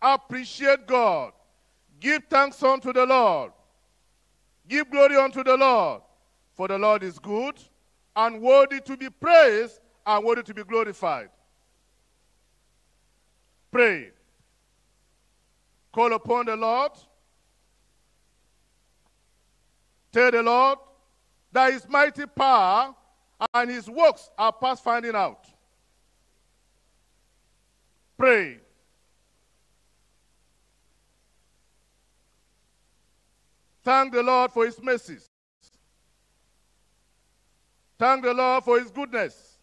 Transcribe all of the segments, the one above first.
appreciate God. Give thanks unto the Lord. Give glory unto the Lord. For the Lord is good and worthy to be praised and worthy to be glorified. Pray. Call upon the Lord. Tell the Lord that his mighty power and his works are past finding out. Pray. Thank the Lord for his mercies. Thank the Lord for his goodness.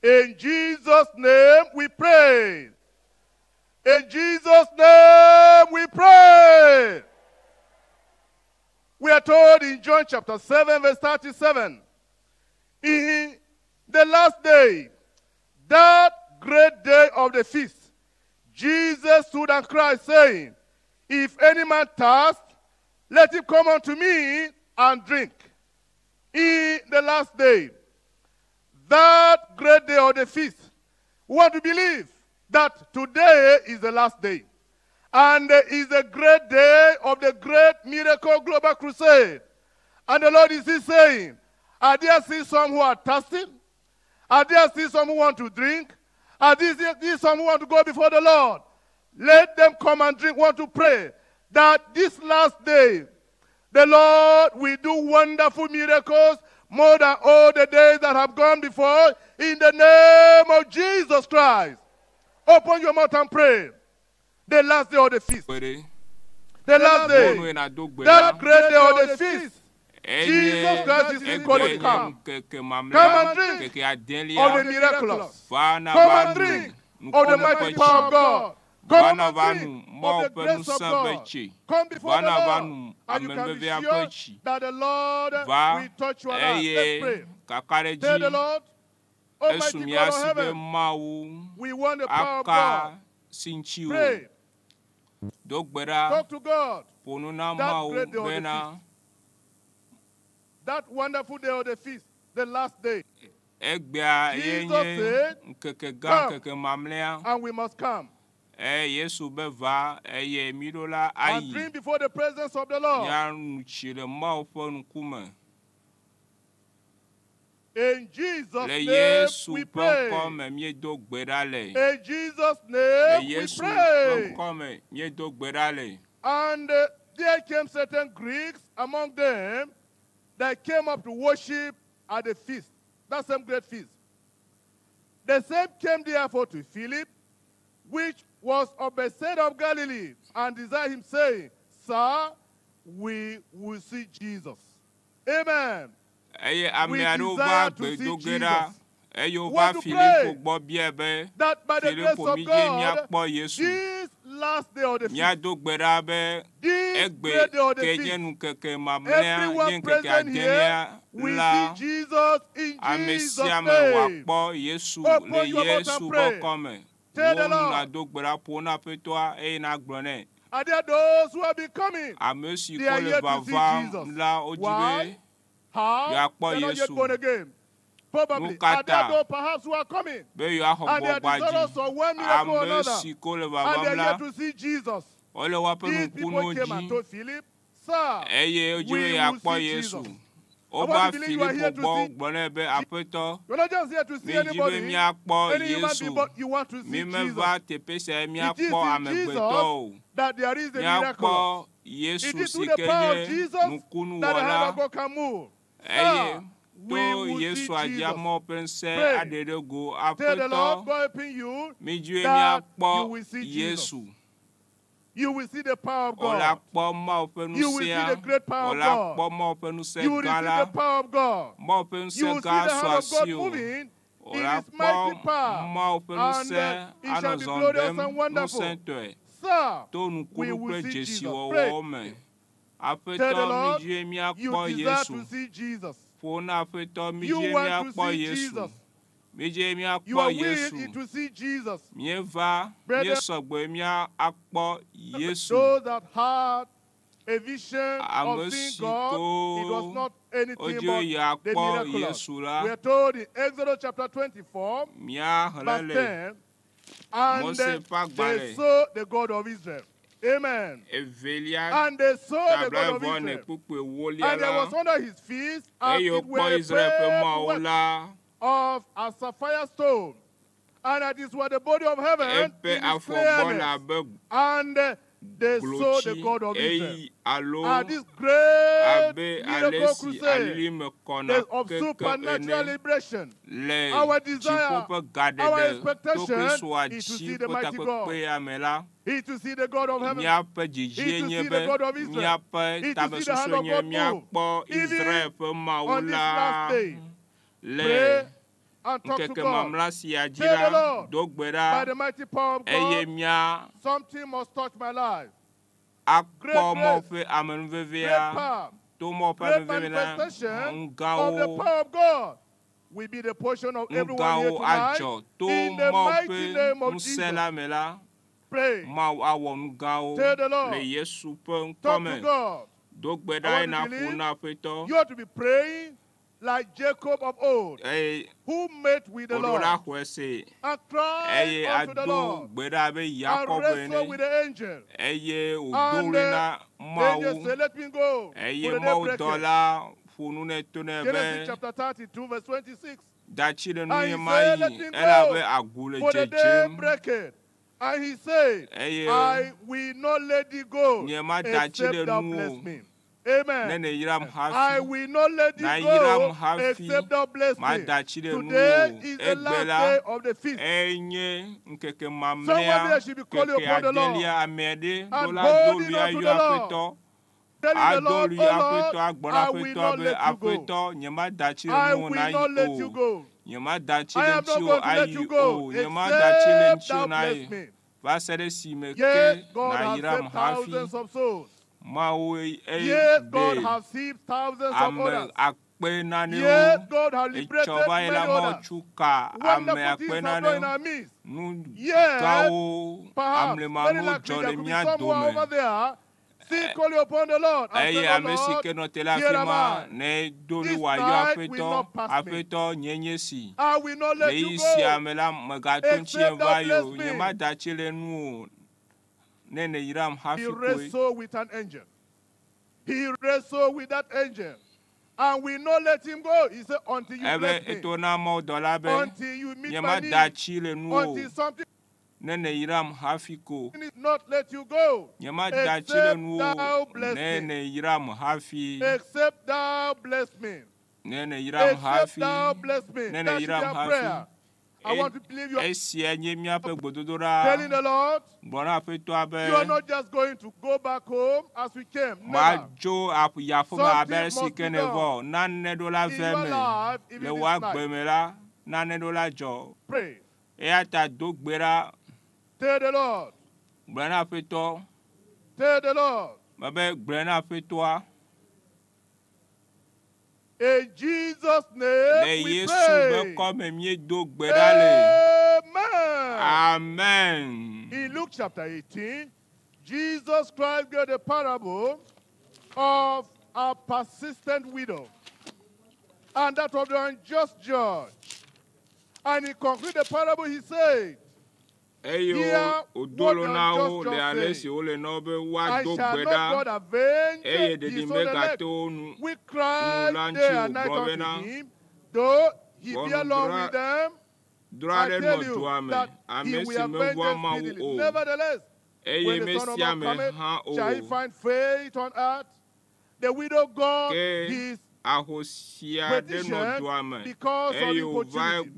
In Jesus' name we pray. In Jesus' name we pray. We are told in John chapter 7, verse 37, in the last day, that great day of the feast, Jesus stood and cried, saying, if any man thirst, let him come unto me and drink. In the last day, that great day of the feast, we want to believe that today is the last day. And is the great day of the great miracle global crusade. And the Lord is still saying, are there still some who are thirsty? Are there still some who want to drink? Are there still some who want to go before the Lord? Let them come and drink, want to pray that this last day, the Lord will do wonderful miracles more than all the days that have gone before, in the name of Jesus Christ. Open your mouth and pray. The last day of the feast. The last day. That great day of the feast. Jesus Christ is going to come. Come and drink of the miraculous. Come and drink of the mighty power of God. Come and drink of the grace of God. Come before the Lord, and you can be sure that the Lord will touch your heart. Let's pray. Tell the Lord, Almighty God of heaven, we want the power of God. Pray. Talk to God. That great day of the feast. That wonderful day of the feast, the last day. Jesus said, come, and we must come. And drink before the presence of the Lord. In Jesus' name we pray. In Jesus' name we pray. And there came certain Greeks among them that came up to worship at the feast, that same great feast. The same came therefore to Philip, which was of Bethsaida of Galilee, and desired him, saying, Sir, we will see Jesus. Amen. We desire to see Jesus. Want to pray that by the grace of God, this last day of the feast, this great day of the feast, everyone present here will see Jesus in Jesus' name. Open your mouth and pray. Tell the Lord. Are there those who have been coming? They are yet to see Jesus. Why? How? They are not yet born again. Probably. Are there those perhaps who are coming? And they are desirous of one miracle or another. And they are yet to see Jesus. These people came and told Philip, Sir, we will see Jesus. I want to believe you are here to see. You're not just here to see anybody, any human being, but you want to see Jesus. It is in Jesus that there is a miracle. It is through the power of Jesus that the hand of God can move. Sir, we will see Jesus. Pray. Tell the Lord, God helping you, that you will see Jesus. You will see the power of God. You will see the great power of God. You will receive the power of God. You will see the hand of God moving in His mighty power. And it shall be glorious and wonderful. Sir, we will see Jesus. Pray. Tell the Lord, you desire to see Jesus. You want to see Jesus. You are willing to see Jesus. Brother, those that had a vision of seeing God, it was not anything but the miraculous. We are told in Exodus chapter 24, verse 10, and they saw the God of Israel. Amen. And they saw the God of Israel. And there was under his feet as it were a web of a sapphire stone. And that is what the body of heaven is clearness. And they saw the God of Israel. And this great miracle crusade of supernatural liberation. Our desire, our expectation is to see the mighty God. Is to see the God of heaven. Is to see the God of Israel. Is to see the hand of God move. Even on this last day. Pray and talk to God. Tell the Lord, by the mighty power of God, something must touch my life. Great grace, great power, great manifestation of the power of God will be the portion of everyone here tonight. In the mighty name of Jesus. Pray. Tell the Lord. Talk to God. You have to be praying like Jacob of old, who met with the Lord and cried unto the Lord and wrestled with the angel. And the angel said, let me go. Genesis chapter 32, verse 26. And he said, let me go, for the day breaketh. And he said, I will not let thee go, except thou bless me. Amen. I will not let thee go, except thou bless me. Today is the last day of the feast. Somebody should be calling upon the Lord and holding on to the Lord. Telling the Lord, oh Lord, I will not let you go. I will not let you go. I am not going to let you go, except thou bless me. Yes, God has saved thousands of souls. Yes, God has saved thousands of others. Yes, God has liberated many others. Wonderful things have done in our midst. Yes, perhaps, very likely there could be someone over there still calling upon the Lord and say, oh Lord, here am I. This night will not pass me. I will not let you go, except thou bless me. He wrestled with an angel. He wrestled with that angel. And will not let him go. He said, until you bless me. Until you meet my need. Until something is not let you go. Except thou bless me. Except thou bless me. Except thou bless me. That should be our prayer. I want to believe you are telling the Lord, you are not just going to go back home as we came. Never. Something must be done in your life, even this night. Pray. Tell the Lord. Tell the Lord. In Jesus' name we pray. Amen. Amen. In Luke chapter 18, Jesus Christ gave the parable of a persistent widow and that of the unjust judge. And he concluded the parable, he said, hear what the unjust judge said. I shall not God avenge his own elect. We cry day and night unto him, though he be along with them. I tell you that he will avenge them speedily. Nevertheless, when the Son of Man cometh, shall he find faith on earth? The widow got his petition because of importunity.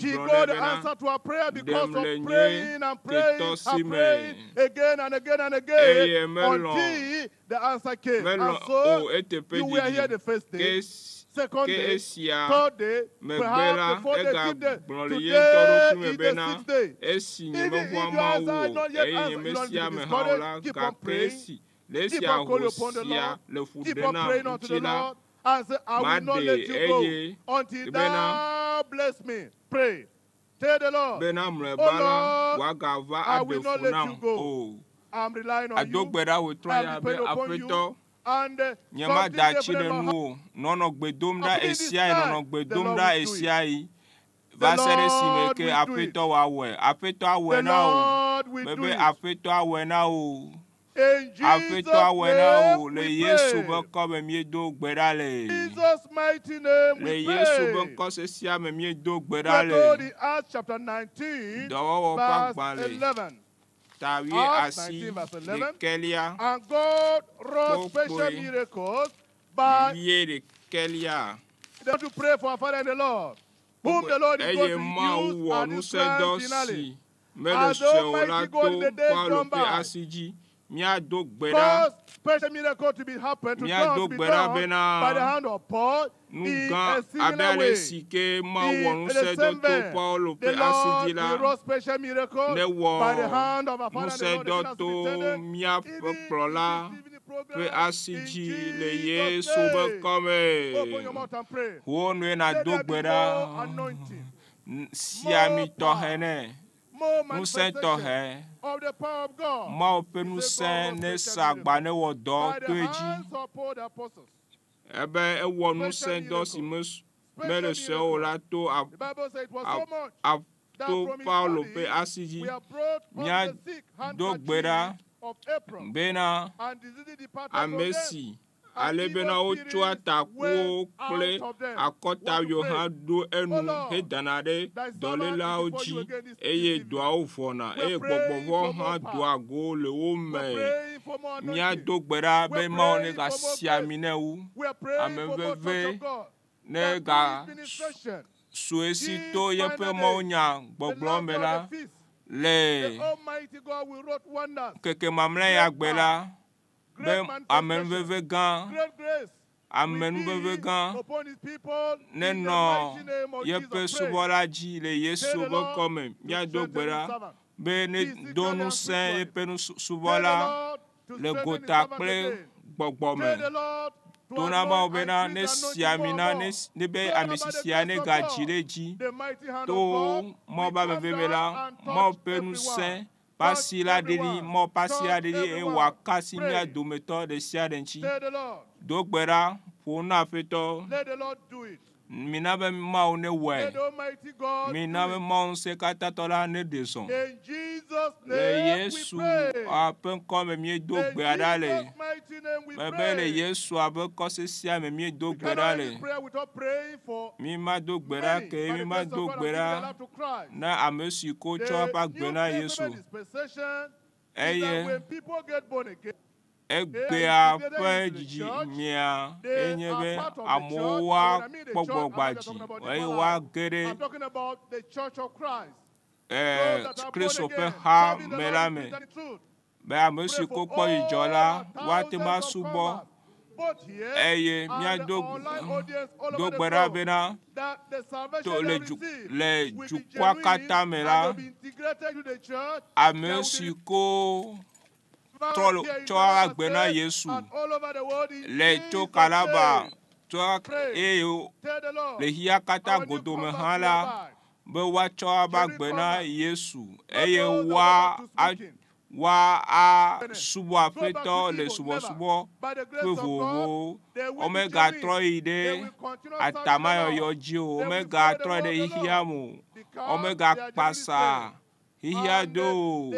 She got the answer to her prayer because of praying and praying and praying again and again and again until the answer came. And so you were here the first day, second day, third day, perhaps the fourth day, fifth day. Today is the sixth day. Even if your answer has not yet answered, you don't need to be discouraged. Keep on praying. Keep on calling upon the Lord. Keep on praying unto the Lord. And say, I will not let you go until thou bless me. Pray. Tell the Lord, oh Lord, I will not let you go. I'm relying on you. Adogbera wo tro ya be apeto. Nyama da chile nu nono gbedomda esia nono gbedomda esia vasere simeke apeto wawe apeto awe na o bebe apeto awe na o apeto awe na o le Yesu be ko be mi do gbera le Jesus mighty name le we Yesu pray. be ko se sia me mi do gbera le Acts chapter 19 verse 11. Acts 19 verse 11. And God wrought special miracles by the to pray for our Father in the Lord, whom the Lord is going to use at this grand finale. As Almighty God in the days gone by, cause special miracle to be happen, to come to be done by the hand of Paul in a similar way. In the same vein, the Lord will wrought special miracle by the hand of our Father and the Lord, pe asiji le Yesu be kome wo nu na dogbera siami to hene nu se to he ma pe nu se ne sagba ne wo do toji ebe e wo nu se do si me le se o la to to Paulo pe asiji mia dogbera bena amesi alebena ocho ataku ple akota yohan do enu hedanade dolela oji eye doa ofona eye gbogbo han do ago le o me mia dogbera be ma oni ga siamine wu ameveve ne ga suesito yepe mawunya gbogbo mela le keke mamle ya gbela be amenveve gan ne no yepe subola ji le Yesu be come mia dogbera be ne donu sen yepe nu subola le gota ple gbogbo me tona ma obena ne siamina ne be amesisia ne ga jireji to mo ba me vemela mo penu sen pasi la deli mo pasi la deli e wakasi mi adometo de siadenchi dogbera fona feto mina be ma one we mina be ma se kata tola ne deson le Yesu apen comme mi dogbera le bebe le Yesu abe ko se sia me mi dogbera le mi ma dogbera ke mi ma dogbera na amesi ko cho pa gbena Yesu eye egbe a fe jiji mia enyebe amowa pogbogbaji oyi wa gere Kristo pe ha melame be amesi ko po ijola wa te ma subo eye mia dogbera bena to le jukwa kata mela amesi ko to agbena Yesu le to kalaba to eyo le hia kata godome hala be wa to agbena Yesu eye wa a subo afeto le subo pevovo omega troide atama yoji omega troide hiamu omega pasa hiado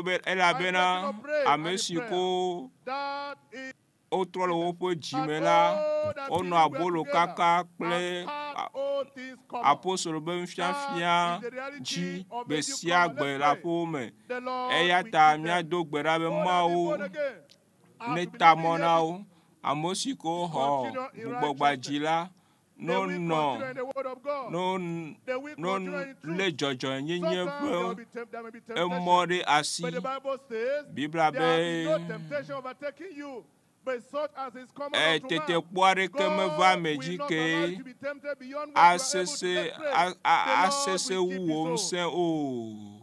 be elabena amesiko otro lo po jimela ono abolo kaka ple apostolo be fiafia ji be sia gbe la pome eya ta mia dogbera be mawo ne tamonao amosiko ho gbogbajila no le jojo nyenye pe emore asi bibla be tete poire que me va me dit que asese ou se o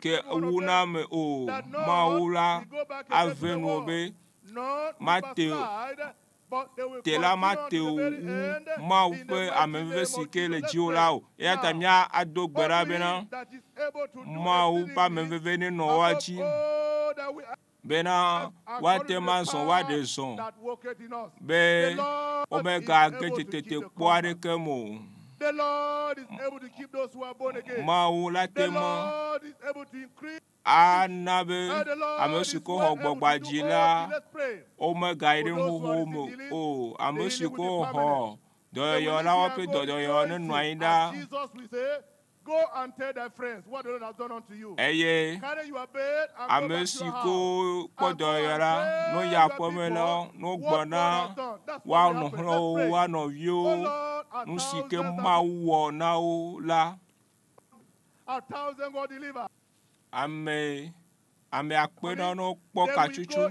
que una me o maula avenobe Matthew tela mateo ma upe ameve sike le jiolao ya tamia adogbera bena ma upa meve ne no waji bena wate mazon wade zon be omega gejete poare kemo the Lord is able to keep those who are born again. The Lord is able to increase. Anabe amesiko hogbagbaji omega ire ho o amesiko ho doyo la wape doyo ne noida. Jesus will say, go and tell thy friends what the Lord has done unto you. Eye amesiko podoyora no ya pomelo no gbona wa no hlo wa no yo no sike mawo na o la 1,000 God deliver. Ame akpena no kpoka chuchu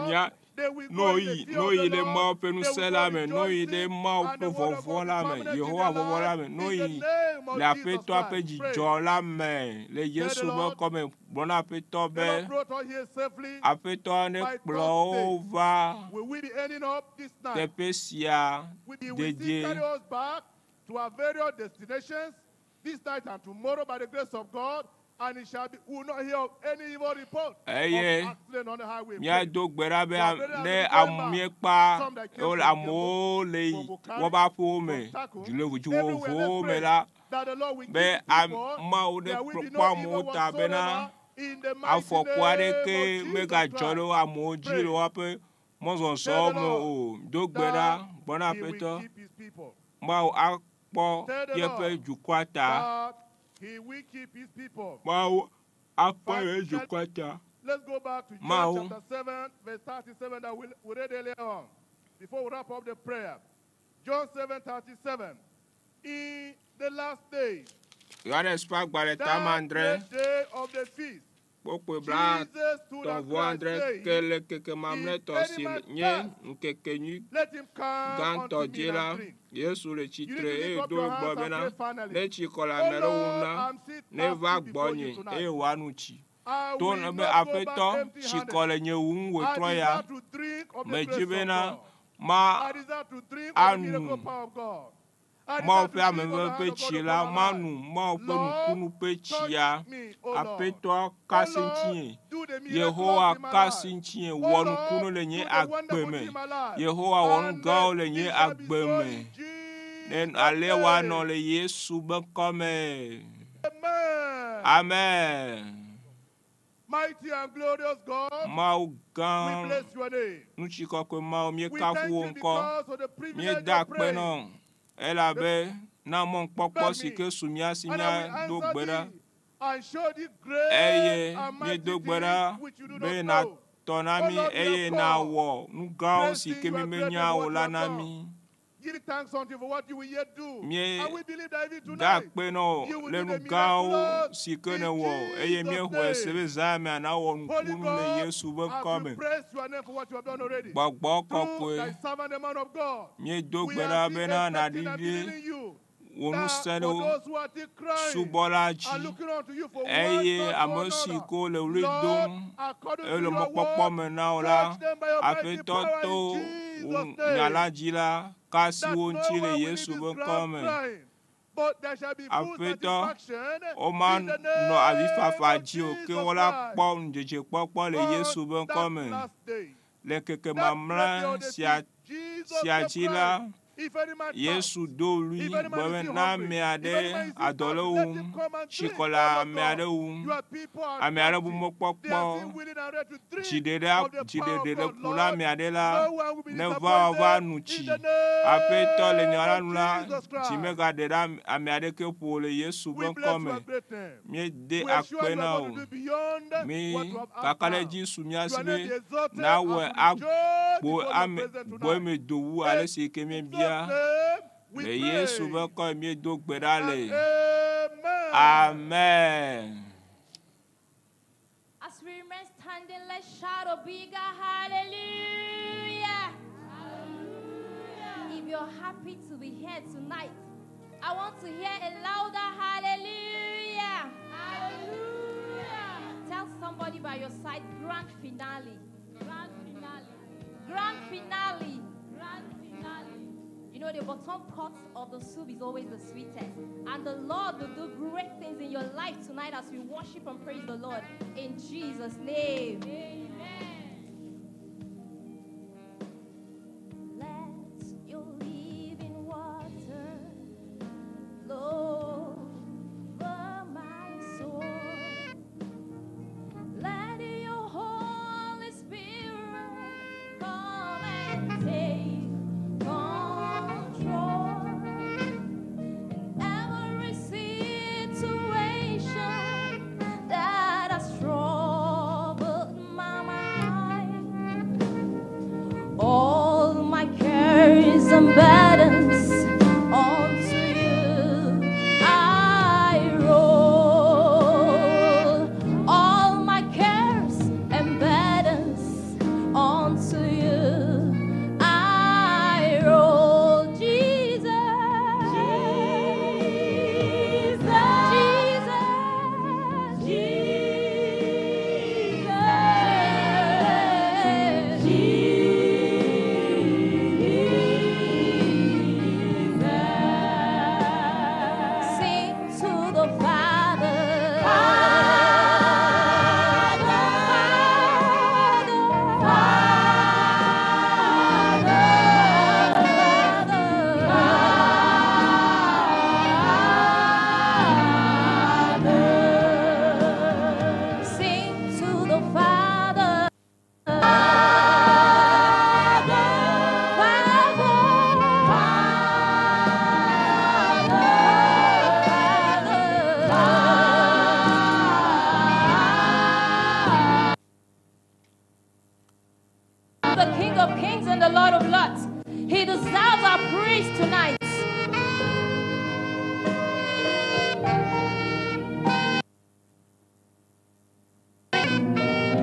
nya no yi le ma penu sela me no yi le ma po vovo la me Yehowa vovo la me no yi le apeto apeji jo la me le Yesu me comme bona apeto be apeto ne kplo va te pesia dedie to our various destinations this night and tomorrow by the grace of God. And it shall be, we will not hear of any evil report of accident on the highway. Mia do gbera be ne amiepa o amo le wo ba po me jule vuju wo me la be ama o de propa mo ta be na afokware ke mega jolo amo jiro ape mo zon so mo o do gbera bona peto ma o akpo yepe jukwata. He will keep his people. Let's go back to John chapter 7, verse 37 that we read earlier on. Before we wrap up the prayer. John 7:37. In the last days, that day of the feast, Jesus stood and cried, saying, let him come unto me and drink. Yesu le chitre e do gbobena le chikola meruna ne va gbonye e wanuchi to no be afeto chikola nye unwe troya mejibena ma anu ma ope ameme pe chila manu ma ope nukunu pe chia apeto kasintie Yehowa kasintie wonu kunu le nye agbeme Yehowa wonu gao le nye agbeme nen alewa no le Yesu bekome Amen. Mighty and glorious God, we bless your name. We thank you because of the privilege of praying. Elabe na mon pokpo sike sumia simia do gbera eye mi do gbera be na tonami eye na wo nuga sike mi menya o lanami give thanks unto for what you will yet do. And we believe that even tonight you will do the miraculous in Jesus' name. Holy God, as we praise your name for what you have done already. Through thy servant, the man of God, we are seeking and believing in you. That for those who are still crying and looking unto you for one touch or another, Lord, according to your word, touch them by your mighty power in Jesus' name. That no one will leave this ground crying, but there shall be full satisfaction in the name of Jesus Christ. On that last day, that Jesus Yesu do lui na me ade adolo chikola me ade ame ade bu mokpokpo chidede kula me ade la ne va nuchi apeto le nyala nula chimega de ame ade ke pour le Yesu bon comme mi de akpena o mi kakale ji sumia sibe na we agbo ame bo me do ale se ke me bia le Yesu va comme mi do gbedale. Amen. As we remain standing, let's shout a bigger hallelujah. Hallelujah. If you're happy to be here tonight, I want to hear a louder hallelujah. Hallelujah. Tell somebody by your side, grand finale. Grand finale. Grand finale. You know, the bottom part of the soup is always the sweetest. And the Lord will do great things in your life tonight as we worship and praise the Lord. In Jesus' name. Amen. Let your living water flow over my soul. Let your Holy Spirit come and take control in every situation that has troubled my mind. All my cares and burdens onto you I roll. All my cares and burdens onto you I roll. Jesus, Jesus, sing to the Father. Sing to the Father. The King of Kings and the Lord of Lords. He deserves our praise tonight.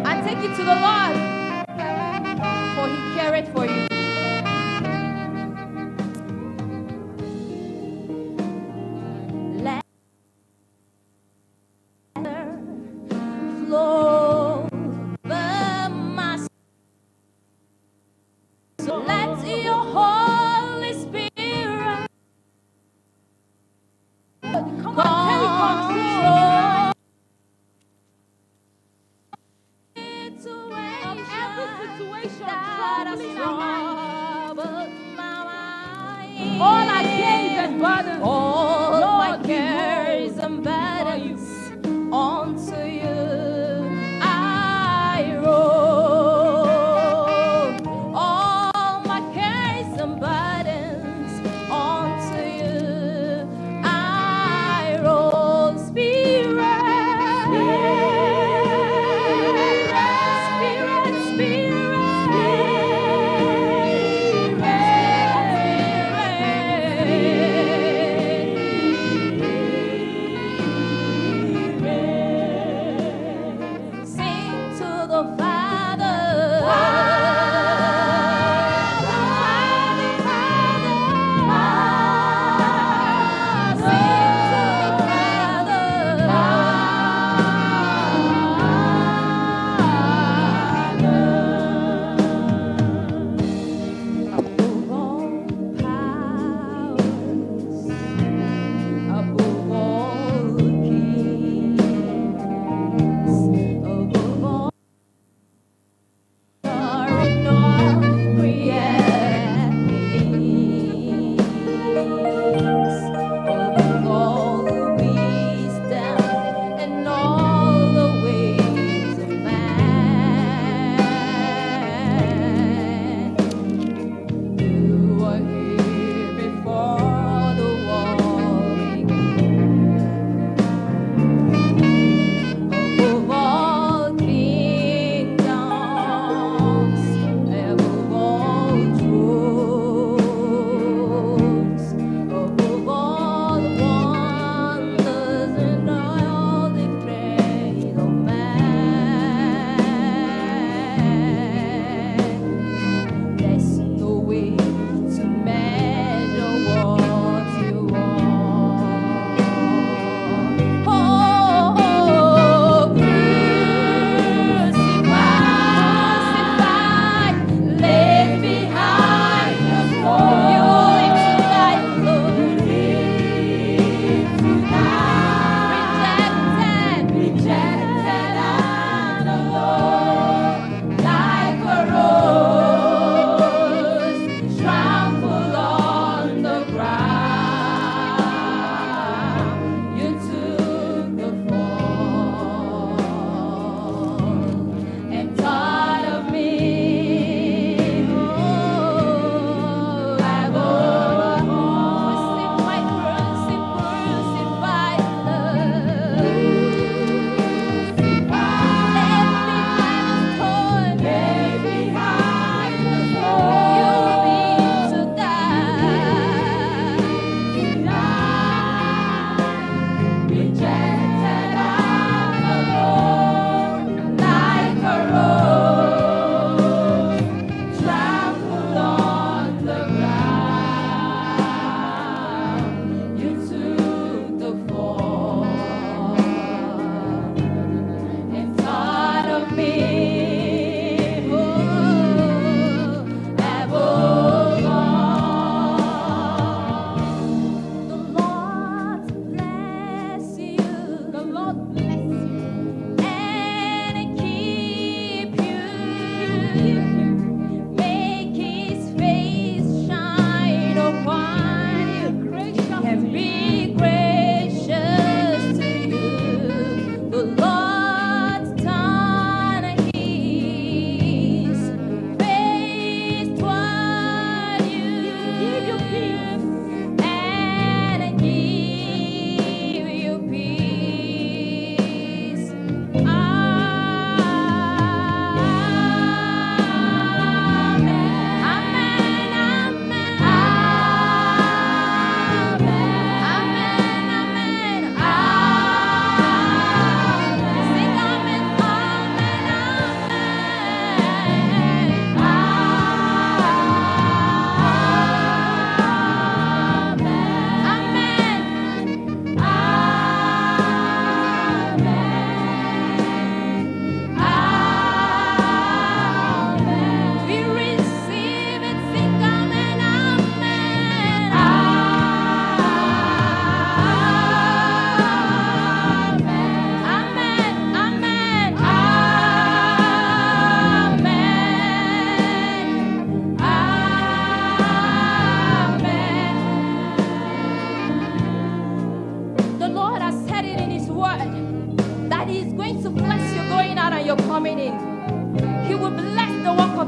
I take you to the Lord, for He careth for you. Let flow over my soul. Let your Holy Spirit come and take control of every situation that has troubled my mind. All our cares and burdens, All Lord, my we cares and burdens onto you I roll. All my cares and burdens onto you I roll. Spirit,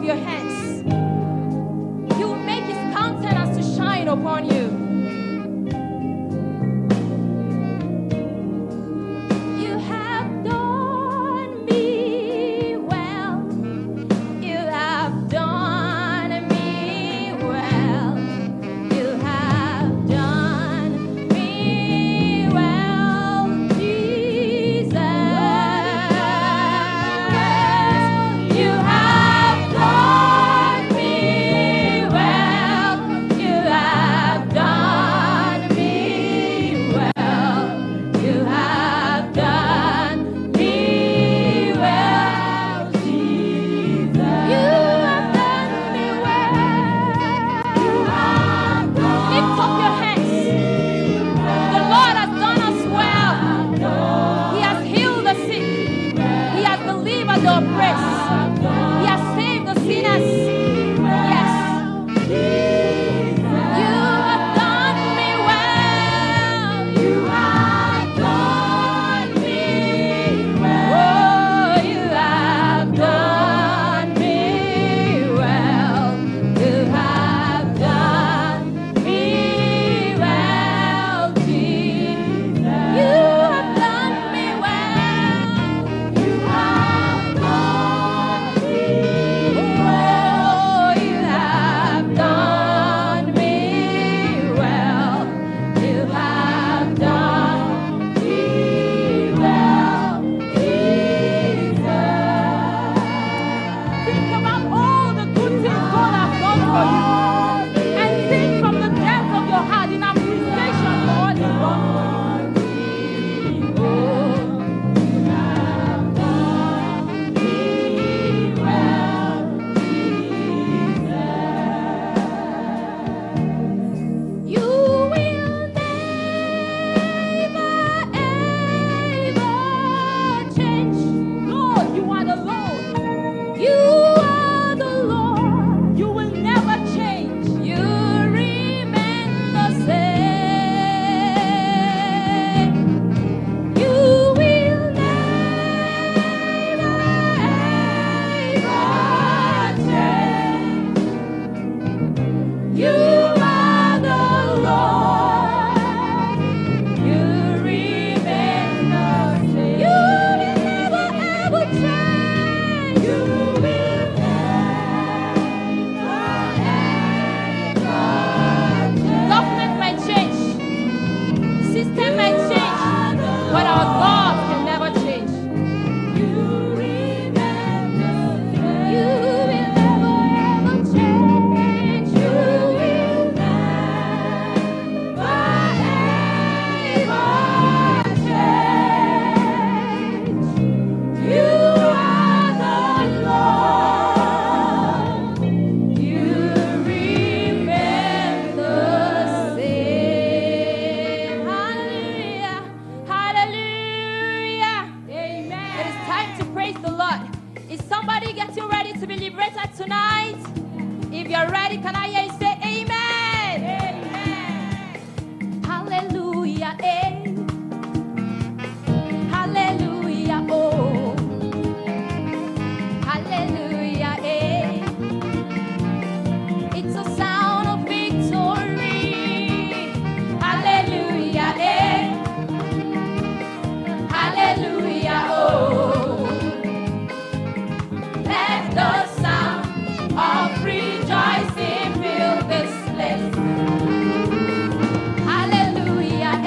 your hands. He will make his countenance to shine upon you. You have done me well. You have done me well. You have done me well, Jesus. You have done me well. You have done me well. You have done me well, Jesus. You have done me well. You have done. Lift up your hands. The Lord has done us well. He has healed the sick. He has delivered the oppressed. He has saved the sinners. Yes. You have done me well. You have done me well. Oh, you have done me well. You have done me well, Jesus. You have done me well. You have done me well. You have done me well. You have done me well, Jesus. Think about all the good things God has done for you. And sing from the depths of your heart in appreciation for all He's done for you. Oh, you have done me well, Jesus. You will never ever change. Lord, you are the Lord. You are the Lord. You will never change. You remain the same. You will never ever change. You are the Lord. You remain the same. You will never ever change. You will never ever change. Government might change. System might change. But our God can never change. You remain the same. You will never ever change. You will never ever change. You are the Lord. You remain the same. Hallelujah. Hallelujah. Amen. It is time to praise the Lord. Is somebody getting ready to be liberated tonight? If you're ready, can I hear you say amen? Amen. Hallelujah. Hallelujah. Oh. Hallelujah. It's a sound of victory. Hallelujah. Hallelujah. Oh. Let the sound of rejoicing fill this place. Hallelujah.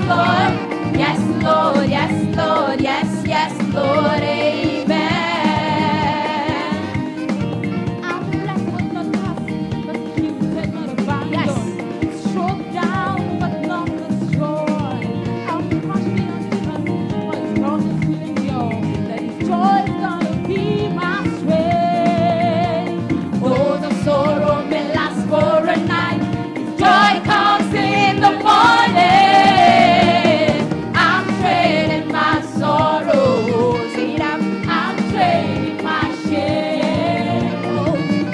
Lord. Yes, Lord. Yes, Lord. Yes, yes, Lord. Amen. I'm blessed but not cursed, persecuted, not abandoned, struck down but not destroyed. I'm crushed beyond heaven, but His love is still endured. That His joy is gonna be my strength. Though the sorrow may last for a night, His joy comes in the morning. I'm trading my sorrows, I'm trading my shame.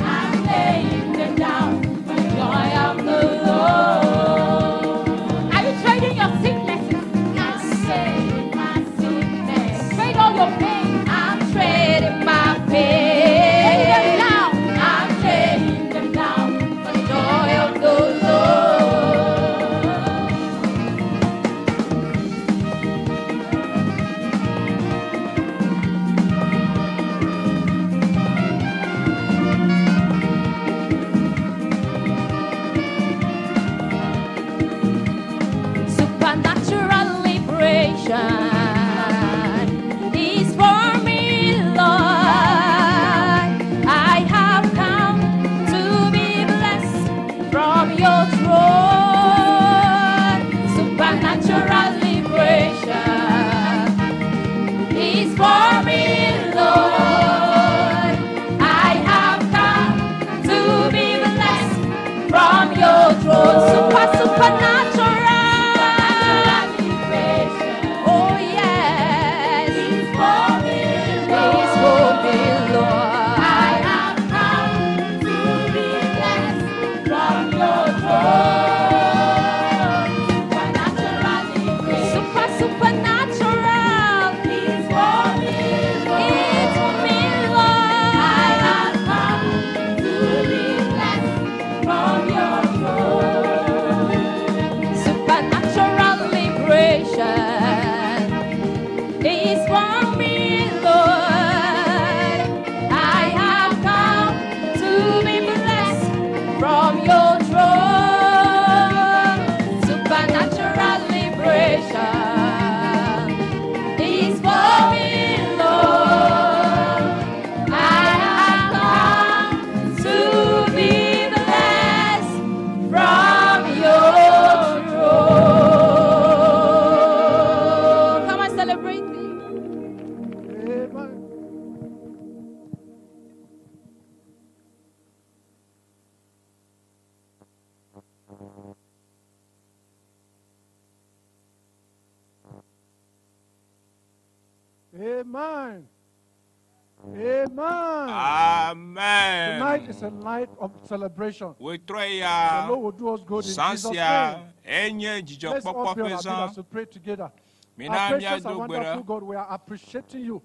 I'm laying them down for the joy of the Lord. Are you trading your sicknesses? I'm trading my sickness. Trade all your pain. I'm trading my pain. Lay them down. I'm trading them down for the joy of the Lord. Supernatural liberation is for me, Lord. I have come to be blessed from your throne. Supernatural liberation is for me, Lord. I have come to be blessed from your throne. Supernatural. Oh yes, it's for me, Lord. I have come to be blessed from your throne. Supernatural, it's for me, Lord. I have come to be blessed from your throne. Supernatural liberation is for me, Lord. I have come to be blessed from your throne. Supernatural liberation is for me, Lord. I have come to be blessed from your throne. Come on, celebrate me. Amen. Amen. Amen. Tonight is a night of celebration. We The try Lord will do us good in Jesus' Sansia, name. enye Let's all be on our feet jijo as we pray together. Mina Our mia precious and do wonderful gbera. God, we are appreciating you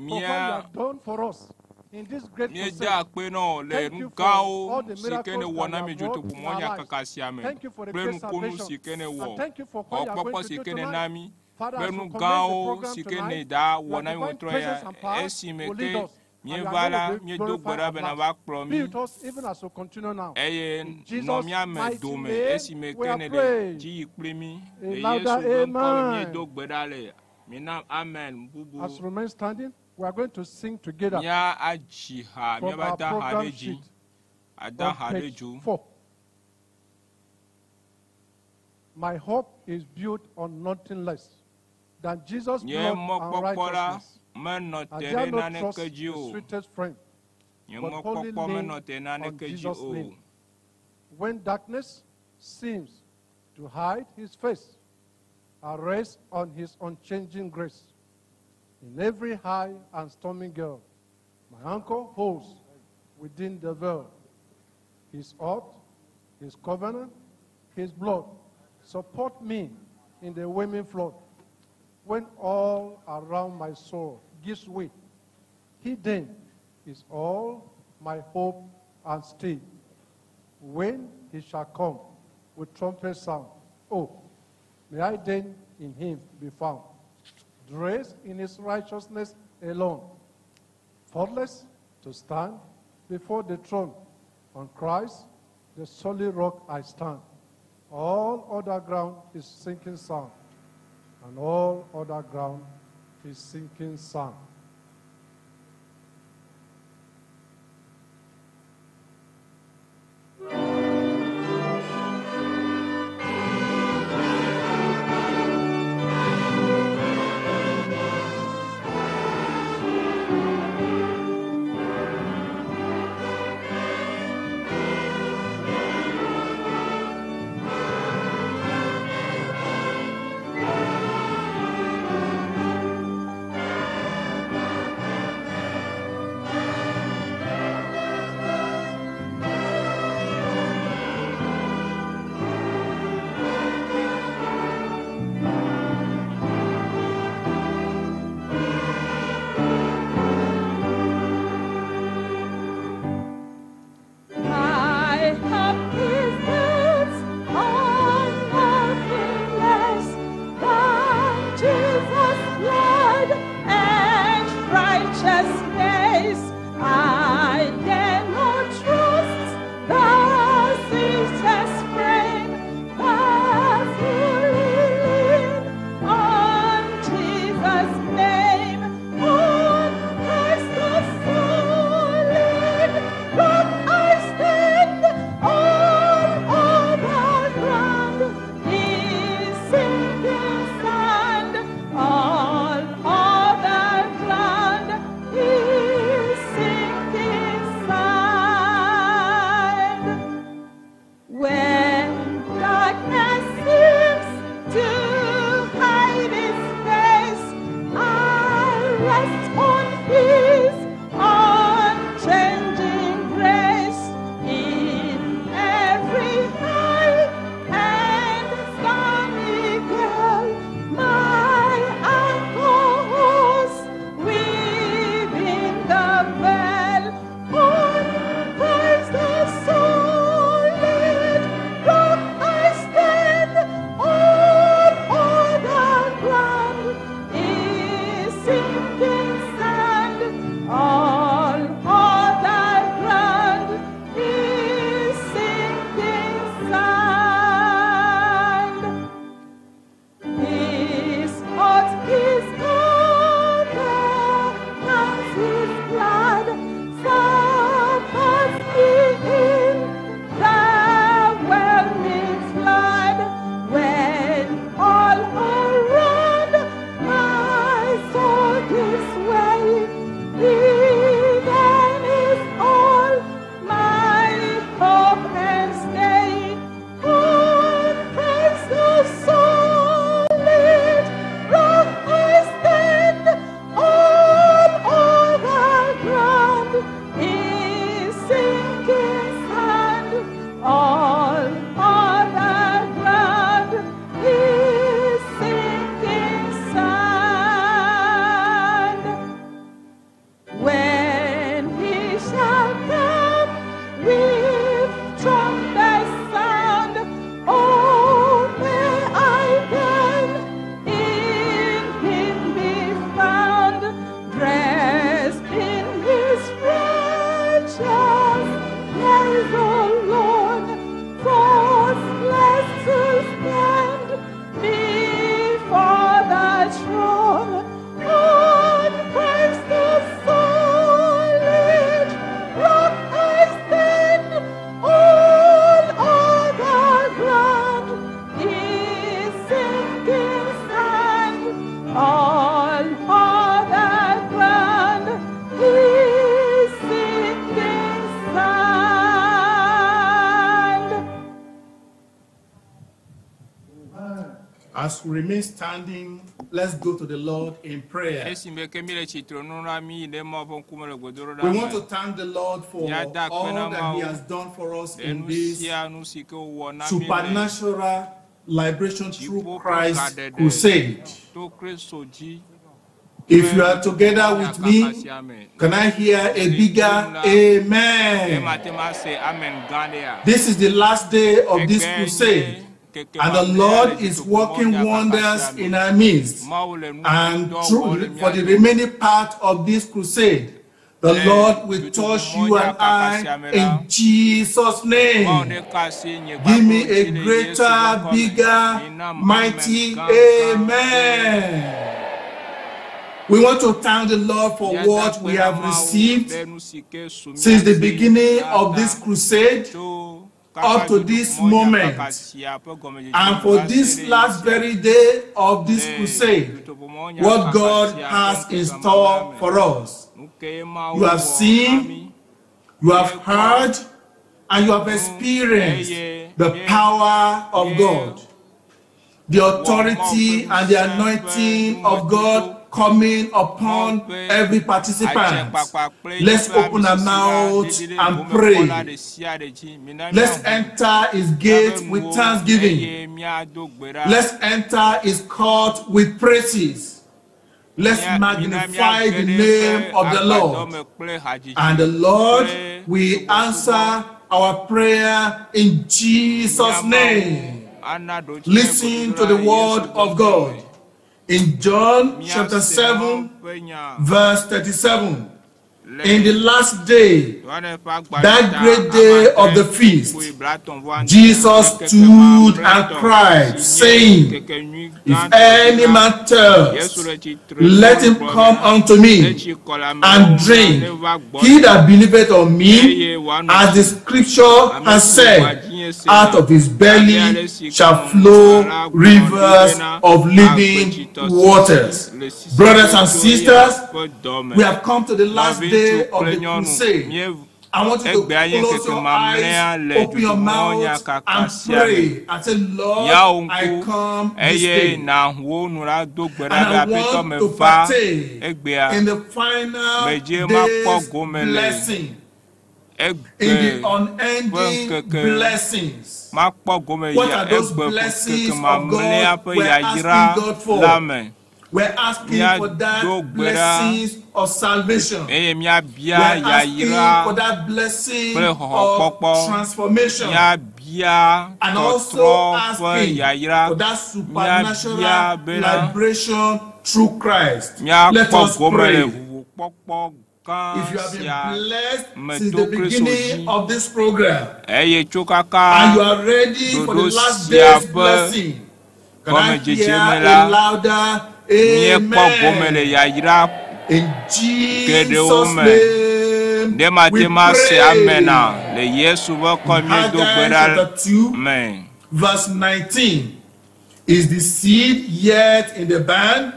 for what you Mia have done for us in this great mia crusade. da pe no le Thank you for all ngao the si kene miracles wo that na you mi have joto wrought ku in our monya lives. kakasia me. Thank you for the Ple great nu konu salvation. si kene And wo. thank you for what you are going Popo to si do kene tonight. nami. Father, as we Benu commence the gao program si tonight, kene da your wo na mi divine wo presence troya. and power Esi me will lead ke us. mi And you are going vala to mi be do glorified gbera at be na last. ba kplo Be mi. with us even as we continue now. Eye In no Jesus' mia me mighty do me. name, Esi me we are kene le praying. ji ikple mi. A Le louder Yesu ben ko mi amen. do gbera le. Mina amen bubu. As we remain standing, we are going to sing together Mia aji ha, mia from ba our da ha program de ji. sheet Ada on ha de page ju. 4. My hope is built on nothing less than Jesus' Nye blood mo and kpɔkpɔ la, righteousness. me nɔ I te dare ɖe not trust naneke dzi the o. sweetest friend, Nye but mo wholly kpɔkpɔ me lean nɔ te on naneke dzi Jesus' o. name. When darkness seems to hide his face, I rest on his unchanging grace. In every high and stormy gale, my anchor holds within the veil. His oath, his covenant, his blood support me in the waving flood. When all around my soul gives way, he then is all my hope and stay. When he shall come with trumpet sound, oh, may I then in him be found, dressed in his righteousness alone, faultless to stand before the throne. On Christ, the solid rock I stand. All other ground is sinking sound. and all other ground is sinking sand. As we remain standing, let's go to the Lord in prayer. We want to thank the Lord for all that He has done for us in this supernatural liberation through Christ crusade. If you are together with me, can I hear a bigger amen? This is the last day of this crusade, and the Lord is working wonders in our midst. And for the remaining part of this crusade, The Lord will touch you and I in Jesus' name. Give me a greater, bigger, mighty amen. We want to thank the Lord for what we have received since the beginning of this crusade up to this moment, and for this last very day of this crusade, what God has in store for us. You have seen, you have heard, and you have experienced the power of God, the authority and the anointing of God coming upon every participant. Let's open our mouths and pray. Let's enter his gate with thanksgiving. Let's enter his court with praises. Let's magnify the name of the Lord. And the Lord will answer our prayer in Jesus' name. Listen to the word of God. In John chapter 7, verse 37, in the last day, that great day of the feast, Jesus stood and cried, saying, if any man thirst, let him come unto me and drink. He that believeth on me, as the scripture has said, out of his belly shall flow rivers of living waters. Brothers and sisters, we have come to the last day of the crusade. I want you to close your eyes, open your mouth, and pray and say, Lord, I come this day, and I want to partake in the final day's blessing, in the unending blessings. What are those blessings of God we're asking God for? We're asking for that blessings of salvation. We're asking for that blessing of transformation. And also asking for that supernatural liberation through Christ. Let us pray. If you have been blessed since the beginning of this program, and you are ready for the last day's blessing, can I hear a louder amen? In Jesus' name, we pray. Haggai chapter 2, verse 19. Is the seed yet in the barn?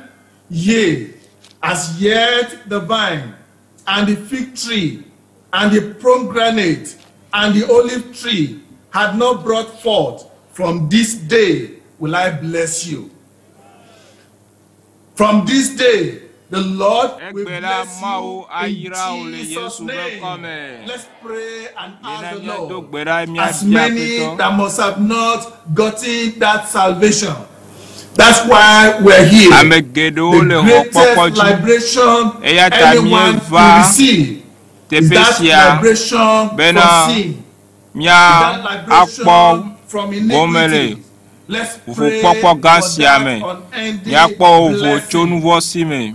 Yea, as yet the vine, and the fig tree, and the pomegranate, and the olive tree had not brought forth, from this day will I bless you. From this day, the Lord will bless you in Jesus' name. Let's pray and ask the Lord. As many that must have not gotten that salvation, that's why we're here. The greatest liberation anyone will receive is that liberation from sin, that liberation from iniquity. Let's pray for that unending blessing.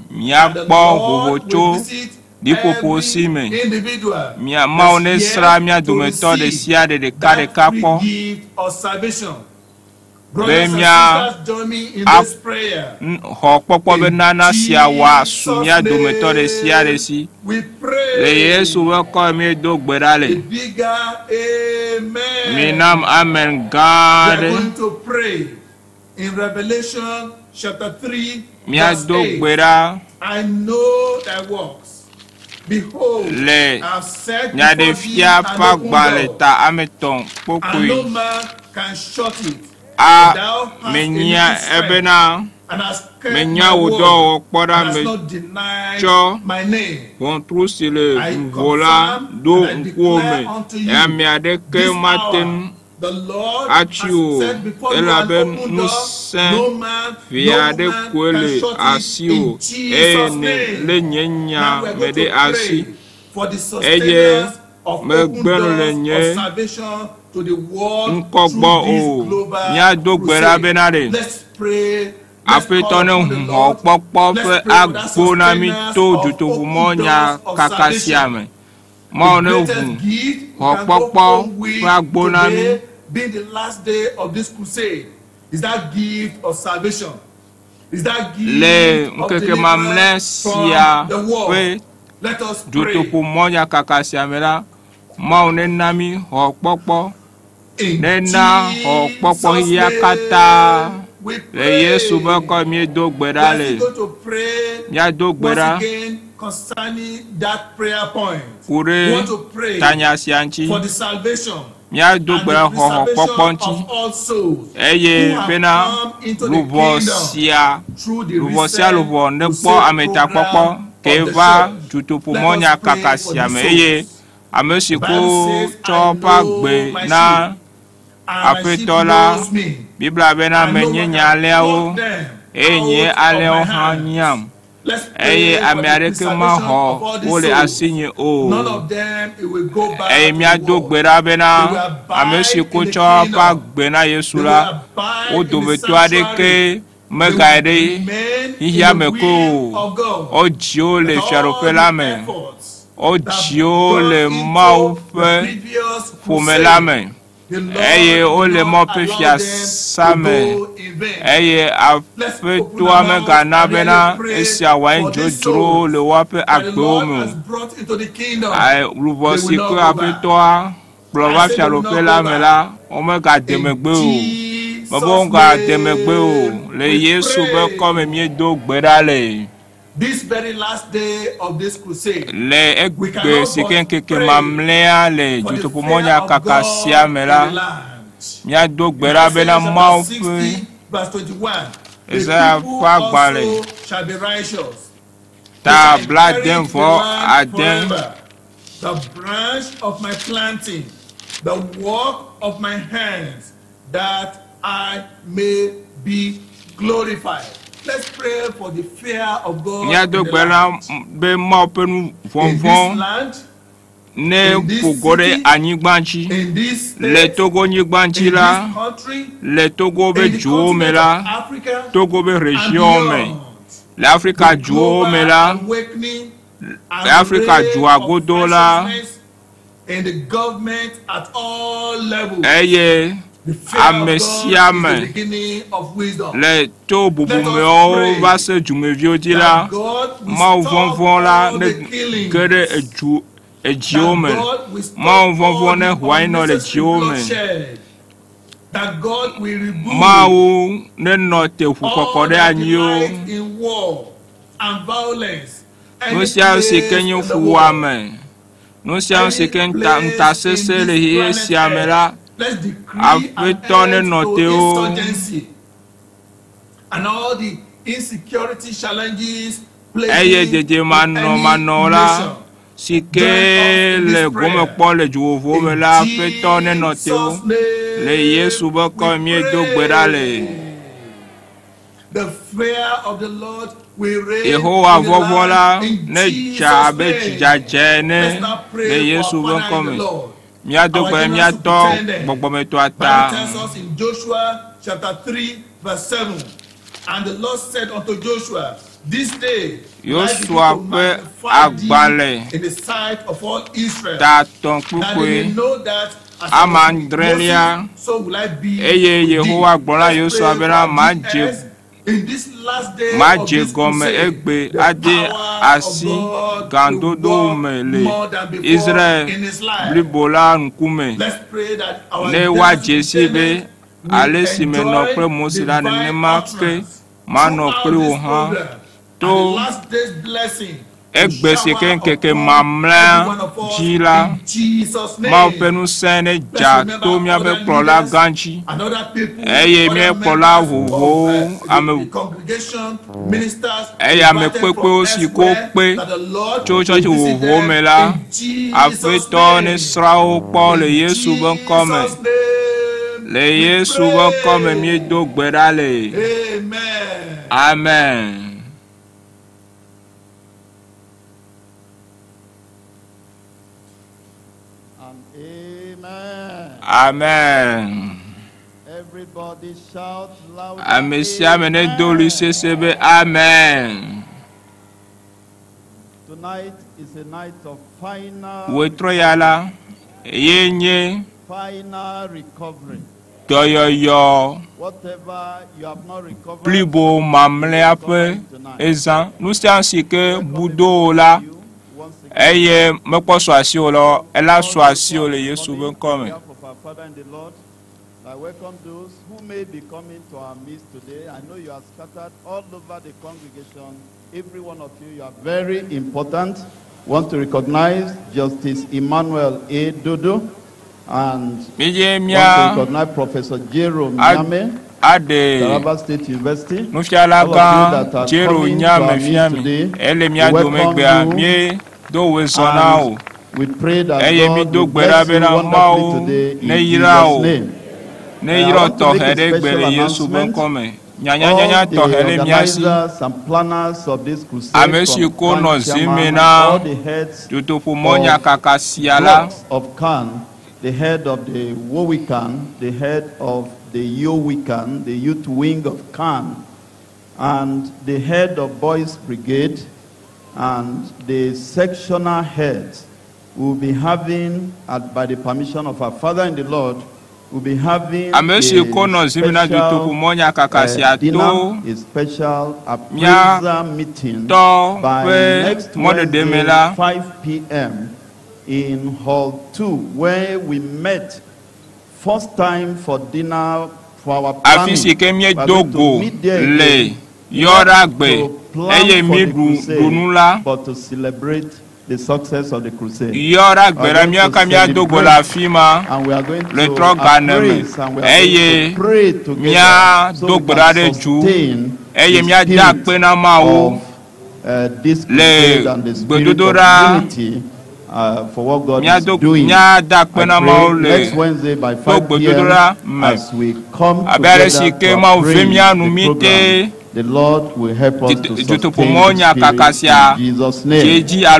And the Lord will visit every individual that's yet to receive that free gift of salvation. Brothers and sisters, join me in this prayer. In Jesus' name, we pray. A bigger amen. We are going to pray in Revelation chapter 3, verse 8. I know thy works. Behold, I have set before thee an open door, and no man can shut it. Thou hast ebena and hast kept my word, and hast not denied my name. I confirm and I declare unto you this hour, the Lord has set before you an open door, no man can shut it in Jesus' name. Now we're going to pray for the sustenance of open doors of salvation to the world through this global crusade. Let's pray Apetone hokpokpo fe agbonami to DUTOखेरि MAWUNYA KAKA. Maone hokpokpo fe agbonami. Being the last day of this crusade, is that gift of salvation? Is that gift of deliverance from the world? Let us pray. DUTOखेरि MAWUNYA KAKA Maone nami hokpokpo. Nena hokpokpo yakata. Le Yesu bako mi do gbera le. Mi do gbera. Concerning that prayer point, we want to pray for the salvation mi do gbera hokpokpo eye pena luvosia luvo nepo ameta pokpo keva DUTOखेरि MAWUNYA KAKA me eye amesiku chopa gbe na apetola Bibla bena menye nyaleo enye aleo hanyam eye amerike ma ho ole asinye o eye mi ado gbera bena amesiku chopa gbe na Yesula o dometo adeke megaide ihia meko o jio le fiaropela me o jio le maufe fomela me eye ole mo pefia same eye afetua me gana bena esia wan jojro le wape agbomu ai ruvosi ko afetua plova fialopela mela o me ga demegbe o babonga demegbe o le Yesu be come mi do gbera le. This very last day of this crusade, le EÚEGBE siken keke mamlea le DUTOखेरि MAWUNYA KAKA siamela mia do gbera bena maufu esa fagbale ta bladen for aden the branch of my planting, the work of my hands, that I may be glorified. Let's pray for the fear of God in this land, in this state, Togo in this country, le Togo be in the continent Jomela, of Africa, Togo be and region beyond. l'Africa The global Jomela, awakening and l'Africa the raise of Juagodola, righteousness in the government at all levels. eye The fear of God is amesiame the beginning of wisdom. le to bubumeo va se jumevio la That God will ma stop vonvon la all ne the killings. gere eju ejiome That God will stop ma all vonvon ne the huaino le unnecessary jiome bloodshed. That God will remove ma u ne no te all fukokode that anyo delight in war and violence. no sia se kenyo fuame no sia se kenta ntasese le hie siamela Let's decree Afetone an end to noteo. insurgency and all the insecurity challenges eye jeje manola sike le gome po le juvo me la fetone noteo le Yesu bako mi do gbera le. The fear of the Lord will reign Yehowa in the vovola land in ne Jesus' jabe name. jajene Let's now pray le for Yesu our Father bako in the me Lord. mia do Our gbera general mia to superintendent. gbogbo me to Bible ata tells us in Joshua chapter 3 verse 7, and the Lord said unto Joshua, this day Joshua pe agbale in the sight of all Israel, ta ton that they may pupe know that as Amandrelia, Moses, so will I be eye with thee. Yehowa gbora Let's Joshua pray bena for ma this je earth. In this last day ma of je this gome crusade, egbe the ade power asi of God gandodo will work mele more than before Israel in his life. blibola nkume Let's pray that our ne wa general jesi be superintendent will ale si me no enjoy pre musila ne divine ma ke utterance ma no throughout pre o this han program, and to the last day's blessing egbe se ken keke every mamla one of us jila in Jesus' name. ma penu sene ja to mi abe prola ganchi and other people, eye mi other prola members vovo of, the ame congregation, ministers, eye ame invited pepe from osi ko elsewhere, pe that the Lord cho will church visit vovo them me la in Jesus' afeto ne name. srao po le In Yesu ben come Jesus' name, le we Yesu ben come mi pray. do gbera le. Amen. Amen. Amen. Amen. Everybody shout loud. Amen. Tonight is a night of final recovery. Whatever you have not recovered, plus beau mamlé peu ezan nous ainsi que boudo là et me quoi soit sur là elle a soit sur le Yesu ben comme I welcome those who may be coming to our midst today. I know you are scattered all over the congregation. Every one of you are very important. Want to recognize Justice Emmanuel A. Dodo and want to recognize Professor Jerome Nyame, Taraba State University. All of you that are coming to our midst today, we welcome you. We pray that God will bless you wonderfully today in Jesus' name. I want to make a special announcement. All the organizers and planners of this crusade, from chairman, all the heads of CAN, the head of the WOWICAN, the head of the YOWICAN, the youth wing of CAN, and the head of Boys Brigade, and the sectional heads will be having, by the permission of our Father in the Lord, we'll be having a special appraiser meeting by next Wednesday, 5 p.m. in Hall 2, where we met first time for dinner for our planning. We're going to meet there again, not to plan for the crusade, but to celebrate the success of the crusade. And we are going to appraise, and we are going to pray together so we can sustain the spirit of this crusade and the spirit of unity for what God is doing. I pray next Wednesday by 5 p.m. as we come together to appraise the program, the Lord will help us to sustain the spirit in Jesus' name. Tonight,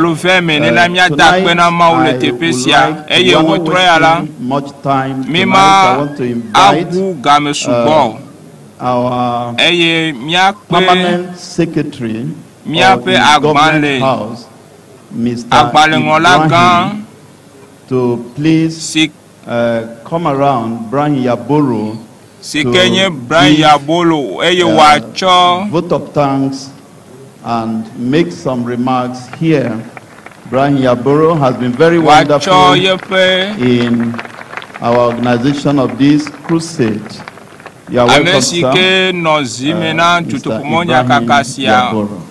I would like much time tonight. I want to invite our permanent secretary of the government house, Mr. Ibrahim, to please come around, Brian Yaboro, to vote of thanks and make some remarks here. Brian Yaboro has been very wonderful in our organization of this crusade. You are welcome, sir. Mr. Ibrahim Yaboro.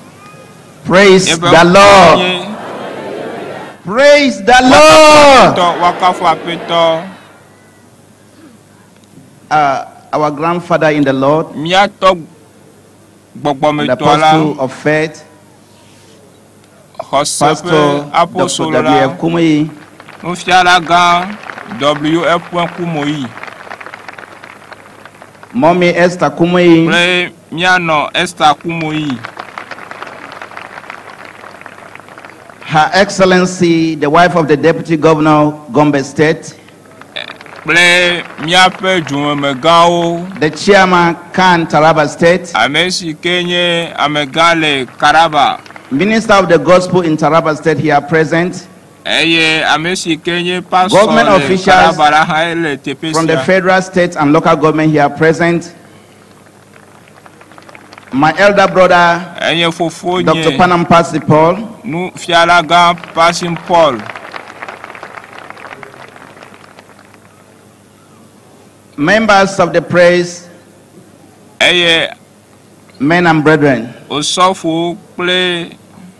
Praise the Lord. Praise the Lord. Our grandfather in the Lord, the apostle of faith, Pastor Dr. W.F. Kumuyi, Mommy Esther Kumuyi, Her Excellency, the wife of the Deputy Governor, Gombe State, the Chairman, Khan, Taraba State, Minister of the Gospel in Taraba State here present, government officials from the federal, state, and local government here present, my elder brother, Dr. Panam Paul, members of the praise, men and brethren,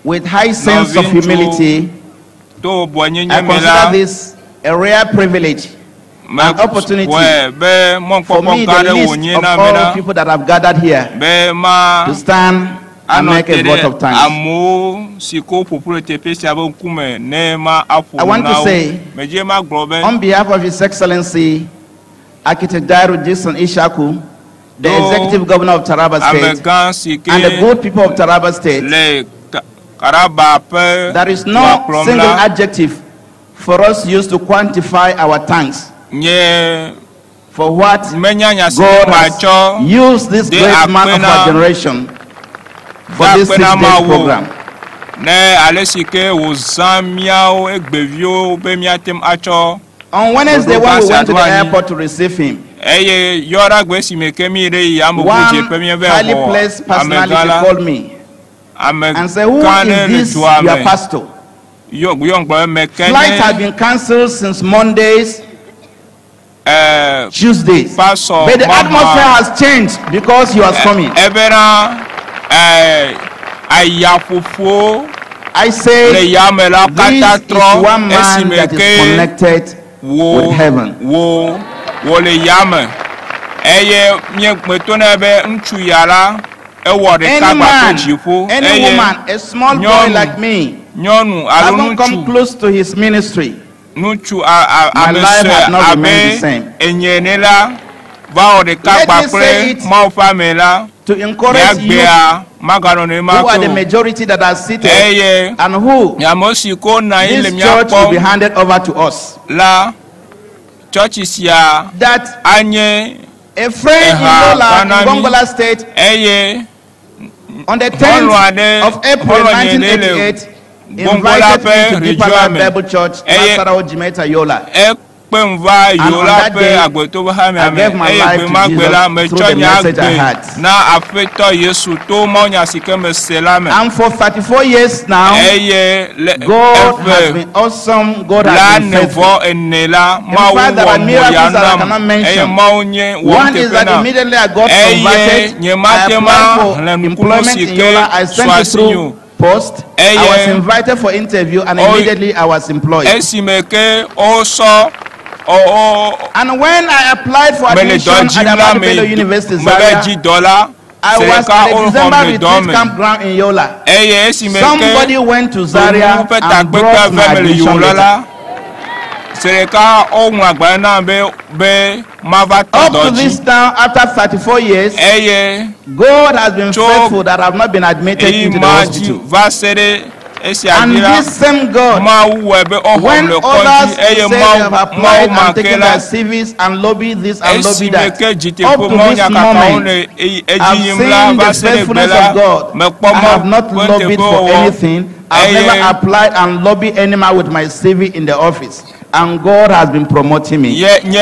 with high sense of humility, I consider this a rare privilege, an opportunity for me, the least of all people that have gathered here, to stand and make a vote of thanks. I want to say, on behalf of His Excellency, Architect Dairu Jason Ishaku, the Executive Governor of Taraba State, and the good people of Taraba State, there is no single adjective for us used to quantify our thanks for what God has used this great man of our generation for this 6-day program. On Wednesday, when we went to the airport to receive him, one highly placed personality called me and said, "Who is this your pastor? Flights have been cancelled since Mondays, Tuesdays, but the atmosphere has changed because he was coming." I say, this is one man that is connected with heaven. Any woman, a small boy like me, haven't come close to his ministry, my life has not remained the same. Let me say it to encourage you who are the majority that are seated and who this church will be handed over to us. That a friend in Lola, in Gongola State, on the 10th of April 1988, invited me to Deeper Life Bible Church, Masarao Jimeta Yola. And on that day, I gave my life to Jesus through the message I had. And for 34 years now, God has been awesome. God has been faithful. In fact, there are miracles that I cannot mention. One is that immediately I got converted, I applied for employment in Yola. I sent it through post. I was invited for interview, and immediately I was employed. And when I applied for admission at Ahmadu University, Zaria, I was at the December retreat campground in Yola. Somebody went to Zaria and brought my admission letter. Up to this time, after 34 years, God has been faithful that I have not been admitted into the hospital. And this same God, when others say they have applied and taken their CVs and lobbied this and lobbied that, up to this moment, I've seen the faithfulness of God. I have not lobbied for anything. I've never applied and lobbied any man with my CV in the office. And God has been promoting me. It is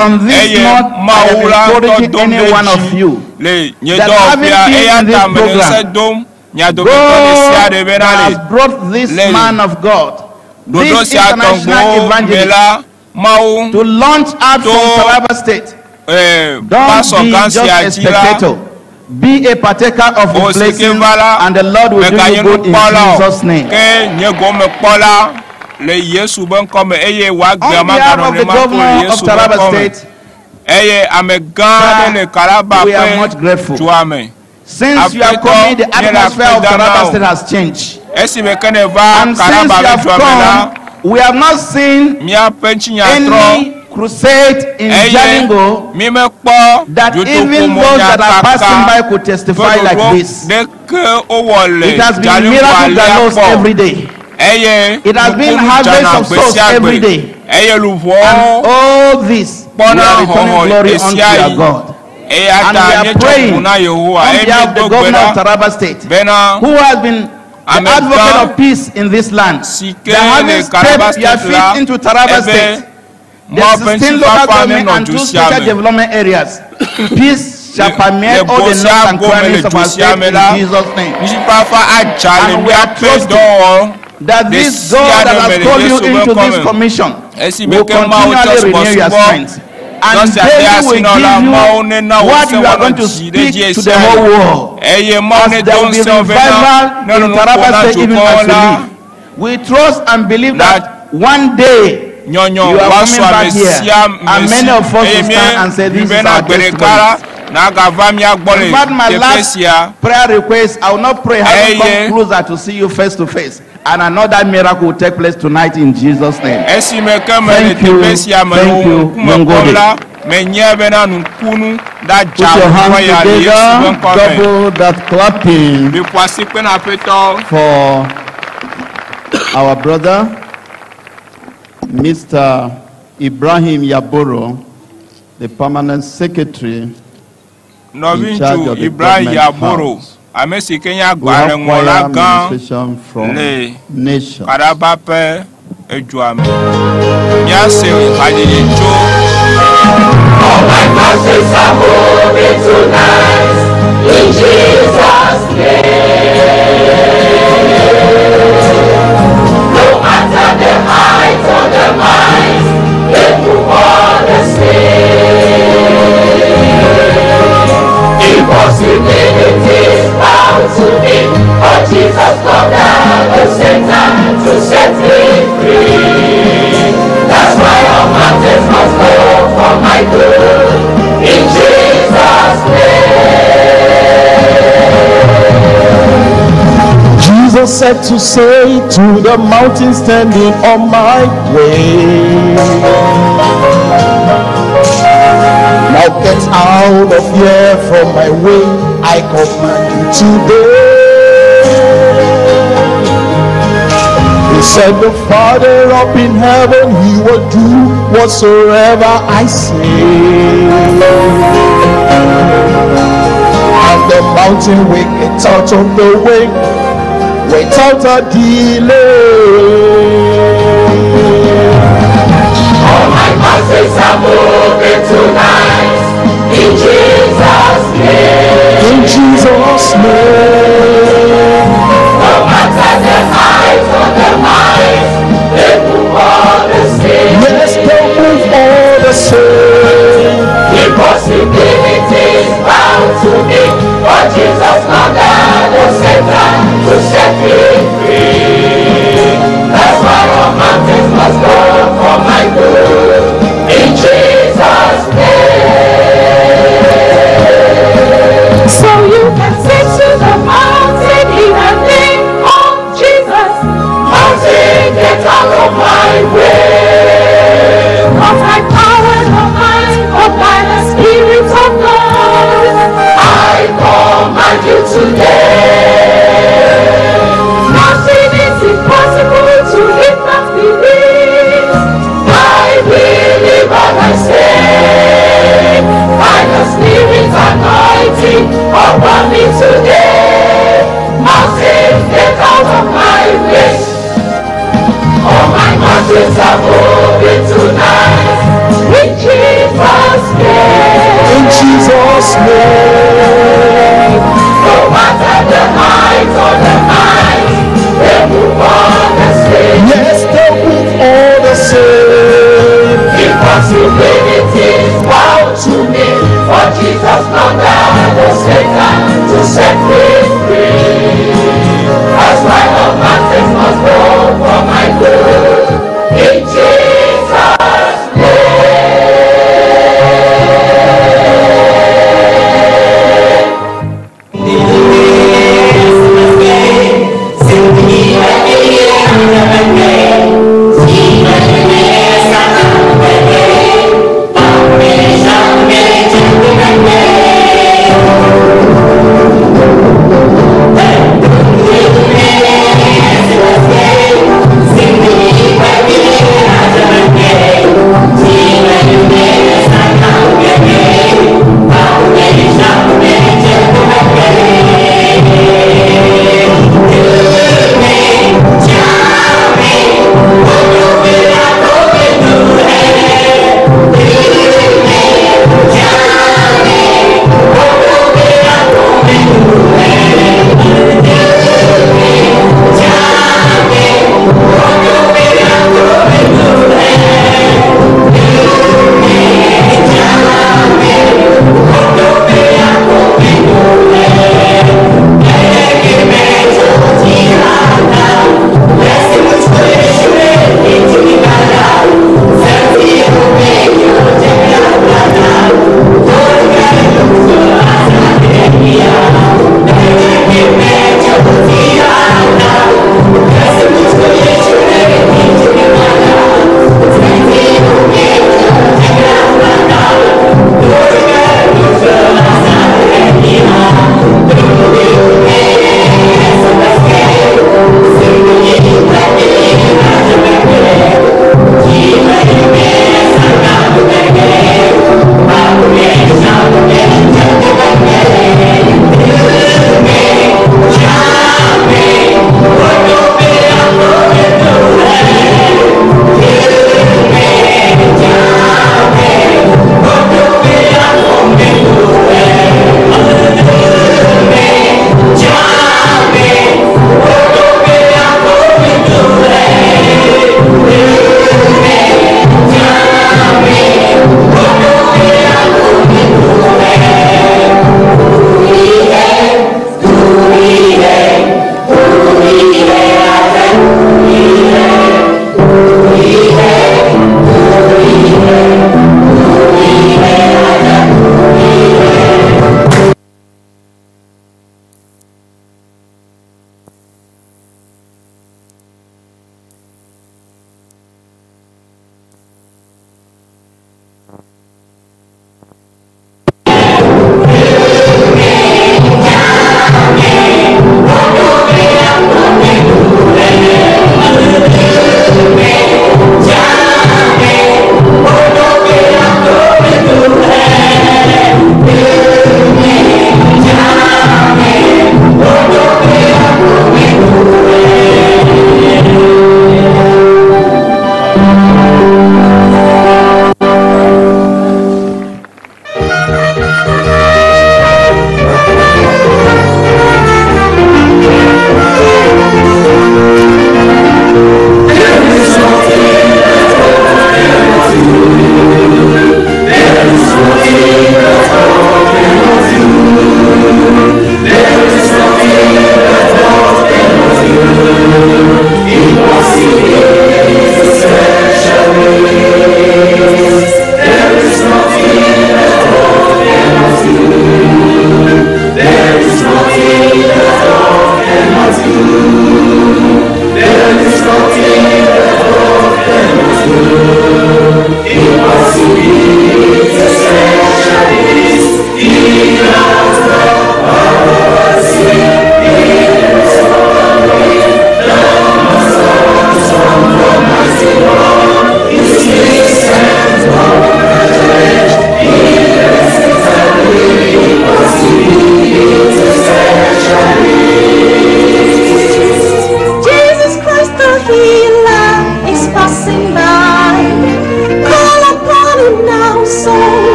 on this note I am encouraging any one of you that having been in this program, God has brought this man of God, this international evangelist, to launch out from Taraba State. Don't be just a spectator. Be a partaker of the blessing, and the Lord will do you good in Jesus' name. On behalf of the governor of Taraba State, we are much grateful. Since you have come, the atmosphere of Taraba State has changed. And since you have come, we have not seen any crusade in Jalingo that even those that are passing by could testify like this. It has been miracle gallows every day. It has been harvest of souls every day. And all this, we are returning glory unto your God. And we are praying on behalf of the governor of Taraba State, who has been the advocate of peace in this land. That having stepped your feet into Taraba State, the 16 local government and 2 special development areas, peace shall permeate all the nooks and crannies of our state in Jesus' name. And we are trusting that this God that has called you into this commission will continually renew your strength. And daily will give you what you are going to speak to the whole world. As there will be revival in Taraba State even as we live. We trust and believe that one day you are coming back here, and many of us will stand and say, this is our testimony. In fact, my last prayer request, I will not pray, I will come closer to see you face to face. And another miracle will take place tonight in Jesus' name. Thank you. Thank you. Put your hands together, double that clapping for our brother. Mr. Ibrahim Yaboro, the permanent secretary in charge of the government house, will have choir administration from nation. All my masses are moving tonight in Jesus' name. No matter the height or the might, they move on the stage. Impossibilities bound to me, but Jesus conquered the Satan to set me free. That's why all mountains must go for my good, in Jesus' name. Jesus said to say to the mountain standing on my way, now get out of here from my way, I command you today. He said the Father up in heaven, he will do whatsoever I say. And the mountain will get out of the way without a delay. All my masses are moving tonight in Jesus' name. In Jesus' name. No matter the height or the might, they move all the same. Yes, they move all the same. Impossibilities bound to me, but Jesus conquered the Satan to set me free. That's why all mountains must go for my good, in Jesus' name. So you can say to the mountain in the name of Jesus, mountain, get out of my way. not by power, not might, but by the Spirit of God. I command you today. Nothing is impossible to him that believes. I believe and I say, by the Spirit anointing upon me today, mountains, get out of my way. All my mountains are moving tonight, in Jesus' name. In Jesus' name. No matter the height or the might, they move on the same. Yes, they move all the same. Impossibilities bound to me, but Jesus conquered the Satan to set me free. That's why all mountains must go for my good, in Jesus' name.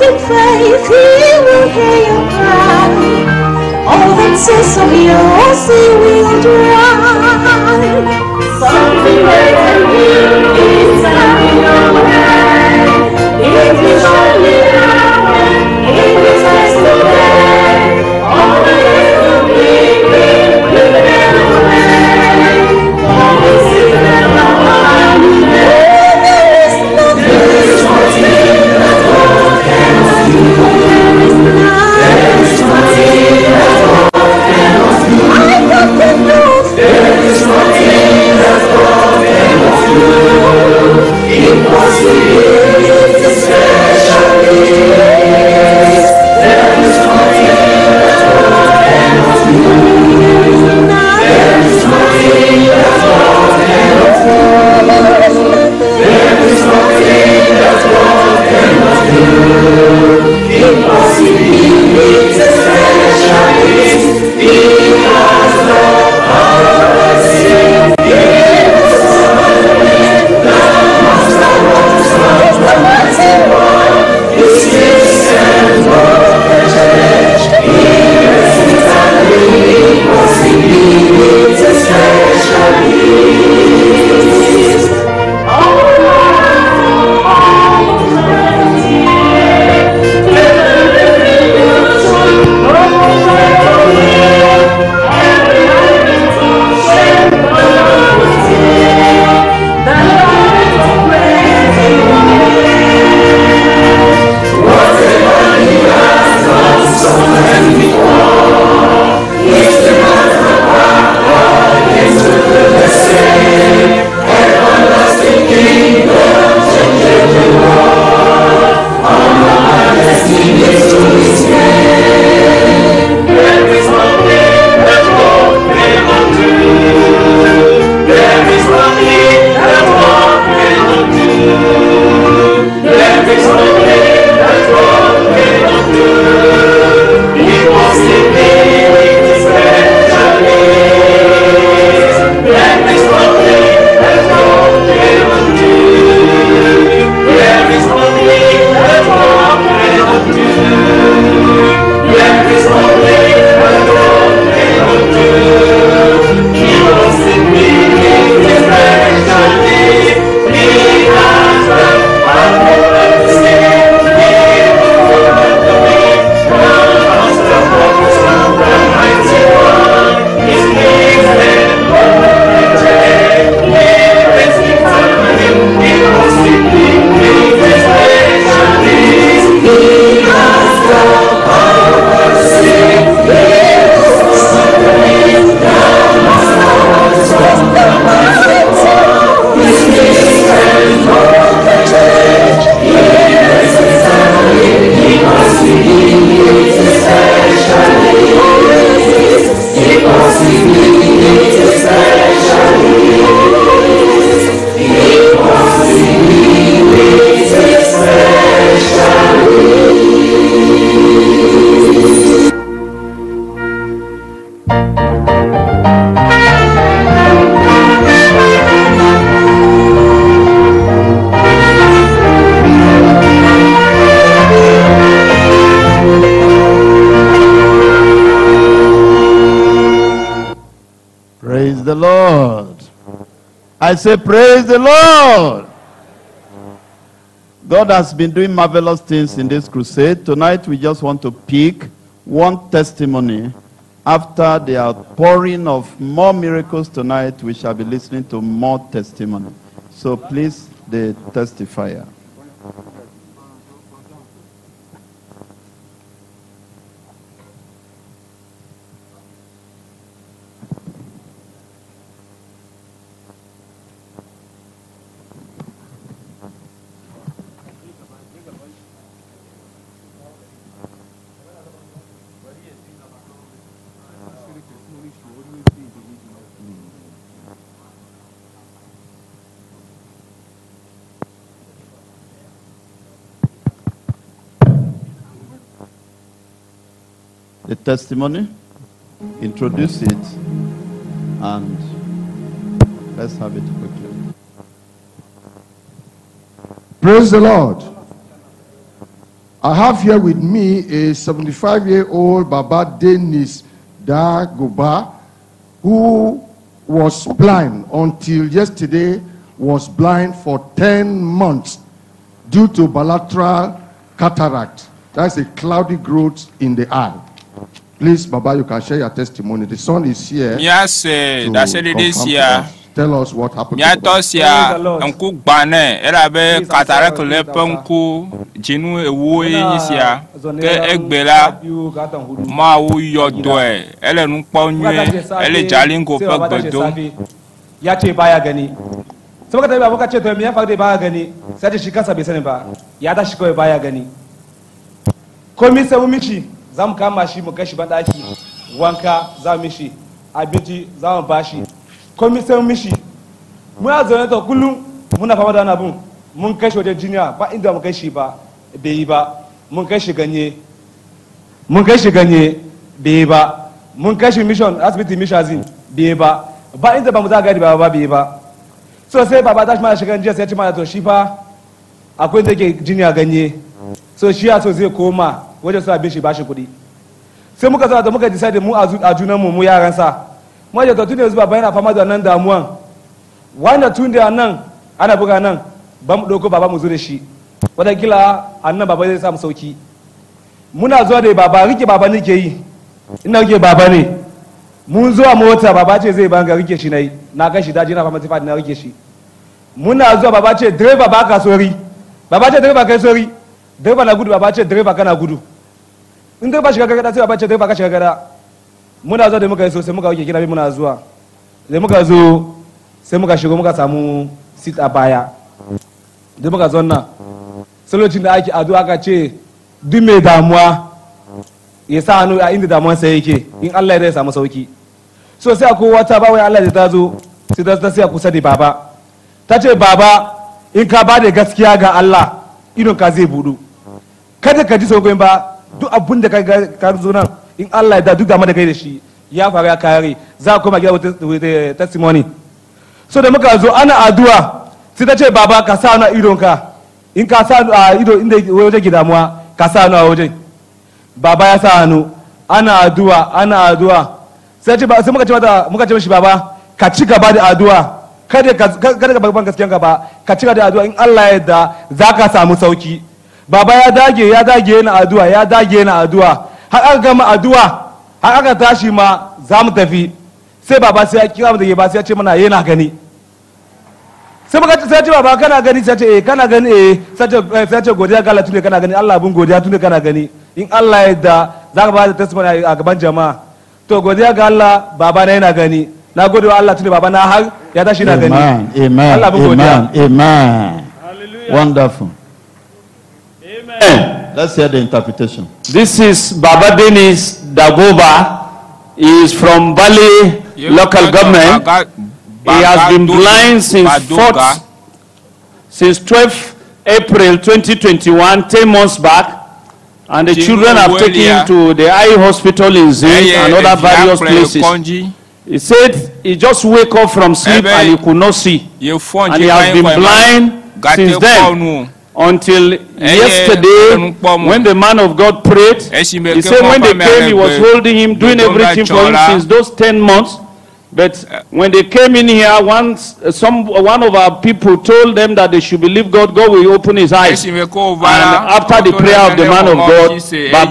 in faith, He will hear your cry. All the tears of yours He will dry. Something greater than you is coming your way. It will surely happen. It will taste the way. All the years of living will fade away. All the secrets of our there is nothing that God cannot do. There is nothing that God cannot do. I got the news. There is nothing that God cannot do. Impossibilities, specialities. There is nothing that God cannot do. There is nothing that God cannot do. There is nothing that God cannot do. Impossibilities, specialities. He has the power to save. He is the master of the mighty one. He speaks and broke the church. He rests and impossibilities, specialities. I say, praise the Lord. God has been doing marvelous things in this crusade. Tonight we just want to pick one testimony. After the outpouring of more miracles tonight, we shall be listening to more testimony. So please, the testifier. The testimony, introduce it, and let's have it quickly. Praise the Lord. I have here with me a 75-year-old Baba Denis Dagoba, who was blind until yesterday, was blind for 10 months due to bilateral cataract. That's a cloudy growth in the eye. Please, Baba, you can share your testimony. The son is here. Yes, that's it is here. Tell us what happened. Miatosia nku gbane erabe cataract le penku jinu ewu yisia ke egbela ma wu yodoe ele nu kpo nwe ele jalingo pe gbedo ya ce baya gani saboda dai babu kace to me ya faru dai baya gani sai ta shi kansa bai sani ba ya da shi kawai baya gani komai sai mu mici zamu kama shi mu kashi ban daki wanka za mu mishi abinci za mu bashi komai sai mu mishi muna zaune to kullum muna fama da wani abun mun kashi wajen jiniya ba inda mu kashi ba bai yi ba mun kashi ganye bai yi ba mun kashi mission asibiti mission bai yi ba ba inda ba mu za gadi ba bai yi ba so sai baba tashi mana shigan jiya sai ya ce mana to shi fa akwai inda ke jiniya ganye so shi ya so zai koma wajen su abin shi ba shi kuɗi sai muka zama da muka decide mu a junan mu yaran sa mu ya to tun yanzu baba yana fama da nan damuwan wanda tun da nan ana buga nan ba mu ɗauko baba mu zo da shi wadakila annan baba zai samu sauki muna zuwa da baba rike baba ne ke yi ina rike baba ne mun zuwa mota baba ce zai banga rike shi nayi na kai shi daji na fama tifa na rike shi muna zuwa baba ce direba ba ka sori baba ce direba kai sori direba na gudu baba ce direba kana gudu in direba shiga gada sai baba ce direba ka shiga gada muna zuwa da muka yi so sai muka rike kina bi muna zuwa da muka zo sai muka shigo muka samu sit a baya da muka zo nan salocin da ake addu'a aka ce duk mai damuwa ya sa hannu a inda damuwan sai yake in Allah ya samu sauki so sai akwai wata bawai Allah da ta zo sai ta sai kusa da baba ta ce baba in ka ba da gaskiya ga Allah idon ka zai budu kada ka ji sauƙin ba duk abun da ka zo nan in Allah ya da duk da kai da shi ya faru ya kare za a koma gida with testimony so da muka zo ana addu'a sai ta ce baba ka sa na idonka in ka sa a ido inda wajen gidamuwa ka sa na wajen baba ya sa hannu ana addu'a sai muka ce mishi baba ka ci gaba da addu'a kada ka ban gaskiyan ka ba ka ci gaba da addu'a in Allah ya yarda za ka samu sauki baba ya dage yana addu'a har aka gama addu'a har aka tashi ma za mu tafi sai baba sai ya kira mu da ba sai ya ce mana yana gani sai muka ce baba kana gani sai ce kana gani sai ce godiya ga Allah tunda kana gani Allah abun godiya tunda kana gani in Allah ya yarda za ka ba da testimony a gaban jama'a to godiya ga Allah baba na yana gani na gode wa Allah tunda baba na har ya tashi na gani amen Allah abun godiya amen wonderful amen. Let's hear the interpretation. This is Baba Denis Dagoba. He is from Bali local government. He has been blind since 12 April 2021, 10 months back. And the children have taken him to the eye hospital in Zin and other various places. He said he just wake up from sleep and he could not see. And he has been blind since then. Until yesterday, when the man of God prayed, he said when they came, he was holding him, doing everything for him since those 10 months. But when they came in here, one of our people told them that they should believe God. God will open his eyes. And after the prayer of the man of God,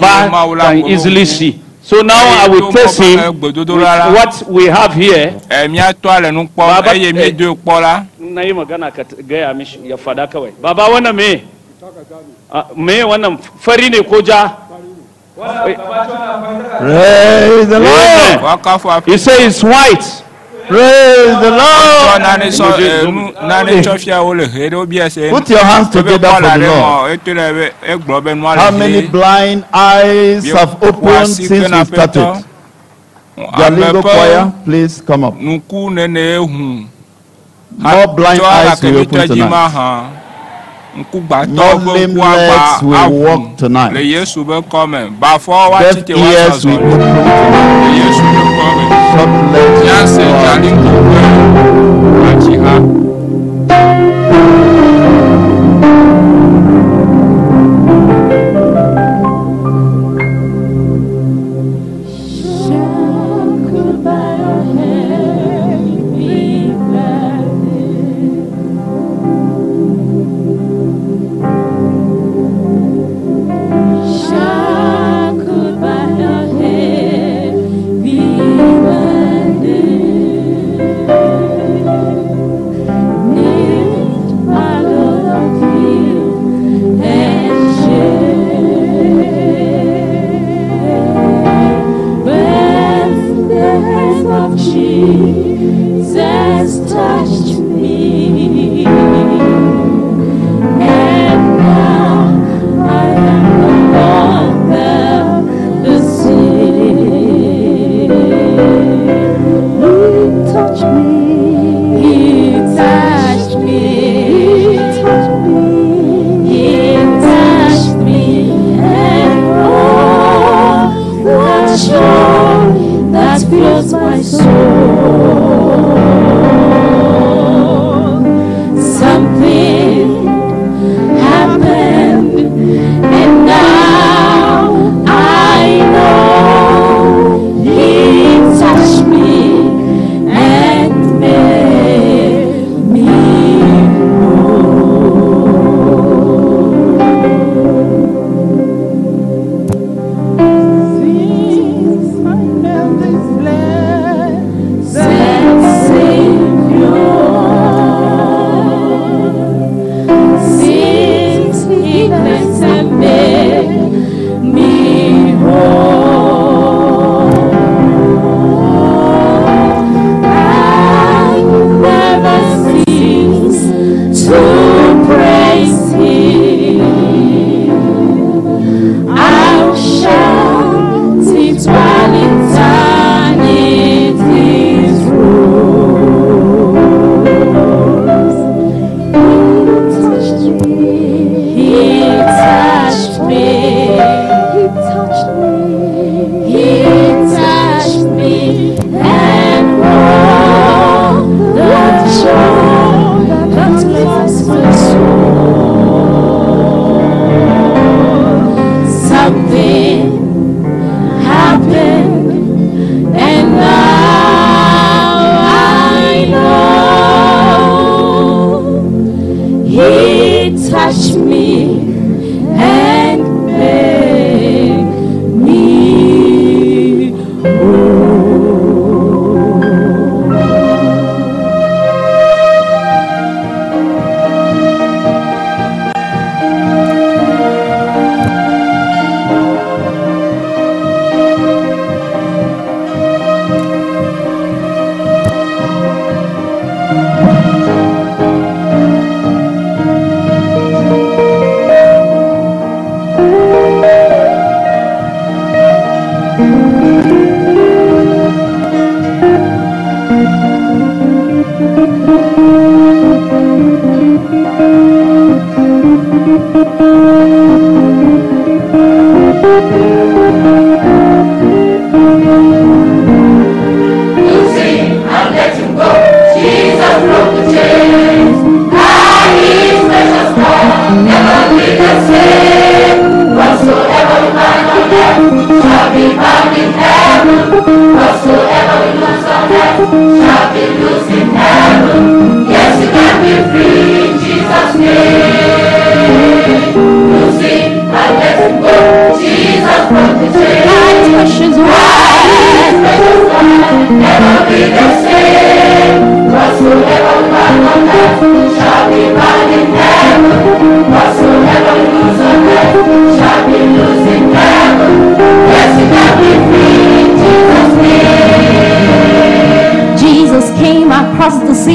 Baba can easily see. So now I will test him with what we have here. Baba wana me wannan fari ne ko ja? Praise the Lord. He says it's white. Praise the Lord. Put your hands together for the Lord. How many blind eyes have opened since we started? Jalingo choir, please come up. More blind eyes will open tonight. No lame legs will walk tonight. Deaf ears will open tonight. fills my soul. Something happened, and now I know He touched me and made me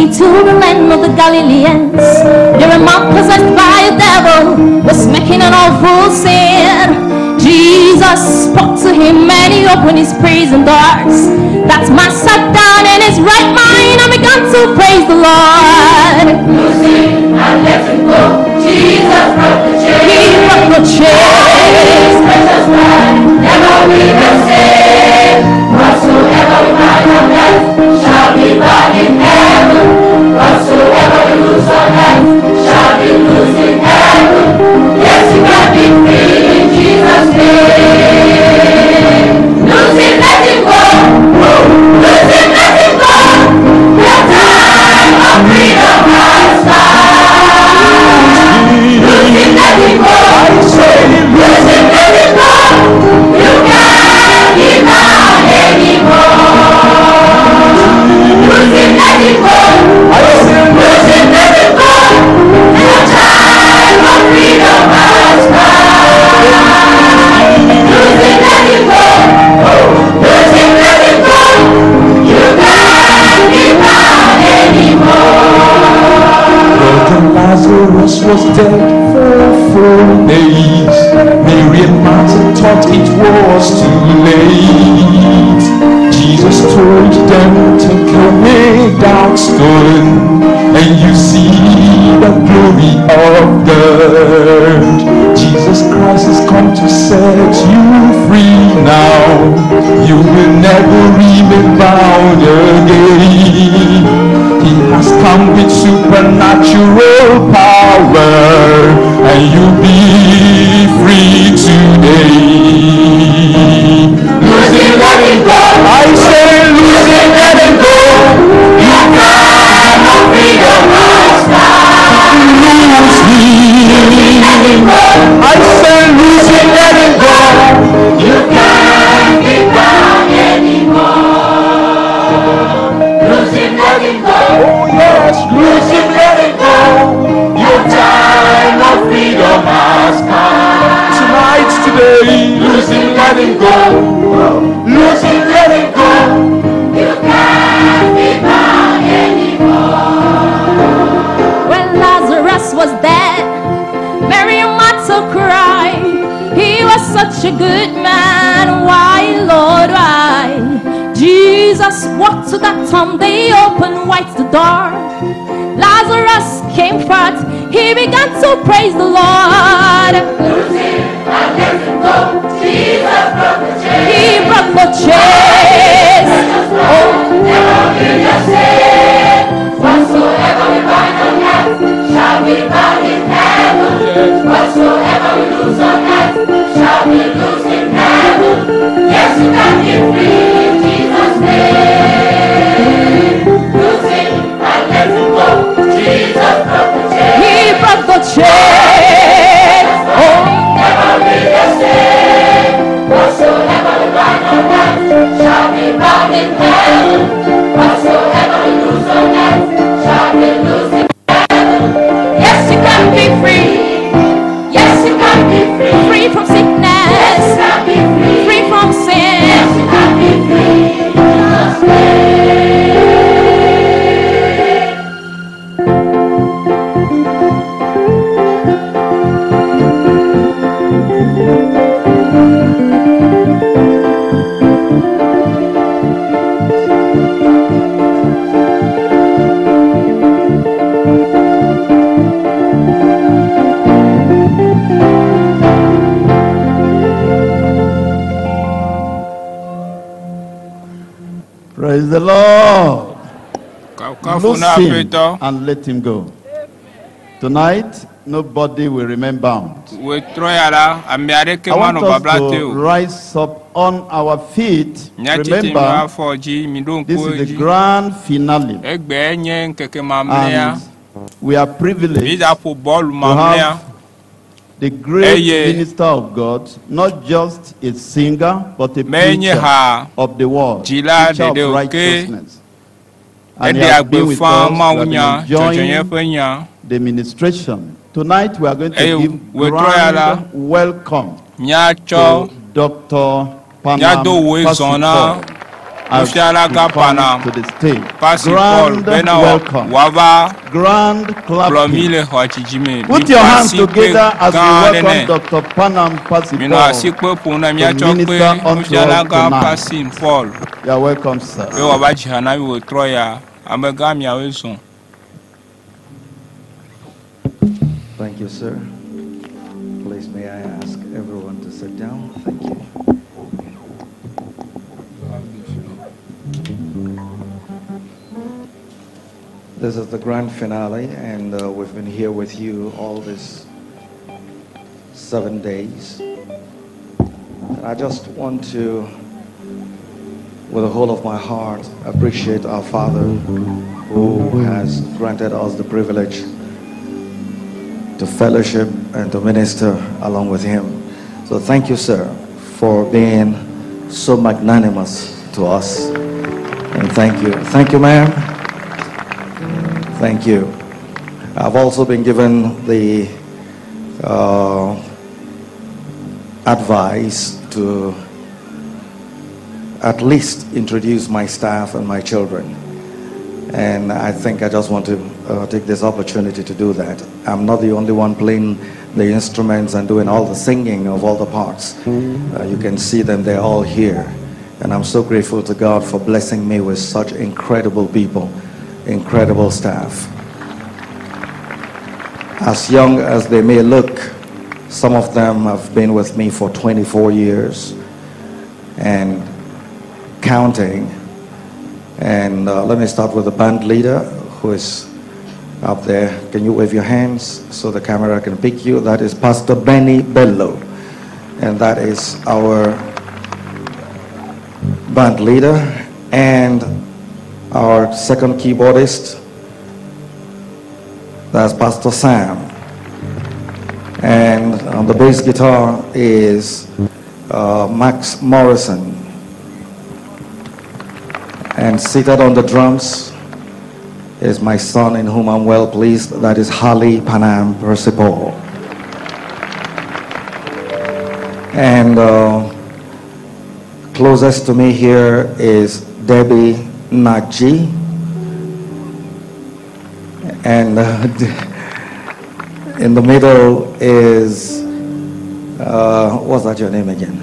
to the land of the Galileans. There a monk possessed by a devil was making an awful sin. Jesus spoke to him and he opened his prison doors. That man sat down in his right mind and began to praise the Lord. Losing and letting go, Jesus broke the chain. He broke the chain. His precious blood never be the same. Whatsoever we bind on earth shall be bound in heaven. Whatsoever we lose on earth shall be loosed in heaven. Yes, you can be free in Jesus' name. Losing, let him go. Losing, let him go. The time of freedom has come. Losing, let him go. Losing, let him go. You can't be bound anymore. Losing, let him go. Losing, let him go. The time of freedom has come. Losing, let him go. Losing, let him go. You can't be bound anymore. Brother Lazarus was dead for 4 days. Mary and Martha thought it was too late. Jesus told them, take away that stone, and you see the glory of God. Jesus Christ has come to set you free now. You will never remain been bound again. He has come with supernatural power, and you'll be free today. Losing, letting go. I say losing, letting go. You cannot free your master. Losing, letting go. I say losing, letting go. You can't be bound anymore. Losing, letting go. Oh yes, losing, letting go. Your time of freedom has come. Tonight, today, losing, letting go. Losing, letting go. You can't be bound anymore. When Lazarus was dead, Mary and Martha cried. He was such a good man. Why, Lord, why? Jesus walked to that tomb. They opened wide the door. Lazarus came forth. He began to praise the Lord. Losing and letting go. Jesus broke the chains. He broke the chains. Oh, never be the same. Whatsoever we bind on earth shall be bound in heaven. Whatsoever we lose on earth shall be loose in heaven. Yes, you can be free in Jesus' name. Losing and letting go. Jesus broke the chains. He broke the chains. Oh, never be the same. Whatsoever we bind on earth shall be bound in heaven. Whatsoever we lose on earth shall be loose in heaven. yes, you can be free. Yes, you can be free. Free from sickness. Yes, you can be free. Free from sin. Yes, you can be free. In Jesus' name. Praise the Lord. Lose him and let him go. Tonight, nobody will remain bound. I want us to rise up on our feet. Remember, this is the grand finale. And we are privileged to have the great minister of God, not just a singer, but a preacher of the word, preacher of righteousness. And he has been with us, we have been enjoying the ministration. Tonight we are going to give grand welcome to Dr. Panam Pasipol as he comes to the stage. Grand welcome. Grand clapping. Put your hands together as we welcome Dr. Panam Pasipol to minister unto us tonight. You are welcome, sir. Thank you, sir. Please, may I ask everyone to sit down? Thank you. This is the grand finale, and we've been here with you all these 7 days. And I just want to, with the whole of my heart, appreciate our Father who has granted us the privilege to fellowship and to minister along with him. So thank you, sir, for being so magnanimous to us. And thank you. Thank you, ma'am. Thank you. I've also been given the advice to at least introduce my staff and my children. And I think I just want to take this opportunity to do that. I'm not the only one playing the instruments and doing all the singing of all the parts. You can see them, they're all here. And I'm so grateful to God for blessing me with such incredible people, incredible staff. As young as they may look, some of them have been with me for 24 years and counting. And let me start with the band leader who is up there. Can you wave your hands so the camera can pick you? That is Pastor Benny Bello. And that is our band leader. And our second keyboardist, that's Pastor Sam. And on the bass guitar is Max Morrison. And seated on the drums is my son in whom I'm well pleased. That is Harley Panam Percival. And closest to me here is Debbie Naji. And in the middle is, what's that your name again?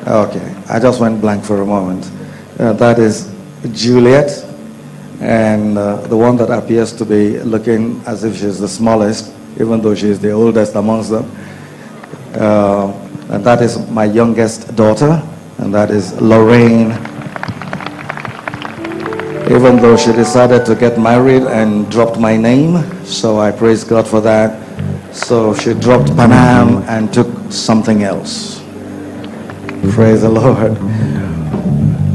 Okay, I just went blank for a moment. That is Juliet, and the one that appears to be looking as if she's the smallest, even though she's the oldest amongst them. And that is my youngest daughter, and that is Lorraine. Even though she decided to get married and dropped my name, so I praise God for that. So she dropped Panam and took something else. Praise the Lord.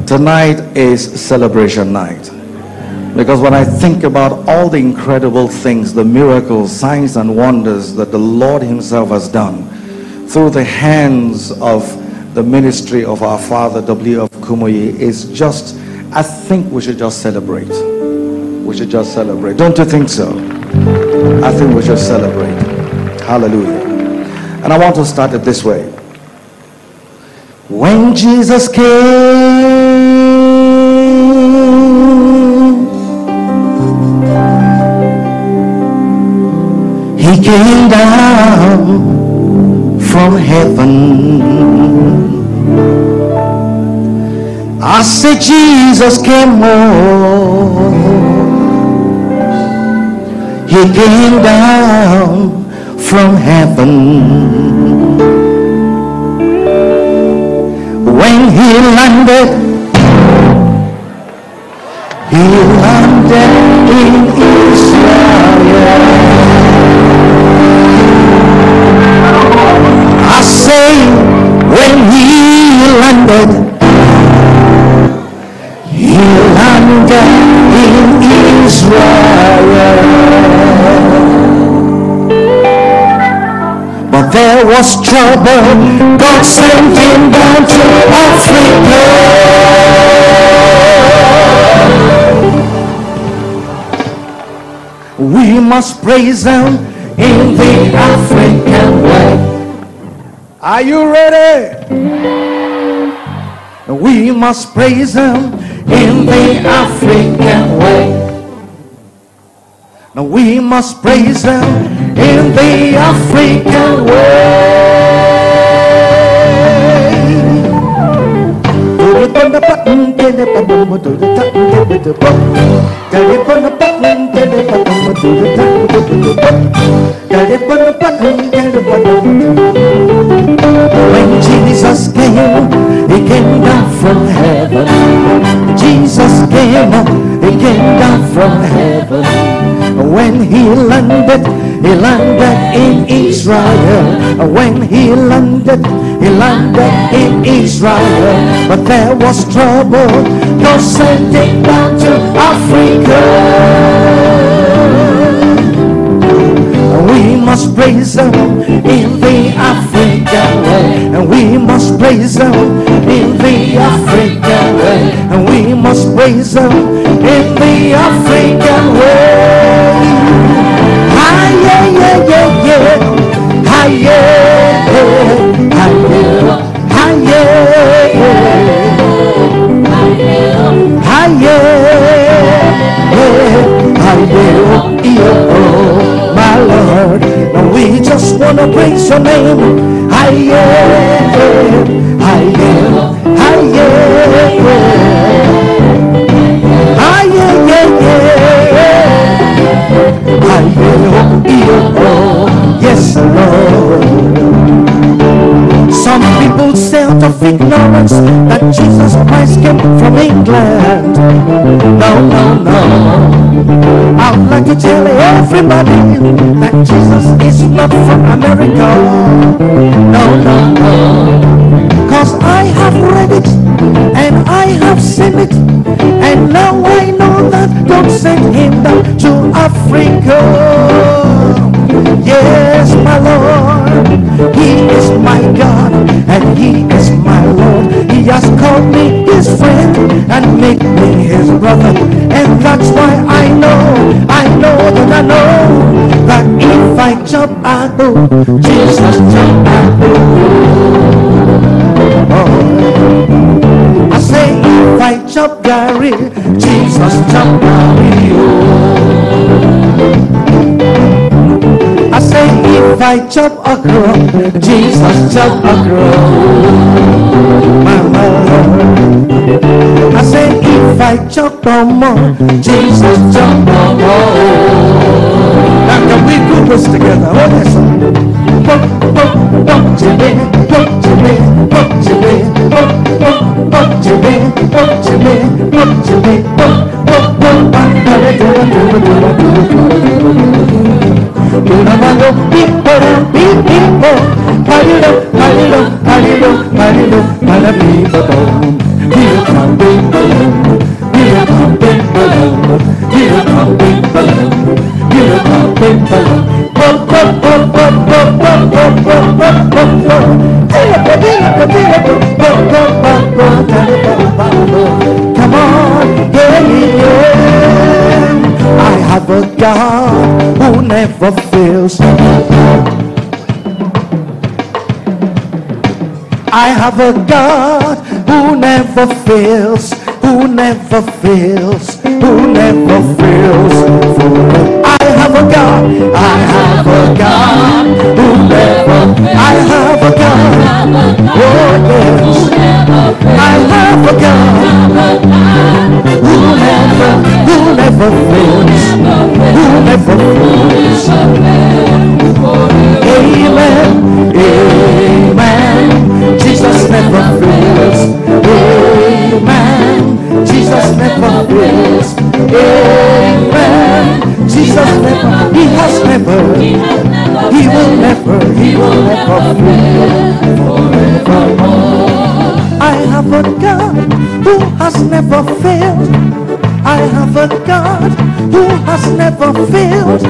Tonight is celebration night. Because when I think about all the incredible things, the miracles, signs and wonders that the Lord himself has done through the hands of the ministry of our father W.F. Kumuyi, is just, I think we should just celebrate. We should just celebrate. Don't you think so? I think we should celebrate. Hallelujah. And I want to start it this way. When Jesus came, he came down from heaven. I said Jesus came home. He came down from heaven. When he landed in Israel. I say when he landed in Israel. But there was trouble. God sent him down to Africa. We must praise him in the African way. Are you ready? We must praise him in the African way. Now we must praise him in the African way. When Jesus came, he came down from heaven. Jesus came, he came down from heaven. When he landed in Israel. When he landed in Israel. But there was trouble. God sent him down to Africa. We must praise him in the African way. And we must praise him in the African way. And we must praise him in the African way. Hi, yeah, yeah, yeah, yeah. Hi, yeah, yeah. Hi, yeah. Hi, yeah, yeah. Hi, yeah, yeah. Hi, yeah, my Lord. And we just want to praise your name. Hi, yeah, hi, yeah, hi, yeah, hi, yeah, hi, yeah, yes, Lord. of ignorance that Jesus Christ came from England. No, no, no. I would like to tell everybody that Jesus is not from America. No, no, no. Cause I have read it and I have seen it, and now I know that God sent him back to Africa. Yes, my Lord, he is my God and he is my Lord. He has called me his friend and made me his brother, and that's why I know that if I jump, I go. Jesus jump, I go. I say if I jump, Gary, Jesus jump, Gary. I say if I jump a girl, Jesus jump a girl. Mama. I say if I jump no more, Jesus jump no more. Now can we do this together? Oh yes. Pop, pop, pop, Jimmy, pop, Jimmy, pop, Jimmy, pop, pop, pop, Jimmy, pop, Jimmy, pop, Jimmy, pop, pop, pop, come on, yeah. I have a God who never fails. I have a God who never fails, who never fails, who never fails. I have a God, I have a God who never fails. I have a God, oh yes. I have a God who never fails, who never fails. Amen, amen. Jesus never fails. Amen. Jesus never fails. Amen. Jesus never, he has never, he will never fail forevermore. I have a God who has never failed. I have a God who has never failed.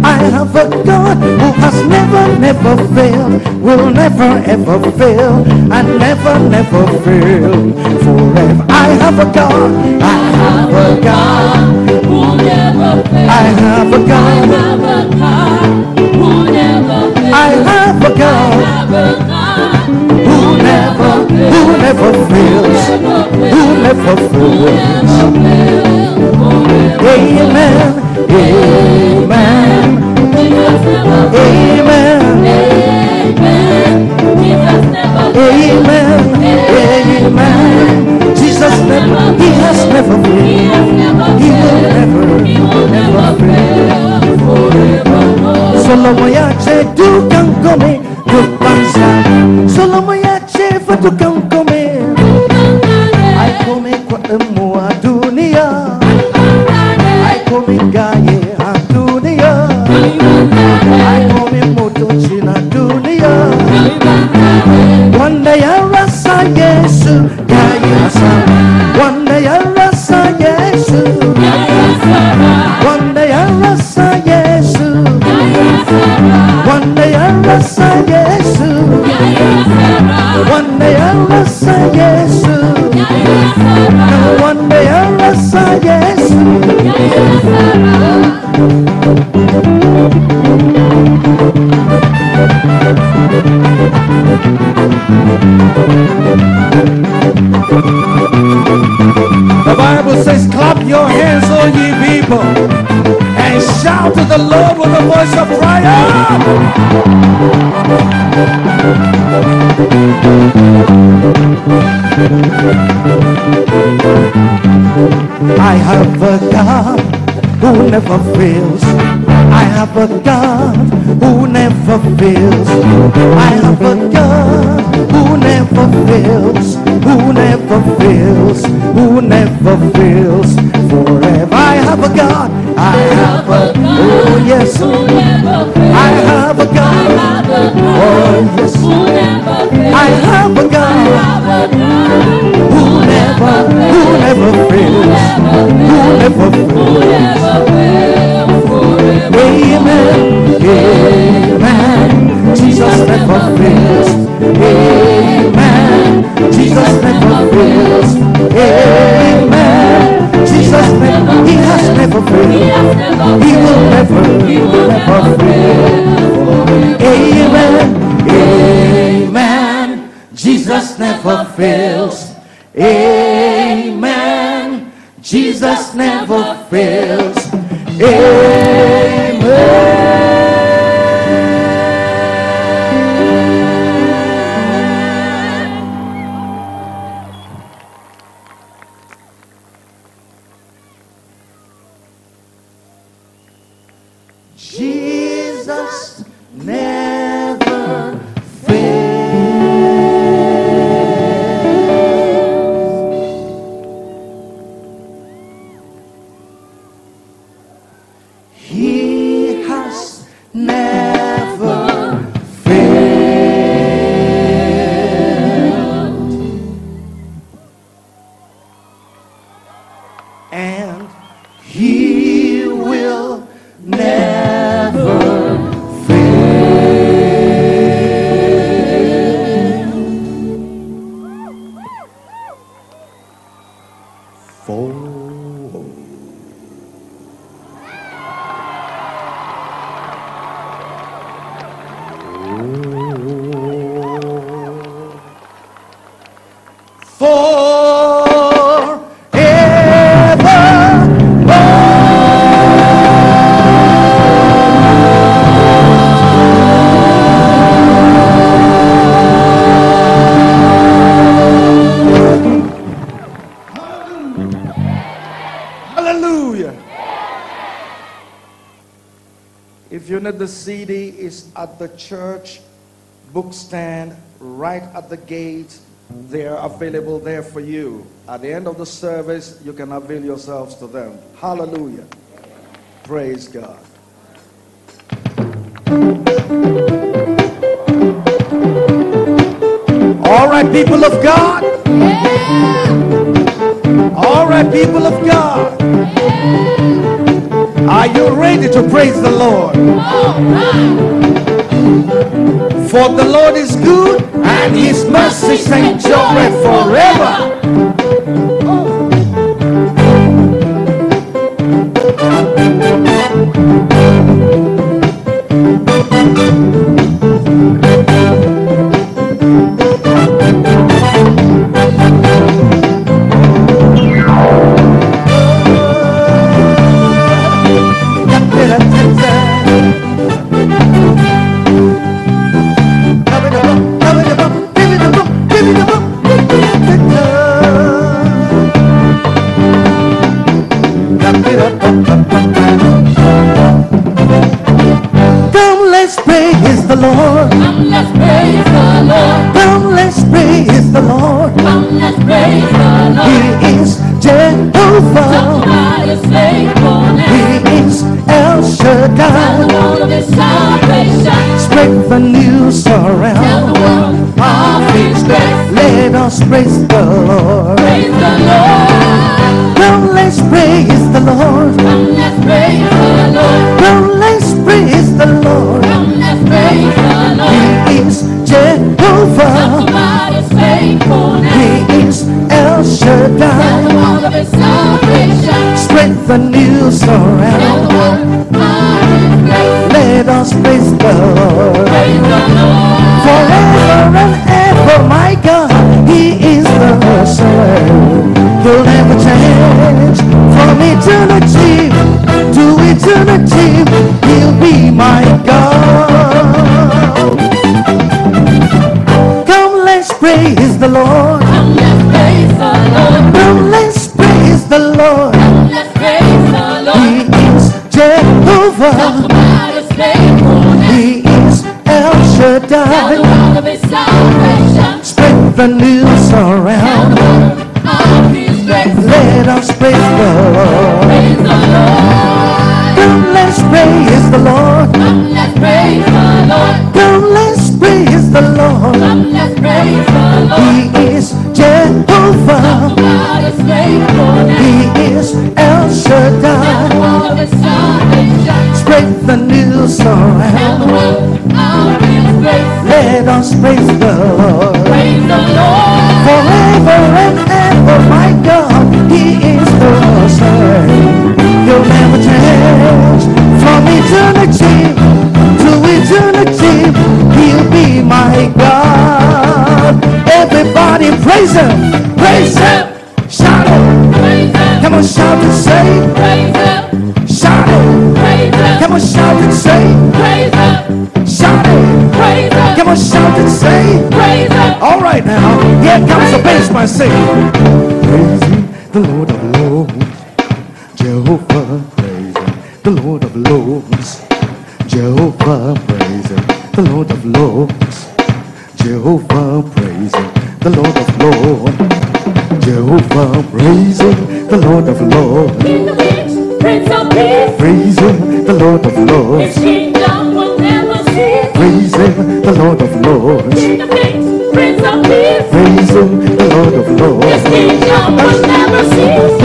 I have a God who has never failed, will never ever fail, and never fail forever. I have a God, I have a God who never fails. I have a God who never fails. I have a God who never fails, who never fails. Amen, amen, amen, amen, amen. Jesus never, he has never failed, he will never fail. Solomon yache du kankome du pansa. Solomon yache fa du kankome. I come kwa emu adunia. I come gaye adunia. I come moto china dunia. One day I rasa Yesu gaye rasa. One day I rasa Yesu. One day I rasa Yesu. One day I rasa Yesu. One day I rasa Yesu. One day I rasa Yesu. The Bible says, clap your hands, all ye people, and shout to the Lord with a voice of triumph. I have a God who never fails. I have a God who never fails. I have a God who never fails, who never fails, who never fails. Forever I have a God, I have a God, oh yes, I have a God, oh yes, I have a God, who never fails, who never fails. Amen, amen, Jesus never fails. Amen, Jesus never fails. Amen, Jesus never, he has never failed. He will never fail. Amen, amen, Jesus never fails. Amen, Jesus never fails. Amen. Jesus never He has never failed, and He will never fail. Hallelujah. If you need the CD, it's at the church book stand right at the gate. They are available there for you. At the end of the service, you can avail yourselves to them. Hallelujah. Praise God. All right, people of God. All right, people of God. Are you ready to praise the Lord? For the Lord is good and his mercy endureth forever. Come, let's praise the Lord. Come, let's praise the Lord. Come, let's praise the Lord. Come, let's praise the Lord. He is Jehovah. He is El Shaddai. Spread the news around of his grace. Let us praise the Lord. Praise the Lord. Come, let's praise the Lord. Come, let's praise the Lord. Come, let's praise the Lord. Come, let's praise the Lord. He is Jehovah. He is El Shaddai. Spread the news around. Let us praise the Lord. Forever and ever, my God, he is the same. He'll never change. From eternity to eternity, he'll be my God. Come, let's praise the Lord. Come, let's praise the Lord. Come, let's praise the Lord. Come, let's praise the Lord. He is Jehovah. He is El Shaddai. Spread the news around. Let us praise the Lord. Come, let's praise the Lord. Come, let's praise the Lord. Come, let's praise the Lord. Come, let's praise the Lord. He is Jehovah. He is El Shaddai. Spread the news around. Let us praise the Lord. Forever and ever, my God, He is the same. He'll never change. From eternity to eternity, He'll be my God. Everybody praise Him, praise Him, shout it. Come on, shout and say, shout it. Come on, shout and say, shout it. Come on, shout and say, all right now, here comes the bass man singing. Praise Him, the Lord of Lords, Jehovah, praise Him, the Lord of Lords, Jehovah, praise Him, the Lord of Lords, Jehovah, praise Him, the Lord of Lords, Jehovah, praise Him, the Lord of Lords, Prince of Peace, praise Him, the Lord of Lords, His kingdom will never cease. Praise Him, the Lord of Lords, King of Kings, Prince of Peace, praise Him, the Lord of Lords, His kingdom will never cease.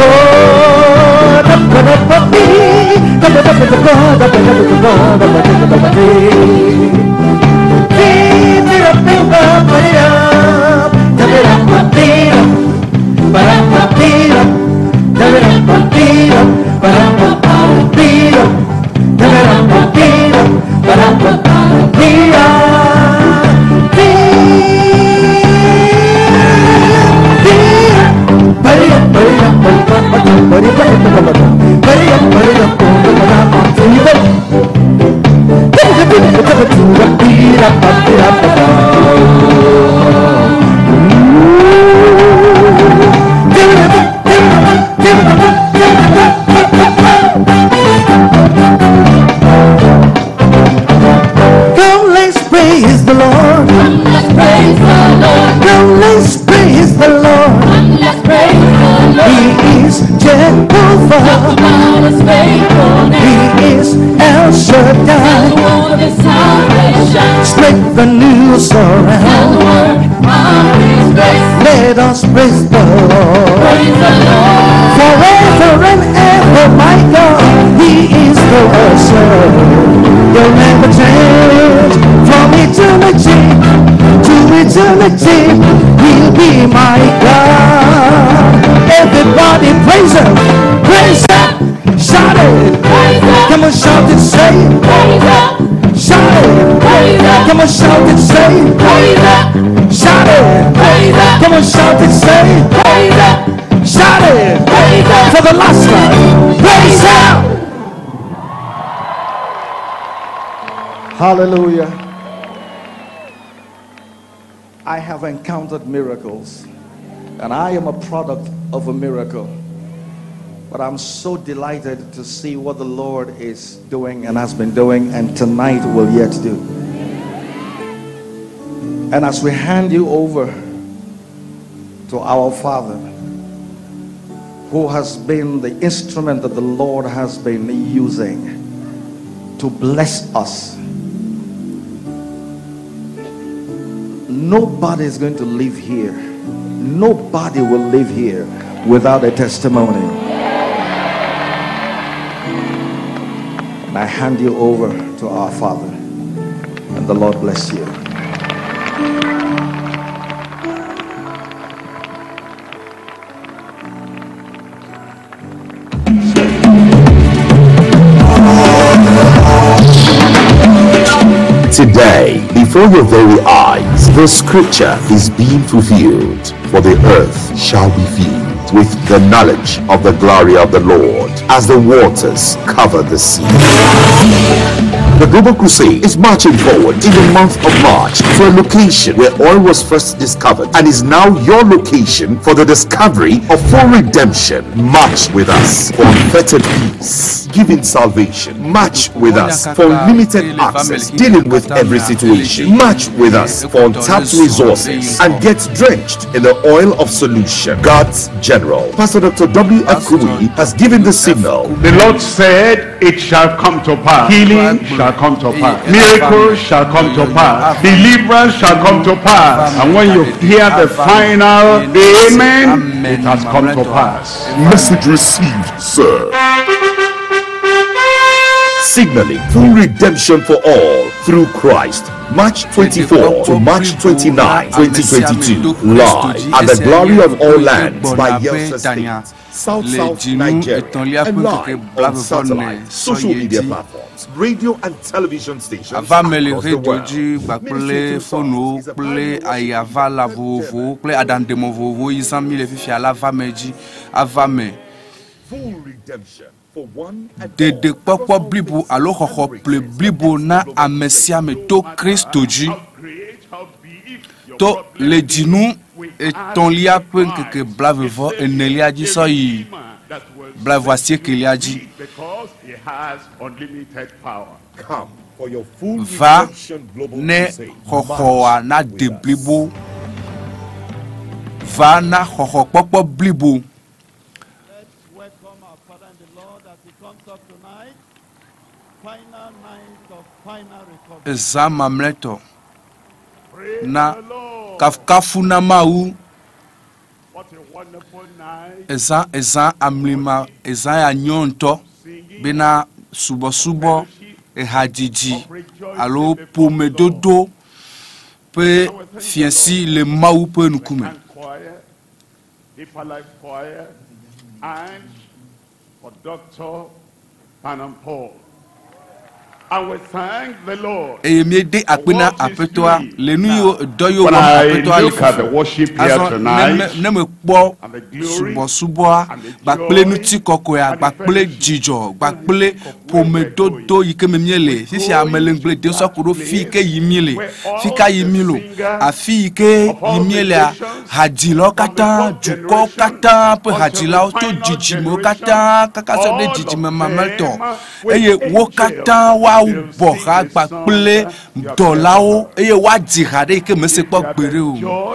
Come, let's praise the Lord. Come, let's praise the Lord. Come, let's praise the Lord. Come, let's praise the Lord. He is Jehovah. Talk about His faithfulness. He is El Shaddai. Tell the world of His salvation. Spread the news Tell the around. world of His grace. Let us praise the Lord. Praise the Lord. Forever and ever, my God, He is the same. He'll never change. From eternity to eternity, He'll be my God. Everybody praise Him, praise Him, shout it. Come on, shout and say, shout it. Come on, shout and say, shout it. Come on, shout and say, shout it. For the last time, praise Him. Hallelujah. I have encountered miracles, and I am a product of a miracle. But I'm so delighted to see what the Lord is doing and has been doing, and tonight will yet do. And as we hand you over to our Father, who has been the instrument that the Lord has been using to bless us, nobody is going to live here. Nobody will live here without a testimony. And I hand you over to our Father, and the Lord bless you. Today, before your very eyes, the scripture is being fulfilled. For the earth shall be filled with the knowledge of the glory of the Lord, as the waters cover the sea. The Global Crusade is marching forward in the month of March to a location where oil was first discovered and is now your location for the discovery of full redemption. March with us for unfettered peace, giving salvation. March with us for unlimited access, dealing with every situation. March with us for untapped resources and get drenched in the oil of solution. God's General, Pastor Dr. W.F. Kumi, has given the signal. The Lord said, it shall come to pass. Healing shall come to pass. Miracles shall come to pass. Deliverance shall come to pass. And when you hear the final amen, it has come to pass. Message received, sir. Signaling full redemption for all through Christ. March 24 to March 29, 2022. Live at the Glory of All Lands by Yelsa State, South Nigeria, and live on satellite, social media platforms, radio and television stations across the world. Full redemption. Dede kpɔkpɔ blibo alo xɔxɔ ple blibo na amesiame to Kristo dzi to le dzinu etɔ̃lia ƒe ŋkeke blavevɔ enelia dzi sɔ yi blavasiekɛlia dzi. Va ne xɔxɔa na de blibo, va na xɔxɔ kpɔkpɔ blibo. Eza mamleto na kafuna mau eza amlima eza ya nyonto bena subo ehadiji alo pomedodo pe fiensi le mau pe nukume. And we thank the Lord. Et me de akpena apetoa le nuyo doyo wa apetoa le fo. Ne me kpo subo ba ple nuti kokoya ba ple jijo ba ple pomedodo yike memiele fifi amelengle de sokuro fi ke yimiele fika yimilo afi ke yimiele hadilo kata juko kata pe hadila to jijimo kata kaka so de jijimo mamalto eye wo kata wa boha gba ple dolao eye wa jihade ke mese po gbere o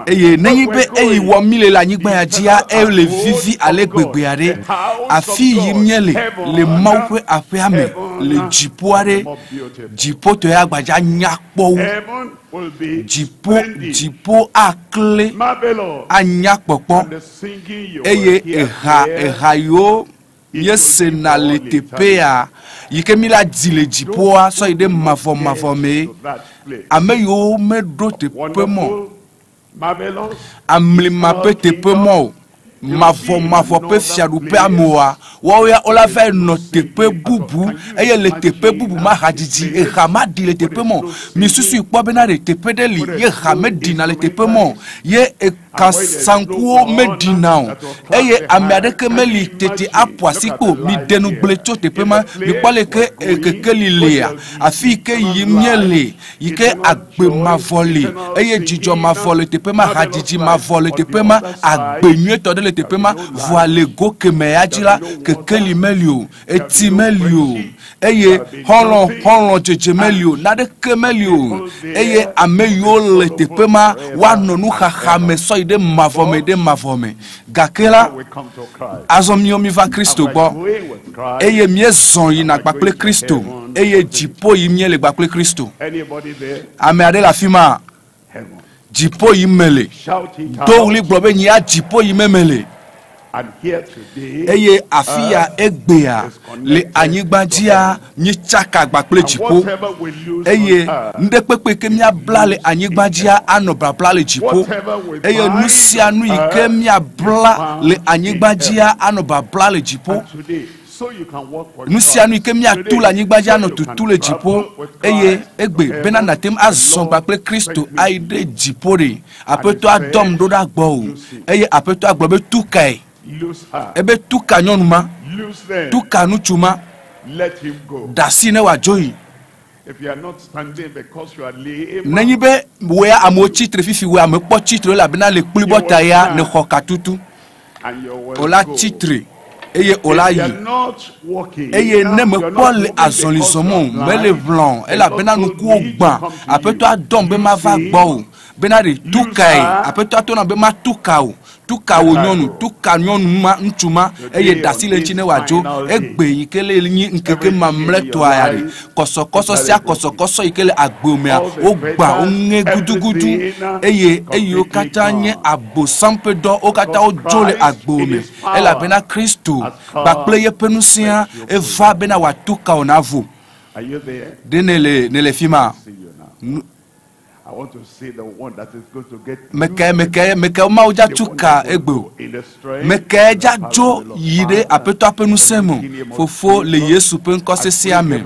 eye neyin be eye wo mile la nyigba ya jia e le vivi ale gbegbe are afi yimiele le mawpe afiame le jipoare jipo to ya gbaja nyakpo jipo akle anyakpopo eye eha yo yese na le tepea yike mila dile jipoa so ide mafo me ameyo me do tepemo amlima pe tepemo mafo pe fiadu pe amoa wo ya ola fa no tepe bubu eye le tepe bubu ma hadiji e khama di le tepemo mi susu ipo bena le tepe deli ye khame di na le tepemo ye e kasankuo medina eye amiade ke meli tete apoasiko mi denu blecho tepema mi pale ke kekelilea afi ke yimiele yike agbe mavoli eye jijo mavoli tepema hadiji mavoli tepema agbenye to de le tepema voile go ke meajila kekeli melio eti melio eye holon jeje melio na de ke melio eye ameyo le tepema wa nonu khame so de mavome gakela azomio mi va Kristo bo eye miezon yi na gbaple Kristo eye jipo yi miele gbaple Kristo ame ade la fima jipo yi mele do li globe ni a jipo yi memele eye afia egbea le anyigbajia nyi chaka gbaple jipo eye ndekpepe ke mia bla le anyigbajia ano bla le jipo eye nusia nu ike mia bla le anyigbajia ano bla le jipo nusia nu ike mia tu la anyigbajia ano tutu le jipo eye egbe bena na tem azon gbaple Kristo aide jipo re apeto adom do da gbo eye apeto agbo be tukai ebe tuka nyonuma tuka nuchuma let him go. Dasine wa joyi. If you are not standing because you are lame, Nanyi be we amo chitre fifi we amo po chitre la bena le kpulibo taya ne khokatutu. and your word Ola go. chitre eye ola If you yi. are not walking, Eye ne me you are po not le moving azolisomo because you are me le blind, blanc e la bena nu ku ogban apeto adon be ma va see, gbo bena de tukai apeto atona be ma tukao tukawo nyonu tuka nyonu ma ntuma eye dasile chine wajo egbe ikele yin nkeke mamle to ayari kosokoso sia kosokoso ikele agbomea ogba onge gudugudu eye okatanye abo sampedo okata ojole agbome ela bena Kristo bakple ye penusia eva bena watuka onavo. Are you there? Nele fima. I want to see the one that is going to get meke mauja tuka egbo meke ja jo yide apeto apenu semo fofo le Yesu pen kose siame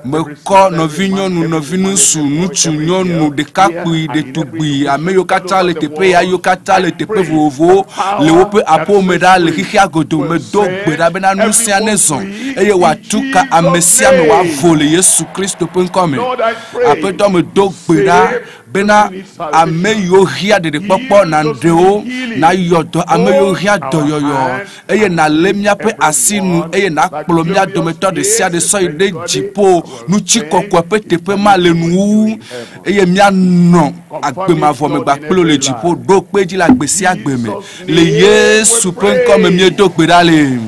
meko no vinyonu no vinusu nuchu nyonu de kakui de tugbi ameyo kata le tepe ya yo kata le tepe vovo le ope apo meda le hihia godo me do gbeda bena nu sianezon eye watuka amesia me wa vole Yesu Kristo pen come apeto me do gbeda bena ameyo hia de popo na ndeo na yodo ameyo hia doyoyo eye na lemia pe asinu eye na kplomia do method de sia de so ide jipo nu chikoko pe tepe malenu eye mia no agbe mavo me gba pelo le jipo do peji la gbe si agbe me le Yesu pen comme mie do gbe dale.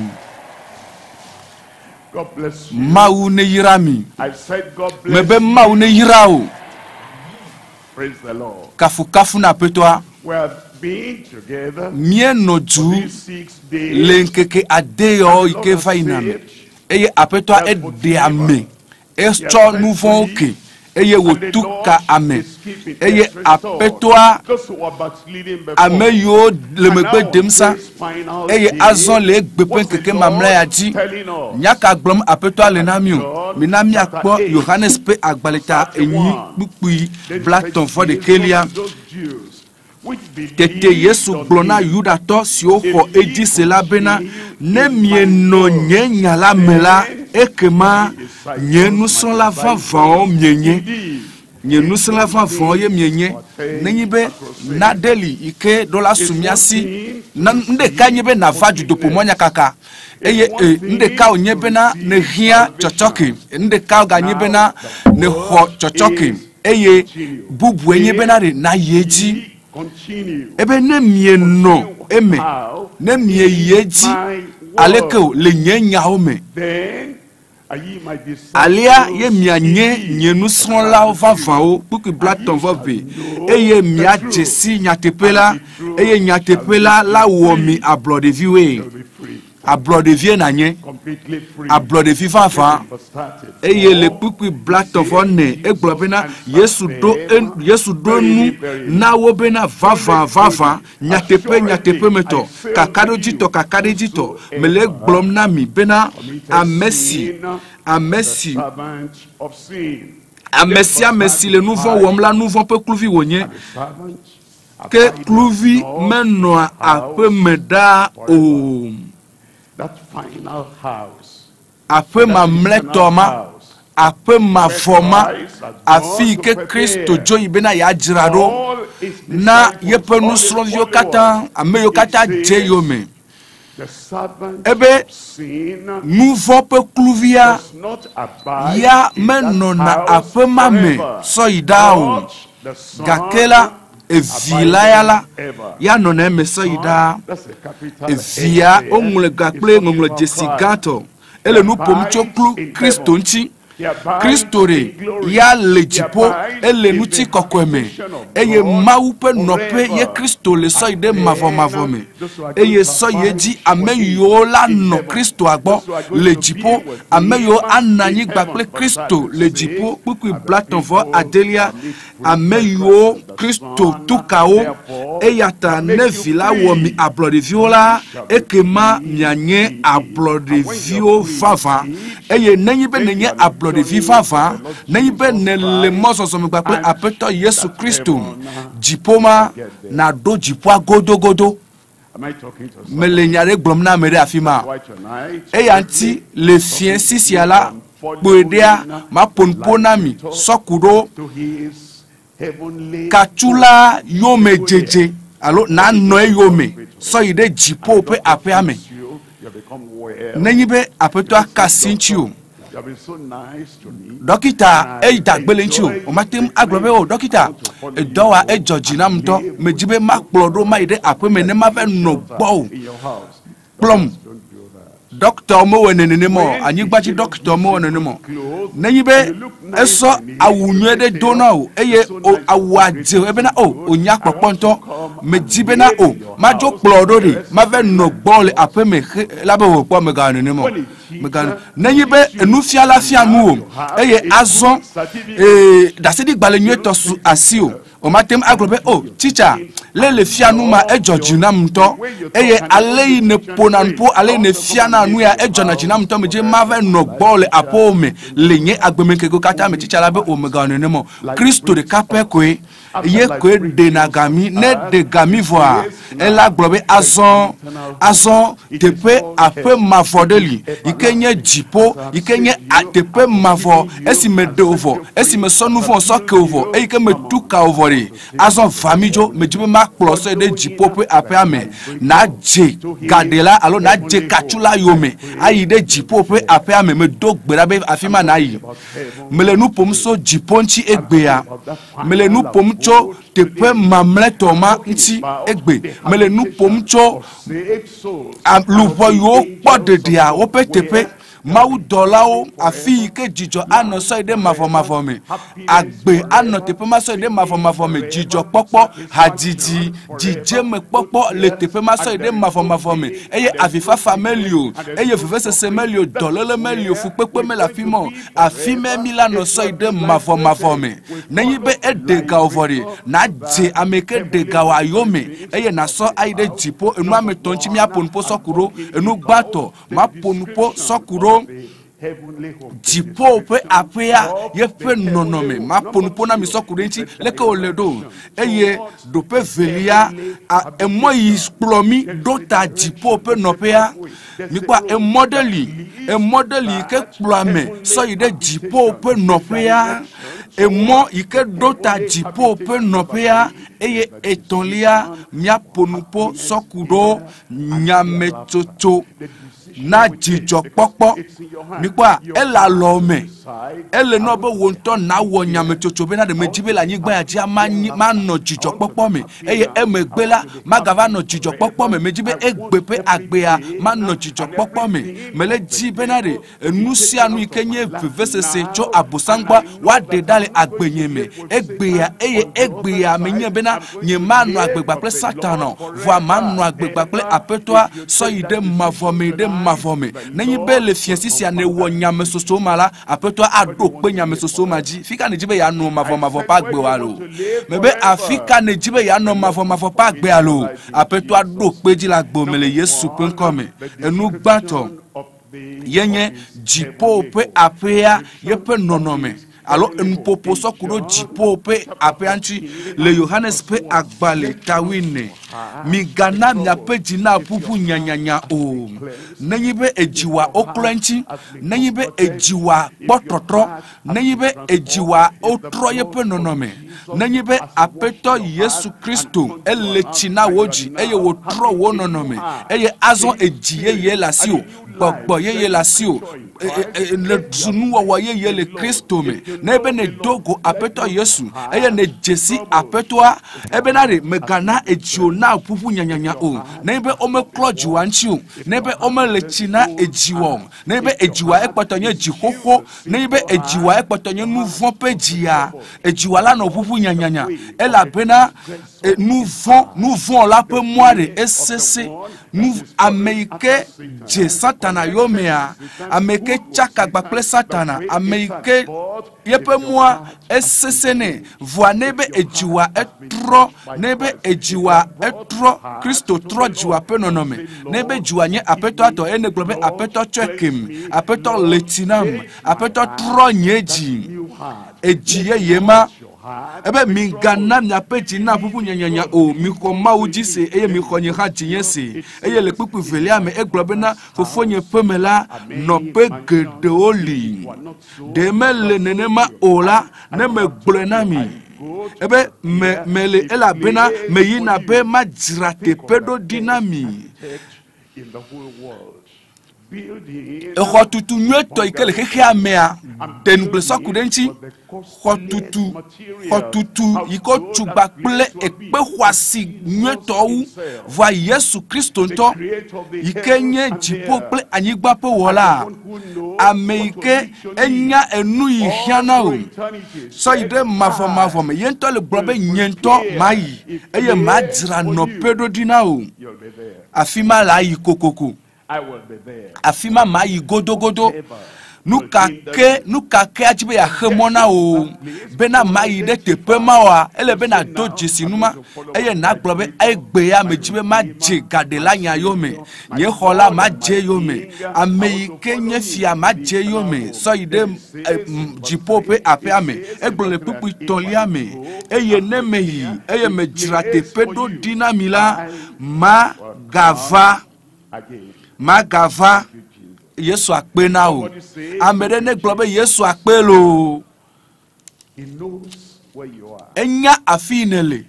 God bless you. Maune yirami I said God bless mebe maune yirao. Praise the Lord. Kafu na petwa We have been together mie noju for these 6 days. le Ŋkeke adeyo ike vainame eye apetwa ede ame esto nuvon oke eye wotuka ame eye apetwa ame yo le megbe demsa eye azon le egbepe Ŋkeke mamle ya ji nyaka glom apetwa le namio minami akpo Yohanes pe agbaleta enyi kpukui blaton fo de kelia tete Yesu glona yuda to si oho eji sela bena ne mieno nyenya la mela ekema nyenu son la vavon mienye nyenu son la vavon ye mienye nenyibe na deli ike dola sumiasi na ndeka nyebe na vaju dopo monya kaka eye ndeka onyebe na ne hia chochoki ndeka ga nyebe na ne ho chochoki eye bubu enyebe na yeji ebe ne mieno eme ne mie yeji aleke le nyenya ome alia ye mianye nyenu son la vavao puki blaton vobe eye mia jesi nyatepela eye nyatepela la womi ablo de viwe ablo de vie na nye ablo de viva va eye le puki blaton vone eglobena Yesu do nu na wobena vava nyatepe meto kakado jito mele glom nami bena amesi le nouveau wom la nouveau pe kluvi wonye ke kluvi meno a pe meda o that final house ape ma mletoma ape ma forma afi ke Kristo joyi bena ya jirado na yepe nu slovio kata ame yo kata jeyome ebe nouveau pe kluvia ya meno na ape mame so idao gakela evilayala ya no na meso ida evia omule gakple ngomule jesigato ele nu pomcho klu Kristo nchi Kristo re ya lejipo ele nuti kokweme eye maupe nope ye Kristo le so ide mavo me eye so yeji ameyo la no Kristo agbo lejipo ameyo ananyi gbakle Kristo lejipo puku blaton vo adelia ameyo Kristo tukao eyata nevila womi ablode viola ekema mianye ablode vio vava eye nenyibe nenye ablode vivava nenyibe nele mozo me gbakle apeto Yesu Kristo jipoma na do jipwa godo me le nyare gblɔm na ame ɖe afi ma eya ŋuti le fie sisia la kpoe ɖea maƒonuƒo na mi sɔku ɖo katsula yome dzedze alo nanɔ eyome sɔ yi ɖe dziƒo ƒe aƒea me nenyi be aƒetɔa ka si ŋuti o dɔkita eyi dagbe le ŋuti o mate ŋu agblɔ be o dɔkita edɔ wa edzɔ dzi nam ŋutɔ medzi be makplɔ ɖo ma yi ɖe aƒe me ne ma va nɔ gbɔ o kplɔm dɔkita mewɔ nenema o anyigbadzi dɔkita mewɔ nenema o nenyi be esɔ awu nyuie ɖe do na o eye awua dze ebena o onya kpɔkpɔ ŋutɔ medzi bena o madzo kplɔ ɖo ɖe ma va nɔ gbɔ le aƒe me la be o kpɔ megawɔ nenema o nenyi be nufiala fia nu o eye azɔ dasedi gbalẽ nyuietɔ su asi o mate ŋu agblɔ be o titsa le fia nu ma edzɔ dzi nam ŋutɔ eye ale yi ne ƒona nuƒo ale yi ne fia na nu ya edzɔna dzi nam ŋutɔ medze ma va nɔ gbɔ le aƒewo me le nye agbemekeko katã me titsa la be o megawɔ nenema o Kristo ɖeka pɛ koe ye koe ɖena gami ne ɖe gami vɔa ela gblɔ be azɔ teƒe aƒe mavɔ ɖe li yi ke nye dziƒo yi ke nye teƒe mavɔ esi me ɖe wo vɔ esi me sɔ nu vɔ sɔ ke wo vɔ eyi ke me tu ka wo vɔ ɖe azɔ va mi dzo medzi be makplɔ sɔ ɖe dziƒo ƒe aƒea me nadze gaɖe la alo nadze katsu la yome ayi ɖe dziƒo ƒe aƒea me medo gbe ɖa be afi ma nayi mele nu ƒom so dziƒo ŋuti egbea mele nu ƒom tso teƒe mamlɛtɔ ma ŋuti egbe mele nu ƒom tso luʋɔ yiwo kpɔ ɖeɖea woƒe teƒe Mawu dɔlawo afi yi ke dzidzɔ anɔ sɔ yi ɖe mavɔmavɔ me agbe anɔ teƒe ma sɔ yi ɖe mavɔmavɔ me dzidzɔkpɔkpɔ hadzidzi dzidzemekpɔkpɔ le teƒe ma sɔ yi ɖe mavɔmavɔ me eye avifafa meli o eye vevesese meli o dɔléle meli o fukpekpe mele afi ma o afi me mi la nɔ sɔ yi ɖe mavɔmavɔ me nenyi be eɖe gawo vɔ ɖe nadze ame ke ɖe gawo ayome eye nasɔ ayi ɖe dziƒo enu ame tɔ ŋuti miaƒo nuƒo sɔku ɖo enu gbãtɔ maƒo nuƒo sɔku ɖo dziƒo ƒe aƒea yeƒe nɔnɔme maƒo nuƒo na mi sɔku ɖe ŋuti leke wòle ɖo eye ɖoƒe velia emɔ yi kplɔ mi ɖo ta dziƒo ƒe nɔƒea mikpɔ emɔ ɖe li yi ke kplɔ ame sɔ yi ɖe dziƒo ƒe nɔƒea emɔ yi ke ɖo ta dziƒo ƒe nɔƒea eye etɔ̃lia miaƒo nuƒo sɔku ɖo nyametsotso na dzidzɔkpɔkpɔ mikpɔa ele alɔ me ele nɔ be wo ŋutɔ nawɔ nyametsotso bena ɖe medzi be le anyigba ya dzi manɔ dzidzɔkpɔkpɔ me eye emegbe la magava nɔ dzidzɔkpɔkpɔ me medzi be egbe ƒe agbea manɔ dzidzɔkpɔkpɔ me mele dzi bena ɖe enu sia nu yi ke nye vevesese tso abosangba woaɖe ɖa le agbenye me egbea eye egbea menye bena nye manɔ agbegba kple satana voa manɔ agbegba kple aƒetɔa sɔ yi ɖe mavɔ me ɖe mavɔ me nenyi be le fiesi sia ne wɔ nyamesoso ma la aƒetɔa aɖo kpe nyamesoso ma dzi fika ne dzi be yanɔ mavɔmavɔ ƒe agbe wa lo me be afika ne dzi be yanɔ mavɔmavɔ ƒe agbea lo aƒetɔa ɖo kpe dzi le agbe me le Yesu ƒe ŋkɔ me enu gbãtɔ yenye dziƒo ƒe aƒea yeƒe nɔnɔme alo nuƒoƒo sɔku ɖo dziƒo ƒe aƒea ŋuti le Yohanes ƒe agbalẽ tawine migana miaƒe dzi na ƒuƒu nyanyanya o nenyi be edziwa woklɔe ŋuti nenyi be edziwa kpɔ tɔtrɔ nenyi be edziwa wotrɔ yeƒe nɔnɔme nenyi be aƒetɔ Yesu Kristo ele tsi na wo dzi eye wotrɔ wo nɔnɔme eye azɔ edzi yeye le asi o gbɔgbɔ yeye le asi o le zunuwɔwɔ yeye le Kristo me ne be ne dogo aƒetɔ Yesu eye ne dzesi aƒetɔa ebe na ɖe megana edziwo na ƒuƒu nyanyanya o ne be womeklɔ dziwa ŋuti o ne be womele tsi na edziwa o ne be edziwa ekpɔtɔ nye dzixoxo ne be edziwa ekpɔtɔ nye nu vɔ̃ ƒe dzia edziwa la nɔ ƒuƒu nyanyanya elabena nu vɔ̃ la ƒe mɔa ɖe esese ame yi ke dze satana yomea ame ke tsaka gba kple satana ame yi ke yeƒe mɔa esese ne voa ne be edziwa etrɔ ne be edziwa etrɔ Kristo trɔ dziwa ƒe nɔnɔme ne be dziwa nye aƒetɔa tɔ eye ne gblɔ be aƒetɔ tsɔe kem aƒetɔ le tsi nam aƒetɔ trɔ nye dzi ejiye yema ebe mingana mya peji na pupu nyanya o mi ko mawu jise eye mi ko nyiha jinyese eye le pupu velia me eglobe na fofonye pemela no pe gede oli de mele nenema ola ne me gblena mi ebe mele ela bena me yina be majrate pedo dinami Xotutu nyueto ikele XEXEAME denugleso kudenchi xotutu iko tugba kple ekpe xwasi nyueto wu va Yesu Kristo nto ike nye dziƒo kple anyigba pe wɔla ame ike enya enu yi hiana o so yi de mavɔ me ye ŋutɔ le gblɔ be nye ŋutɔ ma yi eye ma dzra nɔƒe ɖo ɖi na o afi ma la yi kokoko afima ma yi godogodo nukake ajibe ya xemona o bena ma yi de teƒe ma wa ele bena do dzesi numa eye na gblɔ be egbe ya me dzibe ma dze gade la nya yome nye xɔ la ma dze yome ame yi ke nye fia ma dze yome so yi de dziƒo ƒe aƒea me egblɔ le kpukpui tɔlia me eye ne me yi eye me dzra teƒe ɖo ɖi na mi la magava Yesu akpe na o amede ne gblɔ be Yesu akpe lo enya afi nele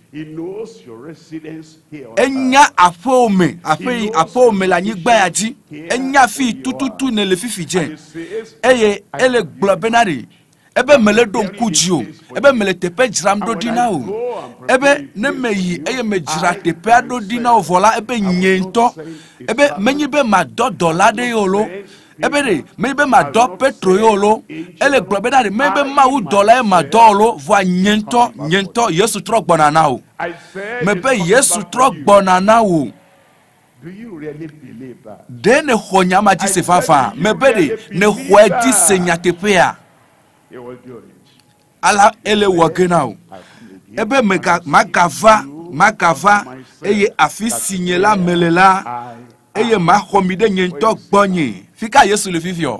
enya aƒeome le anyigba ya dzi enya afi tututu nele fifi dze eye ele gblɔ bena ɖe ebe mele ɖo ŋku dzi o ebe mele teƒe dzram ɖo ɖi na o ebe ne me yi eye me dzra teƒea ɖo ɖi na o vɔ la ebe nye ŋutɔ ebe menyi be madɔ dɔla ɖe yo lo ebe ɖe menyi be madɔ Petro yo lo ele gblɔ bena ɖe menyi be Mawu dɔla ye madɔ o lo vɔa nye ŋutɔ Yesu trɔ gbɔna na o me be Yesu trɔ gbɔna na o ɖe ne xɔ nyama dzi se fafa me be ɖe ne xɔe dzi se nyateƒea ala ele wagena o ebe magava eye afi si nye la mele la eye ma xomi de nye ŋutɔ gbɔnye fika Yesu le fifio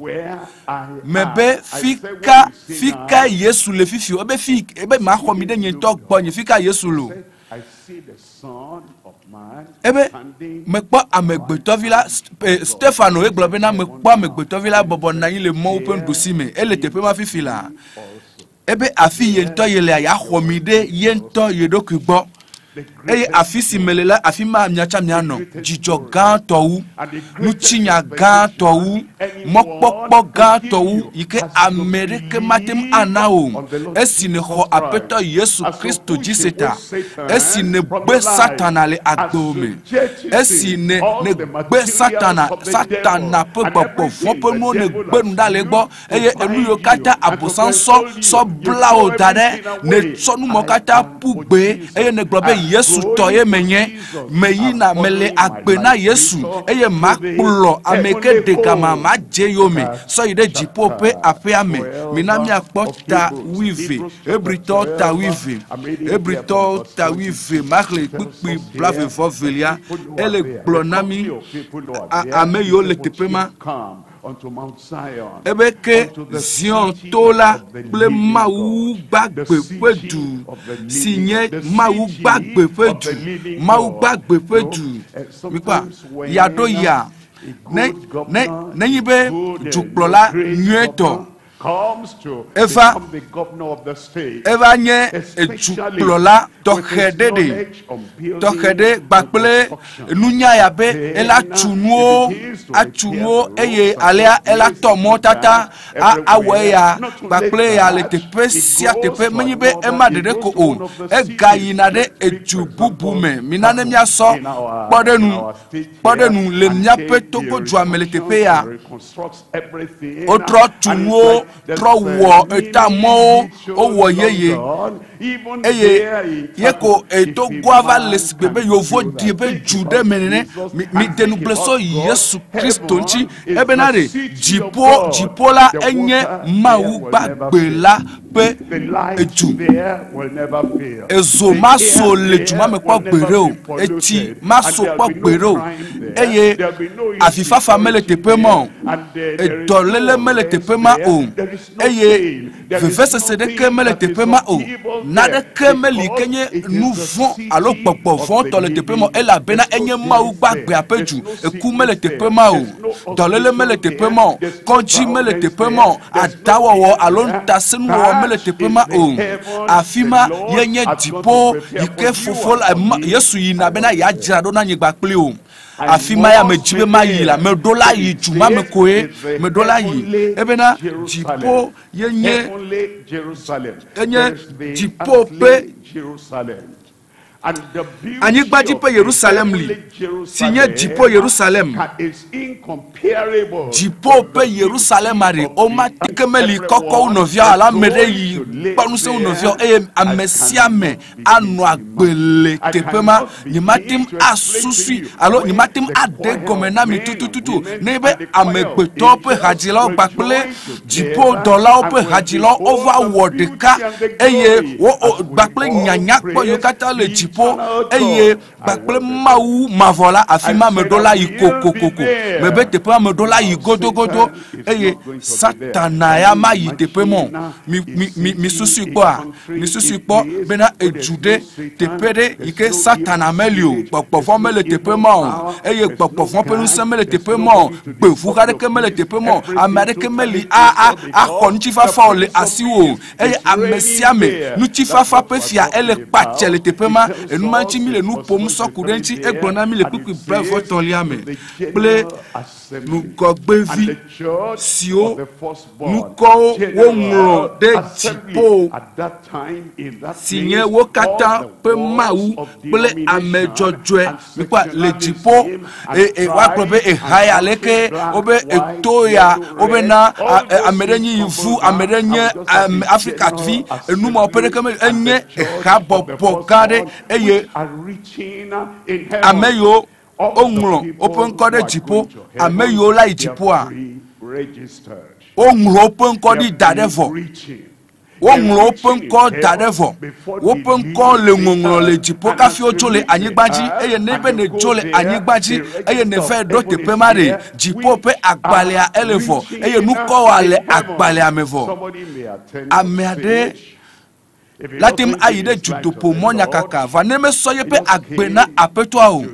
mebe fika Yesu le fifio ebe ma xomi de nye ŋutɔ gbɔnye fika Yesu lo ebe mekpɔ amegbetɔvi la Stefano egblɔ bena mekpɔ amegbetɔvi la bɔbɔ na anyi le mɔwo ƒe nuɖusi me ele teƒe ma fifi la ebe afi ye ŋutɔ ye le ya xɔmi ɖe ye ŋutɔ ye ɖokui gbɔ eye afi si mele la afi ma miatsa mianɔ dzidzɔ gãtɔwu nutsinya gãtɔwu mɔkpɔkpɔ gãtɔwu yi ke ame ɖeke matem ana o esi ne xɔ aƒetɔ Yesu Kristo dzi se ta esi ne gbe Satana le agbewo me esi ne gbe Satana ƒe gbɔgbɔ vɔ ƒe nuwo ne gbe nu ɖa le gbɔ eye enu yiwo katã abosan sɔ bla wo da ɖe ne tsɔ numɔ katã ƒu gbe eye ne gblɔ be Yesu tɔ ye menye me yina mele agbe na Yesu eye ma kplɔ ame ke de gama ma dze yome so yi ɖe dziƒo ƒe aƒea me mina miakpɔ ta wive Hebritɔ ta wive maxle kpikpi blavevɔ velia ele gblɔ na mi ame yiwo le teƒe ma ebe ke Zion to la kple Mawu gbagbe ƒe du si nye Mawu gbagbe ƒe du mikpa yaɖo ya nenyi be dukplɔla nyuietɔ eva nye edukplɔla tɔxɛ ɖe gbakple nunya ya be ela tu nuwo eye alea ela tɔ mɔ tata awɔ ya gbakple ya le teƒe sia teƒe menyi be ema ɖeɖe ko o ega yina ɖe edu bubu me mina ne miasɔ kpɔɖenu le miaƒe Togo dua me le teƒe ya wotrɔ tu nuwo trɔ wɔ eta mɔwo wowɔ yeye eye yeko Togoa va le sigbe be yovo di be dzu ɖe me nene mi denugble so Yesu Kristo ŋuti ebena ɖe dziƒo la enye Mawu gbagbe la pe eju ezo ma so le ju ma me po gbere o eti ma so po gbere o eye afifafa mele tepe mo edolele mele tepe ma o eye vevese se de ke mele tepe ma o na de ke mele kenye nouveau alo popo von to le tepe mo ela bena enye ma u gbagbe apeju eku mele tepe ma o dolele mele tepe mo konji mele tepe mo adawo alo ntasenu wo mele tepe ma o afima yenye dipo yike fofol yesu yina bena ya jirado na nyigba ple o afima ya mejibe mayila me dola yi juma me koe me dola yi ebena dipo yenye dipo pe anyigba jipo Jerusalem li sinye jipo Jerusalem jipo pe Jerusalem ari o ma tekemeli koko unovia ala mere yi panuse unovia amesiame anu agbele tepema ni matim asusi alo ni matim ade gomena mi tutututu nebe amegbeto pe hajilo gbapele jipo dola pe hajilo over wordeka wo gbapele nyanya po yokata le jipo eye bakple mawu mavola afima medola yikokokoko mebe tepe medola yigodogodo eye satana ya ma yitepemo mi susu ikpo bena ejude tepede yike satana melio pokpofo mele tepemo eye pokpofo penuse mele tepemo gbefu kadeke mele tepemo amereke meli a konchifa fa ole asiwo eye amesiame nuchifa pe fia ele pachele tepema enu manchi mi le nu pom sokurenchi egbona mi le pipi bravo ton liame ple nu gogbevi sio nu ko wonro de tipo sinye wokata pe mawu ple amejojwe mi kwa le tipo wa probe haya leke obe etoya obe na amerenyi yivu amerenye Africa tv enu ma opere kame enye habobogade eye ameyo onro open code jipo ameyo la jipo a onro open code dadevo onro open code dadevo open call le ngongro le jipo kafi ojole anyigbaji eye nebe ne jole anyigbaji eye ne fe do te pemare jipo pe agbale a elevo eye nuko wale agbale amevo ameade latim ayide jutopo monya kaka vaneme soye pe agbena apetwa o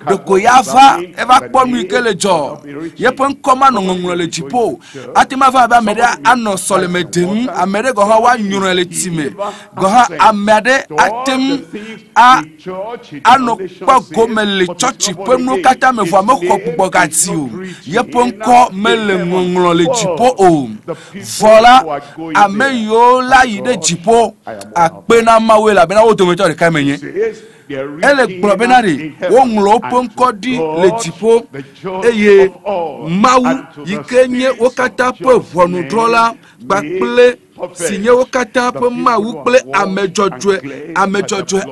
de koyava eva kponu ikele jo yepe nkoma no ngongro le jipo atima va ba mede ano solemedem amede go ha wa nyuro le time go ha amede atem a ano pa gomele church pe nu kata me vo me kokpo gati o yepe nko mele ngongro le jipo o vola ameyo la yide jipo akpena mawela bena otometo de kamenye ele globenari wonlo ponkodi le tipo eye mawu yikenye okata pe vonu drola gbakple sinye okata pe mawu ple amejojwe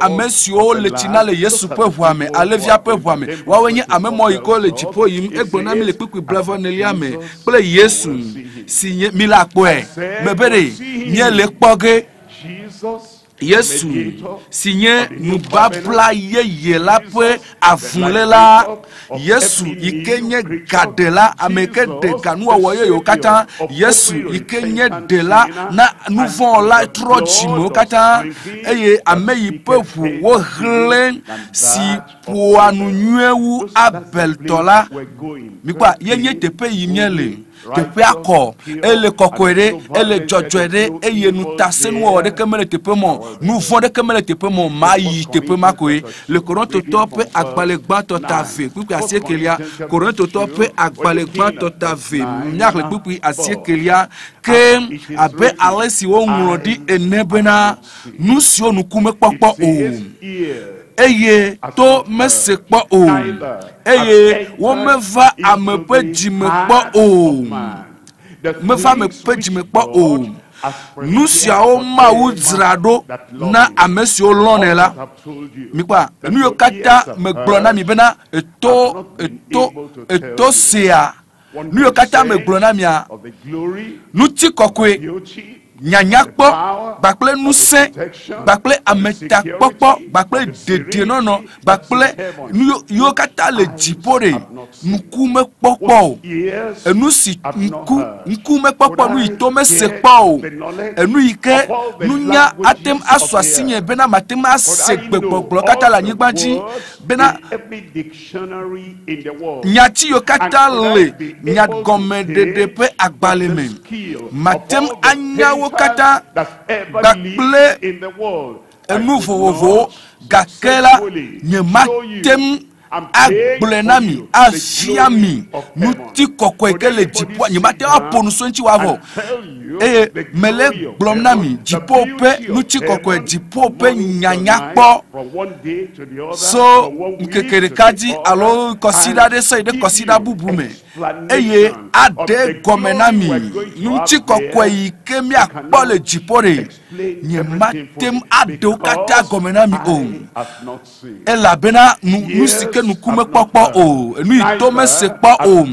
amesio le tina le Yesu pe vuame alevia pe vuame wawenye amemo iko le tipo yim egbona mi le piku bravo neliame ple Yesu sinye milakwe mebere nye le kpoge Yesu sinye nubabla ye la pe avulela Yesu ikenye gadela ameke de kanua woye yokata Yesu ikenye dela na nouveau la trochimo kata eye ameyi pefu wo hlen si po anu nyewu abeltola mikwa yenye tepe yimiele tepe akọ ele kokwere ele jojwere eye nutasenu o de kemele tepemo nu fon de kemele tepemo mayi tepema koe le koronto tope agbalegba totave pupi asiekelia koronto tope agbalegba totave nyak le pupi asiekelia ke abe alesi wo nrodi enebena nu si onu kume popo o eye to mesekpo o eye wo meva amepe jimekpo o meva amepe jimekpo o nusia o mawu zrado na amesi o lonela mikwa nu yokata meglona mi bena eto sea nu yokata meglona mi a nuti kokwe nyanyakpo bakple nuse bakple ametakpokpo bakple dedenono bakple yo kata le jipore nkume kpokpo enu si nkume kpokpo nu itome sekpo enu ike nunya atem aswasinye bena matem asegbegbo kata la nyigbanji bena nyati yo kata le nyagomedede pe agbaleme matem anyawo kata bakple enu vovovo gakela nye matem agbulenami afiami nuti kokwe le jipo nye matem aponu sonchi wavo mele blomnami jipo pe nuti kokwe jipo pe nyanyakpo so Ŋkeke kaji alo consider de so ide consider bubume eye ade gomenami nuti kokwe ikemi akpo le jipore nye matem ado kata gomenami o ela bena nusike nukume kpokpo o nu itome sekpo o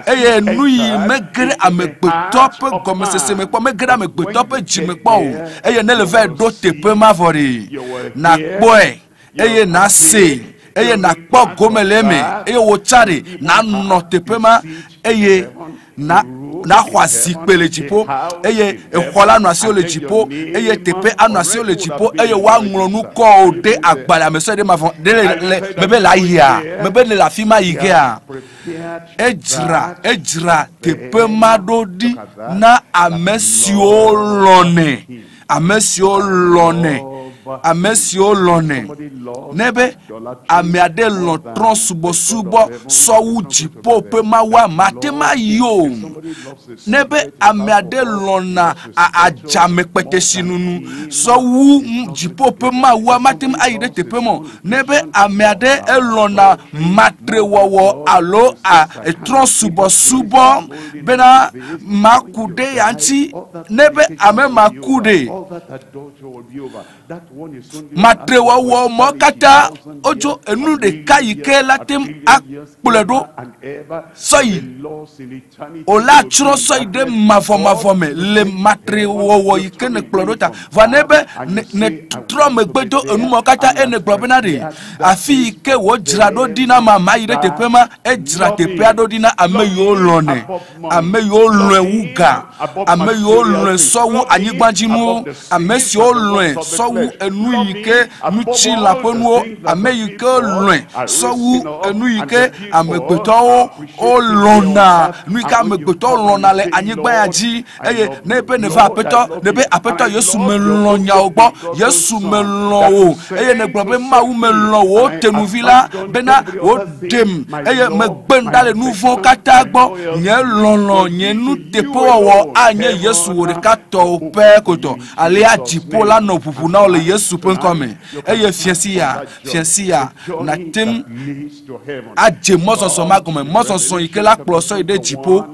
eye nu yi megre amegbeto gomesese mekpo megre amegbeto pe jimekpo o eye ne leve do tepe mavori na kpoe eye na se eye na kpo gomeleme eye wo chare na no tepe ma eye na khwasi pele jipo eye ekhola no asi ole jipo eye tepe anu asi ole jipo eye wa ngronu ko de agbara meso de mavon de bebe la ya bebe le la fima yigea ejra tepe madodi na amesio lone nebe amiade lontron subo so ujipo pe mawa matema yo nebe amiade lona ajame pete sinunu so ujipo pe mawa matema ayide tepemo nebe amiade elona matre wowo alo a tron subo bena makude yanti nebe ame makude matrewa wo mokata ojo enu de kayike latem akpuledo soyi ola chro soyi de mavome le matrewa wo yike ne kplodota vanebe ne trom egbedo enu mokata ene globenade afi ke wo jrado dina mama ire tepema ejra tepeado dina ameyo lone ameyo lwuga ameyo lwe sowu anyigbanjinu amesio lwe sowu enu yike nuchi la ponuo ameyike lwen sowu enu yike amegbeto o lona nuika amegbeto lona le anyigba yaji eye nebe neva apeto yesu melonya ogbo yesu melon o eye ne gbobe mawu melon o tenuvila bena o dem eye megbendale nouveau kata gbo nye lolo nye nu tepo wo anye yesu wo kato pe koto ale ajipo la no pupu na ole yesu penkome eye fiasia na tem aje mososo magome mososo ikela ploso ide jipo.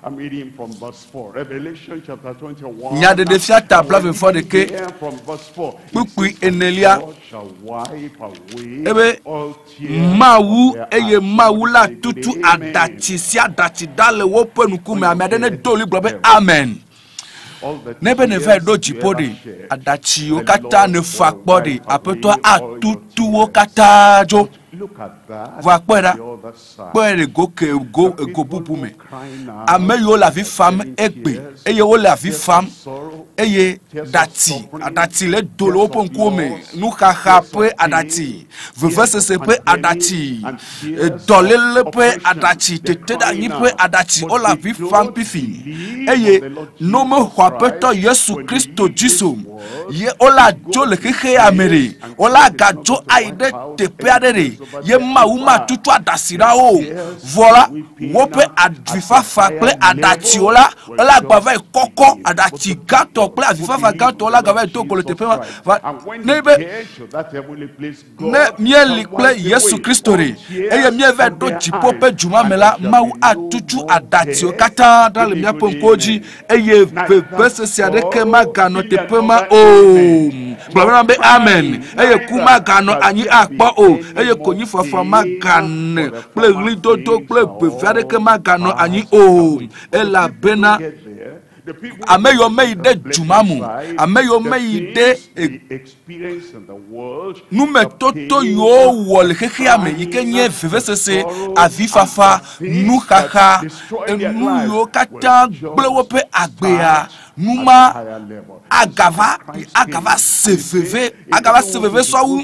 I'm reading from verse 4. Revelation chapter 21. Nya de defia tabla before de ke pukui enelia ebe mawu eye mawu la tutu adachi si adachi dale wo penuku me amade ne doli globe amen. Nebe ne ve do jipode adachi o kata ne fakpode apeto atutu o kata jo. Look at that. Va kwera kwere go bubume ameyo la vie femme egbe eye o la vie femme eye adati le dolo ponkome nu kha pe adati veve se pe adati dolele pe adati tete da ni pe adati o la vie femme pifi eye no me hwapeto Yesu Kristo Jesu ye o la jo le XEXEAME o la gajo aide tepe adere ye mauma tutu adasira o voilà wope advifa fakle adatiola la gbava koko adati gato ple advifa gato la gbava Togo le tepe nebe ne mieli ple Yesu Kristo re eye mieve do jipo pe juma mela mau atutu adatio kata dans le mia ponkoji eye bese siade ke magano tepe ma o blabana be amen eye kuma gano anyi akpo o eye konyi fafa magane ple lidodo ple bevare ke magano anyi o ela bena ameyo mei de jumamu ameyo mei de nume toto yo wol XEXEAME yike nye vevesese avifafa nuhaha nu yo kata gbewope agbea numa agava seveve sowu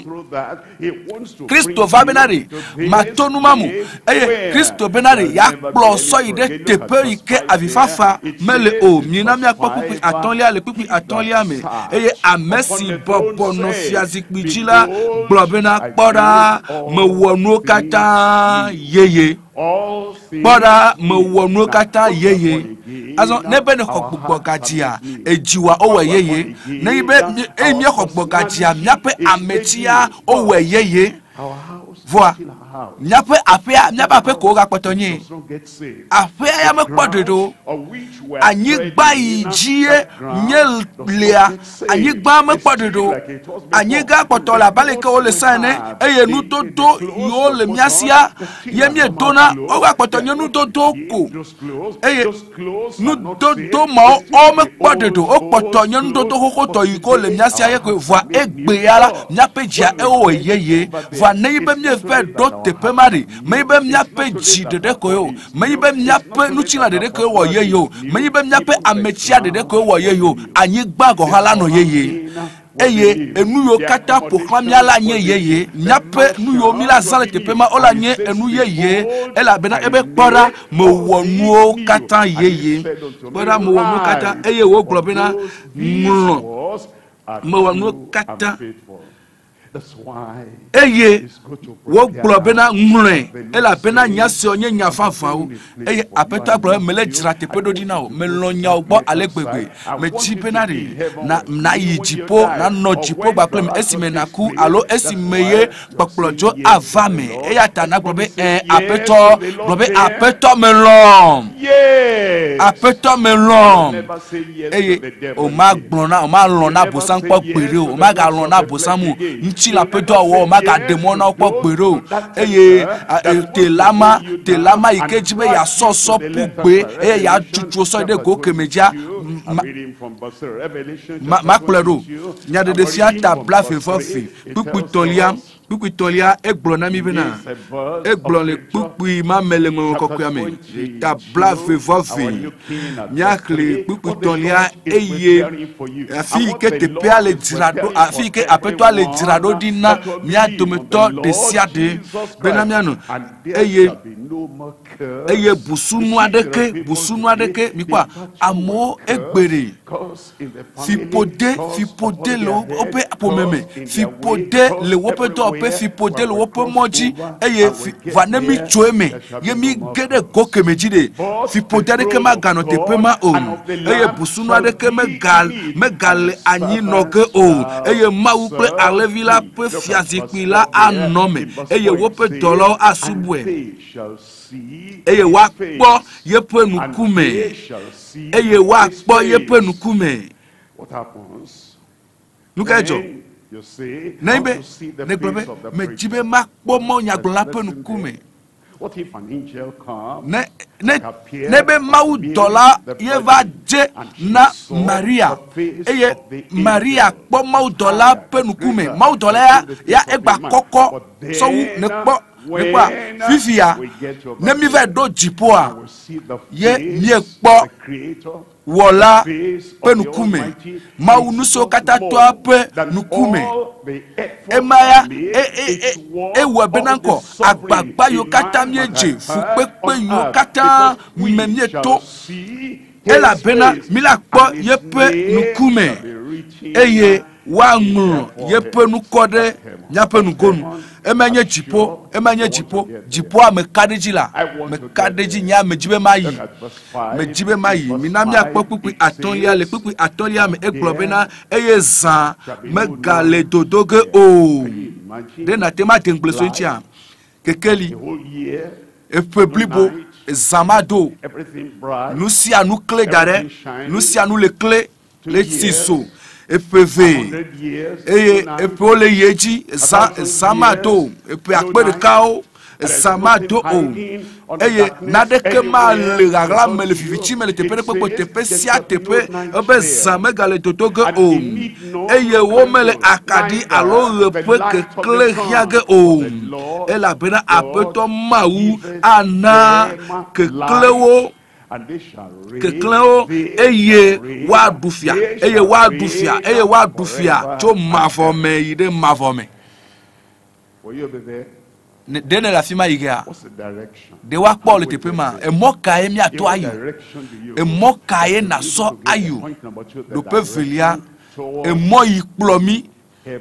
Kristo va benari matonu mamu eye Kristo benari ya kplo so ide tepe ike avifafa mele o mina mi akpokupi atonlia le pipi atonlia me eye amesi bobo no fiazikpijila globena kpoda mewonu kata yeye kpoda mewonu kata yeye azo nebe ne kokpo katia ejiwa owe yeye nebe emi kokpo katia miape ametia owe yeye voa nyape apea nyape ko ga potonye apea ya mekpododo anyigba ijie nyelea anyigba mekpododo anyiga potola baleke ole sane eye nutoto yo le miasia yemie dona o ga potonye nutoto ko eye nutoto ma o mekpododo o potonye nutoto kokoto yiko le miasia ye ko voa egbe yala nyape jia e o yeye voa neibe mie fe do tepe mari meibe mnyape jidede koyo meibe mnyape nuchila dede koyo wo yeyo meibe mnyape amechia dede koyo wo yeyo anyigba go hala no yeye eye enu yo kata proclamiala nye yeye nyape nu yo mila zale tepe ma ola nye enu yeye ela bena ebe kpora mo wonu kata yeye kpora mo wonu kata eye wo globina mlo mo wonu kata eye wo globena ngure ela bena nyase onye nyafafa o eye apeta glo mele jirate pedodina o melonya ogbo alegbegbe me chipenari na yijipo na no jipo baklem esime naku alo esimeye pakplojo avame eya tana globe apeto melon apeto melon eye o ma gbona o ma lona bosan po pere o ma ga lona bosamu nchi la pedo wo ma ga demona po pere eye telama ikejibe ya soso pugbe eye ya chuchu so de go kemeja ma plero nya de sia tabla fefofi pupu tolia eglona mi bena eglon le pupu ma melengo kokwame tabla fefofi nyakle pupu tolia eye afike te pe ale tirado afike apeto ale tirado dina mia dometo de siade benamiano eye busunu adeke mi kwa amo egbere fipode lo ope apomeme fipode le wope to ope fipode lo wope moji eye vanemi choeme yemi gede gokemejide fipode adeke magano te pema o eye busunu adeke megal anyi noge o eye mawuple alevila pe fiazikpila anome eye wope dolo asubwe eye wa kpo yepe nukume eye wa kpo yepe nukume. What happens? Nukejo neibe neglobe me jibe ma kpo mo nyaglola pe nukume. What if an angel comes? Nebe mawu dola yeva je na Maria eye Maria kpo mawu dola pe nukume mawu dola ya egba koko so ne kpo nekwa fifia ne mi ve do jipoa ye mie kpo wola pe nukume mawu nuso kata to ape nukume emaya ewe benanko agbagba yo kata mieje fupepe yo kata memie to ela bena mila kpo yepe nukume eye wa nguru yepe nukode nyape nugonu emenye jipo amekadeji la mekadeji nya mejibe mayi minami akpopupi atolia le pupi atolia me eglobena eye zan megale dodoge o de na tema tengleso ntia kekeli epeblibo zamado nusi anu clé gare nusi anu le clé le siso EPV eye epole yeji zamato epe akpere kao Samado o. Eye nadeke ma le rara me le fifichi me le tepe de popo tepe sia tepe ebe zame gale totoge o. Eye wo me le akadi alo repe ke kle hiage o. Ela bena apeto mawu ana ke klewo. Kekleo eye wa dufia cho mavome ide mavome dene la fima igea de wa Paul te pema e moka e mi ato ayo e moka e na so ayo do pe velia e mo ikplomi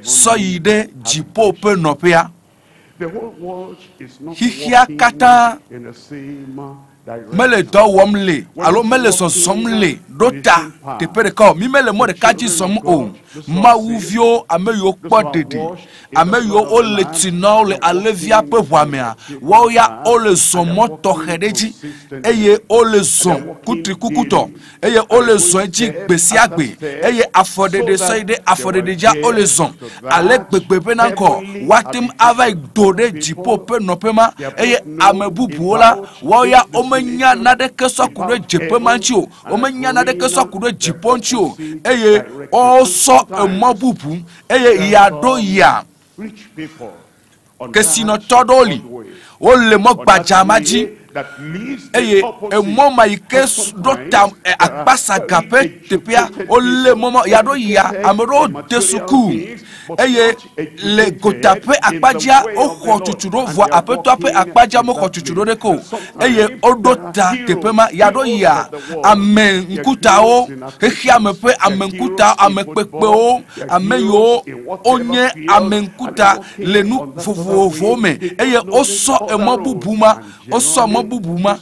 so ide jipo pe nopea hihia kata mele do womle alo mele so somle dota te pere ko mi mele mo de kaji som o mawuvio ameyo kpodede ameyo ole tino le alevia pe hwamea wo ya ole somo to hedeji eye ole son kutri kukuto eye ole son ji gbesi agbe eye afodede soide afodede ja ole son ale gbegbe na ko watim ava dode jipo pe no pema eye amebubuola wo ya nya nade keso kuro jepe manchio o menya nade keso kuro jiponchio eye o so emobubu eye yado ya kesino todoli o le mo gbajamaji eye emo maike dotam akpasa gape tepia o le momo yado ya amero desuku eye le gotape akpaja o khochuchuro vo apeto ape akpaja mo khochuchuro deko eye odota tepema yado ya amen nkutao ehiame pe amen nkuta amepepe o ameyo onye amen nkuta lenu vovome eye oso emobubuma oso mobubuma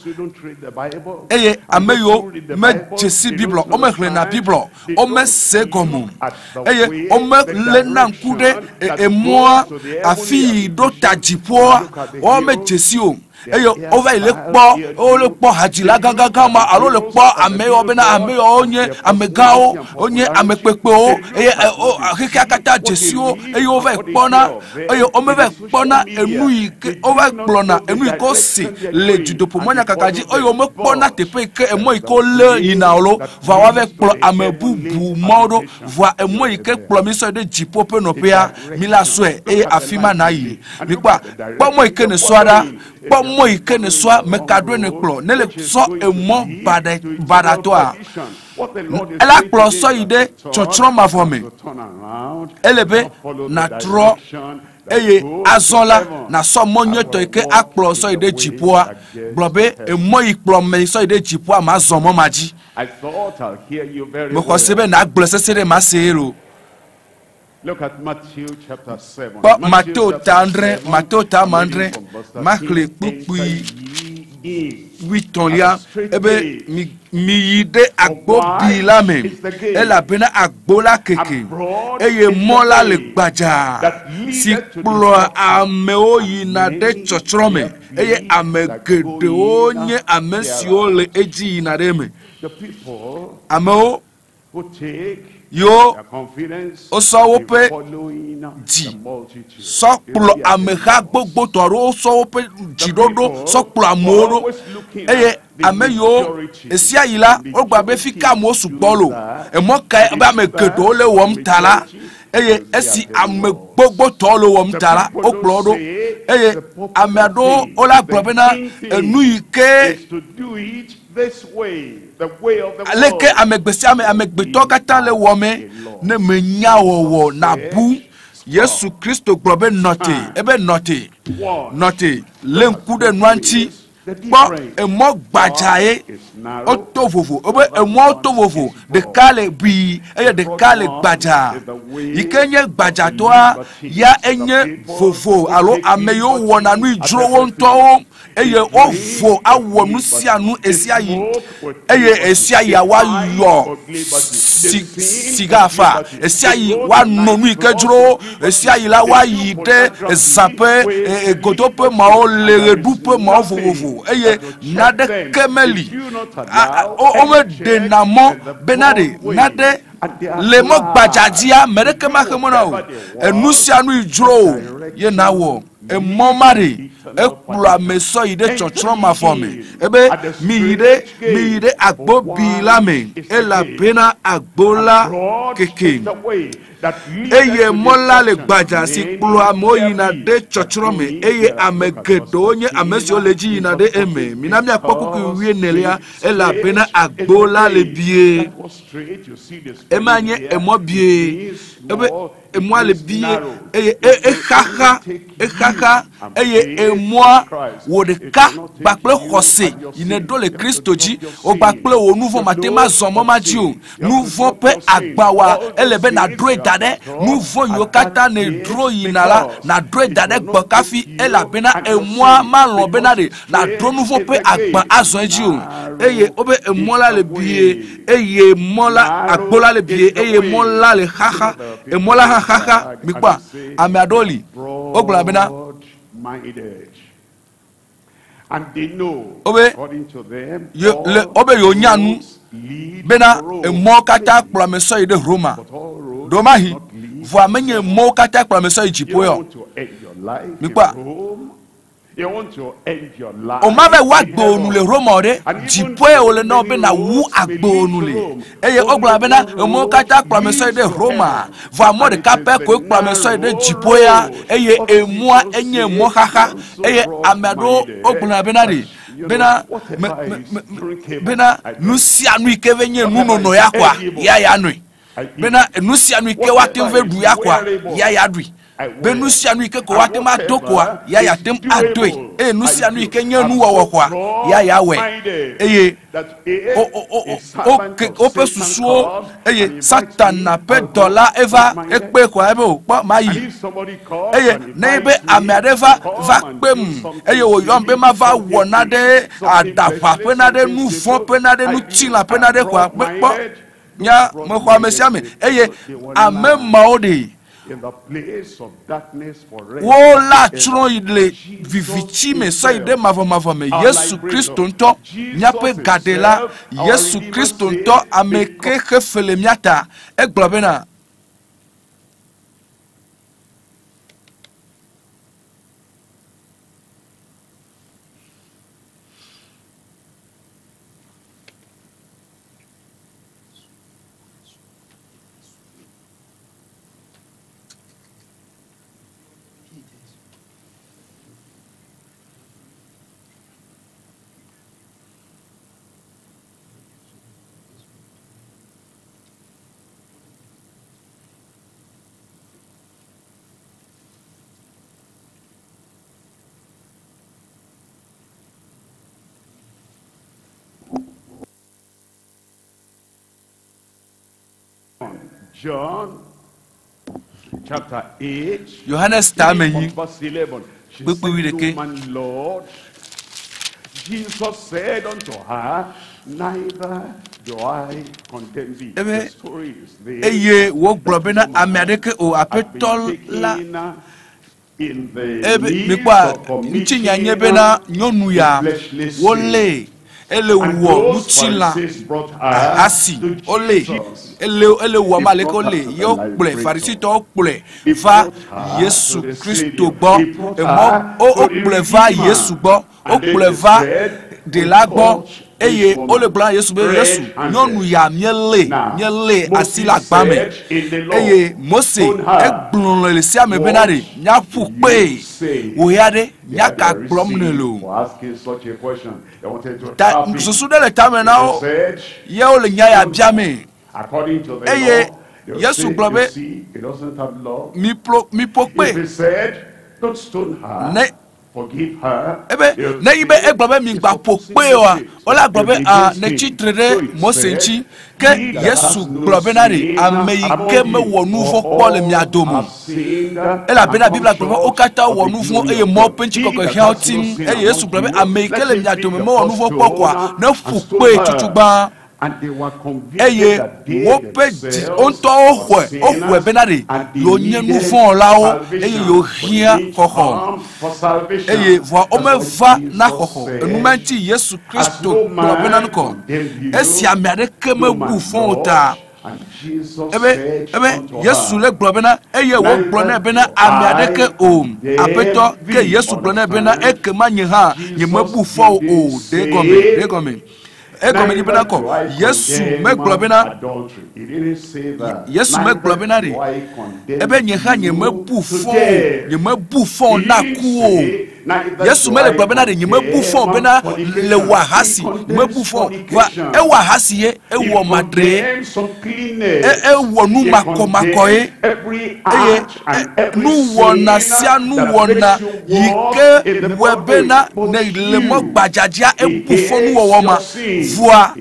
eye ameyo me jesi biblo o me hle na biblo o me segomu eye o me lena kude moi afi dota jipo o me jesi o eyo over ile kpo o le kpo hajila gaga ma alo le kpo ameyo bena ameyo onye amegao onye amepepe o eye o akika kata jesi o eyo over kpo na eyo o mebe kpo na enu ike over kplona enu iko si le judopo monya kakaji eyo me kpo na tepe ke emo iko le inaolo va wave kplo amebubu modo va emo ike kplo mi so de jipo pe no pea mila swe e afima na yi mi kwa kpo mo ike ne soada kpo mo ike ne soa me kadwe ne kplo ne le so emo badatoa ela kplo so ide chochro mavome elebe na tro eye azola na so monyo to ike akplo so ide jipoa blobe emo ikplo me so ide jipoa ma zomo maji I thought I'll hear you very well. Look at Matthew chapter 7. Matthew tamandre makle pupui witolia ebe mi yide agbo bilame ela bena agbo la keke eye mola le gbaja si plo ame oyi na de chochorome eye ame gede onye ame si ole eji na deme the people ame who take yo osowope ji sokplo ameha gbogbo toro osowope jidodo sokplo amoro eye ameyo esi ayila ogba be fika mo sugbolo emoka ba me gedo le wom tala eye esi ame gbogbo tolo wom tala okplodo eye amado ola globena enu ike this way, the way of the world. Aleke amegbeto kata le wome ne menya wowo na bu Yesu Kristo globe note ebe note lenkude nwanti bo emo gbajae otovovo obe emo otovovo de kale bi eye de kale gbaja ikenye gbaja to ya enye vovo alo ameyo wona nu ijro wonto eye ofo awonu sianu esiayi eye esiayi awa yo sigafa esiayi wa nonu ikejro esiayi la wa yide zape godope ma o le dupe ma vovo eye nade kemeli o me denamo benade nade le mo gbajadia mereke ma kemona o enusianu ijro ye nawo e momari e kpla me so ide chochro ma fome ebe mi ide agbo bilame e la bena agbola keke eye mola le gbaja si kplo amoyina de chochromi eye amegedo onye amesi oleji yina de eme minami akpokuku wie nelia e la bena agbola le bie emanye emobie ebe emwa le bie eye ekaka eye emwa wodeka bakple khose yine do le Kristo ji o bakple wo nouveau matema zomo majio nouveau pe agbawa elebe na droit dade nouveau yokata ne dro yinala na droit dade gbokafi ela bena emwa malon bena de na dro nouveau pe agba azonjio eye obe emola le bie eye mola agbola le bie eye mola le kaka emola kaka mikwa amadoli ogla bena and they know according to them obe yo nyanu bena emo kata promeso ide Roma domahi vo amenye mo kata promeso ijipo yo mikwa you want to end your life. O ma be wa gbonu le Roma ore jipo e ole na be na wu agbonu le eye ogla be na mo kata promeso ide Roma vo amode kape ko promeso ide jipo ya eye emua enye mo haha eye amado ogla be na ri bena nusi anu ikevenye nuno yakwa ya nu bena nusi anu ike watemve du yakwa ya dui benusi anu ike ko watema dokwa ya tem adoi nusi anu ike nyanu wowokwa ya we eye o pe susuo eye Satan na pe dollar eva ekpe kwa ebe o mayi eye nebe amadeva va pem eye o yombe ma va wonade adapa penade nu fon penade nu tila penade kwa pepo nya mo kwa mesiame eye amemaode in the place of darkness forever. Wola tron ile vivici me so ide mavo me Yesu Kristo nto nyape gadela Yesu Kristo nto ameke khefele miata eglobena John chapter 8 Johannes tamenyi verse 11. She said, "Man, Lord," Jesus said unto her, "Neither do I condemn thee." The story is there. Eye wo globena amedeke o apetol la in the mikwa nchinya nyebena nyonu ya wole ele wo mutila asi ole ele wo maleko le yo ple farisito ple va Yesu Kristo gbo emo o ple va Yesu gbo o ple va de la gbo eye ole blanc Yesu be Yesu nyonu ya miele asila gbame eye Mose egbun le si ame benare nya pu pe wo yade nya ka glomnelo asking such a question. I wanted to tell you. Susu de le tame na o ye ole nya ya biame According to the eye law, Yesu globe he doesn't have law. mi pokpe If he said, "Don't stone her," forgive her. Ebe na ibe egbobe mi gba pokpe o la gbobe na chitrere Mosenchi ke Yesu gbobe na re ameike me wonu fo pole mi adomu ela be na Bible gbobe o kata wonu fo eye mo penchi koko healthy Yesu gbobe ameike le mi adomu me wonu fo pokwa na fukpe tutugba and they were convinced that they themselves ohwe benare yo nyenu fon lawo yo hia koko vo omeva na koko enumenti Yesu Kristo benanko esi amere keme gu fon ta Yesu le gblɔ bena eye wo gblɔ nɛ bena ame aɖeke o aƒetɔ ke Yesu gblɔ nɛ bena ekema nye hã nye mebu fɔ o de gɔme egɔme ni bena kɔ Yesu me gblɔ bena de ebe nye hã nye mebu fɔ na ku o Yesu me le gblɔ bena de nye mebu fɔ bena le wɔ ahasi nye mebu fɔ va ewɔ ahasi ye ewɔ madre ewɔ nu makɔmakɔ ye eye nuwɔna sia nuwɔna yi ke wɔ bena ne le mɔ gbadzadzia ebu fɔ nuwɔwɔ ma voa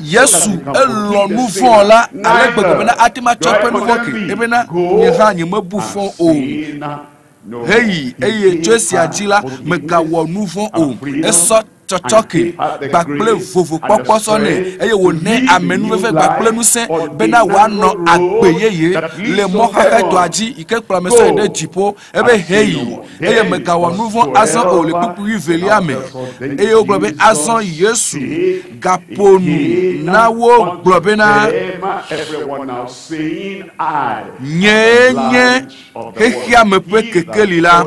Yesu elɔ nu vɔ la ale gbegbe bena atima tsɔ ƒe nu vɔ ke ebena nye hã nye mebu fɔ o. Hey, tso esia dzi la megawɔ nu vɔ o esɔ tsɔtsɔke gbakple vovo kpɔkpɔ sɔnɛ eye wòne amenuveve gbakple nusẽ bena wòanɔ agbe yeye le mɔxaxɛtɔa dzi yi ke kplɔ ame sɔ yi ɖe dziƒo ebe heyi eye megawɔ nu vɔ azɔ o le kpukpui velia me eye wogblɔ be azɔ Yesu gaƒo nu na wo gblɔ bena nye xexea me ƒe kekeli la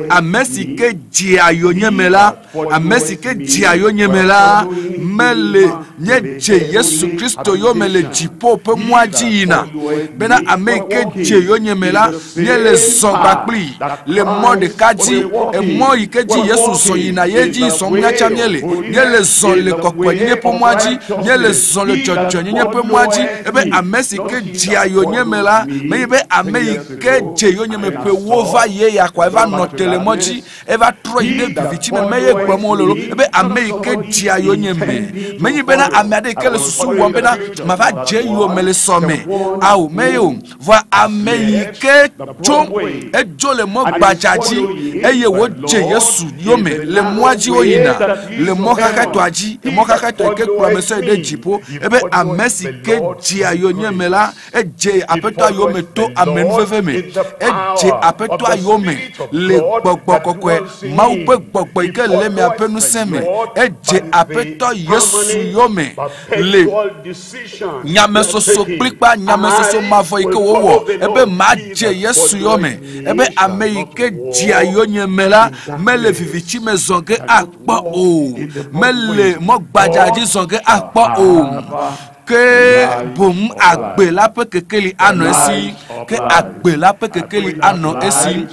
ame si ke dzia yonyeme la ame si ke dzia yonyeme la mele nye dze Yesu Kristo yome le dziƒo ƒe mɔa dzi yina bena ame yi ke dze yonyeme la nye le zɔ gbakpli le mɔ ɖeka dzi emɔ yi ke dzi Yesu zɔ yina ye dzi zɔ miatsa miele nye le zɔ le kɔkɔenyenye ƒe mɔa dzi nye le zɔ le dzɔdzɔnyenye ƒe mɔa dzi ebe ame si ke dzia yonyeme la menye be ame yi ke dze yonyeme ƒe wo va ye ya kɔ eva nɔ telemɔ dzi eva trɔ yi ɖe vivitsi me meye gblɔm wo lolo ebe ame yi ke dzia yonyeme menye bena ame aɖe yi ke le susu wɔm bena mava dze yome le sɔ me awo meye o va ame yi ke tso edzo le mɔ gbadza dzi eye wodze Yesu yome le mɔa dzi wo yina le mɔ xaxɛtɔa dzi mɔ xaxɛtɔ yi ke kplɔ ame sɔ yi ɖe dziƒo ebe ame si ke dzia yonyeme la edze aƒetɔa yome to amenuveve me edze aƒetɔa yome le gbɔgbɔ kɔkɔe Mawu ƒe gbɔgbɔ yi ke le miaƒe ŋusẽ me edze aƒetɔ Yesu yome le nyamesoso kplikpa nyamesoso mavɔ yi ke wowɔ ebe madze Yesu yome ebe ame yi ke dzia yonyeme la mele vivitsi me zɔ ge akpɔ o mele mɔ gbadza dzi zɔ ge akpɔ o ke boŋ agbe la ƒe kekeli anɔ esi ke agbe la ƒe kekeli anɔ esi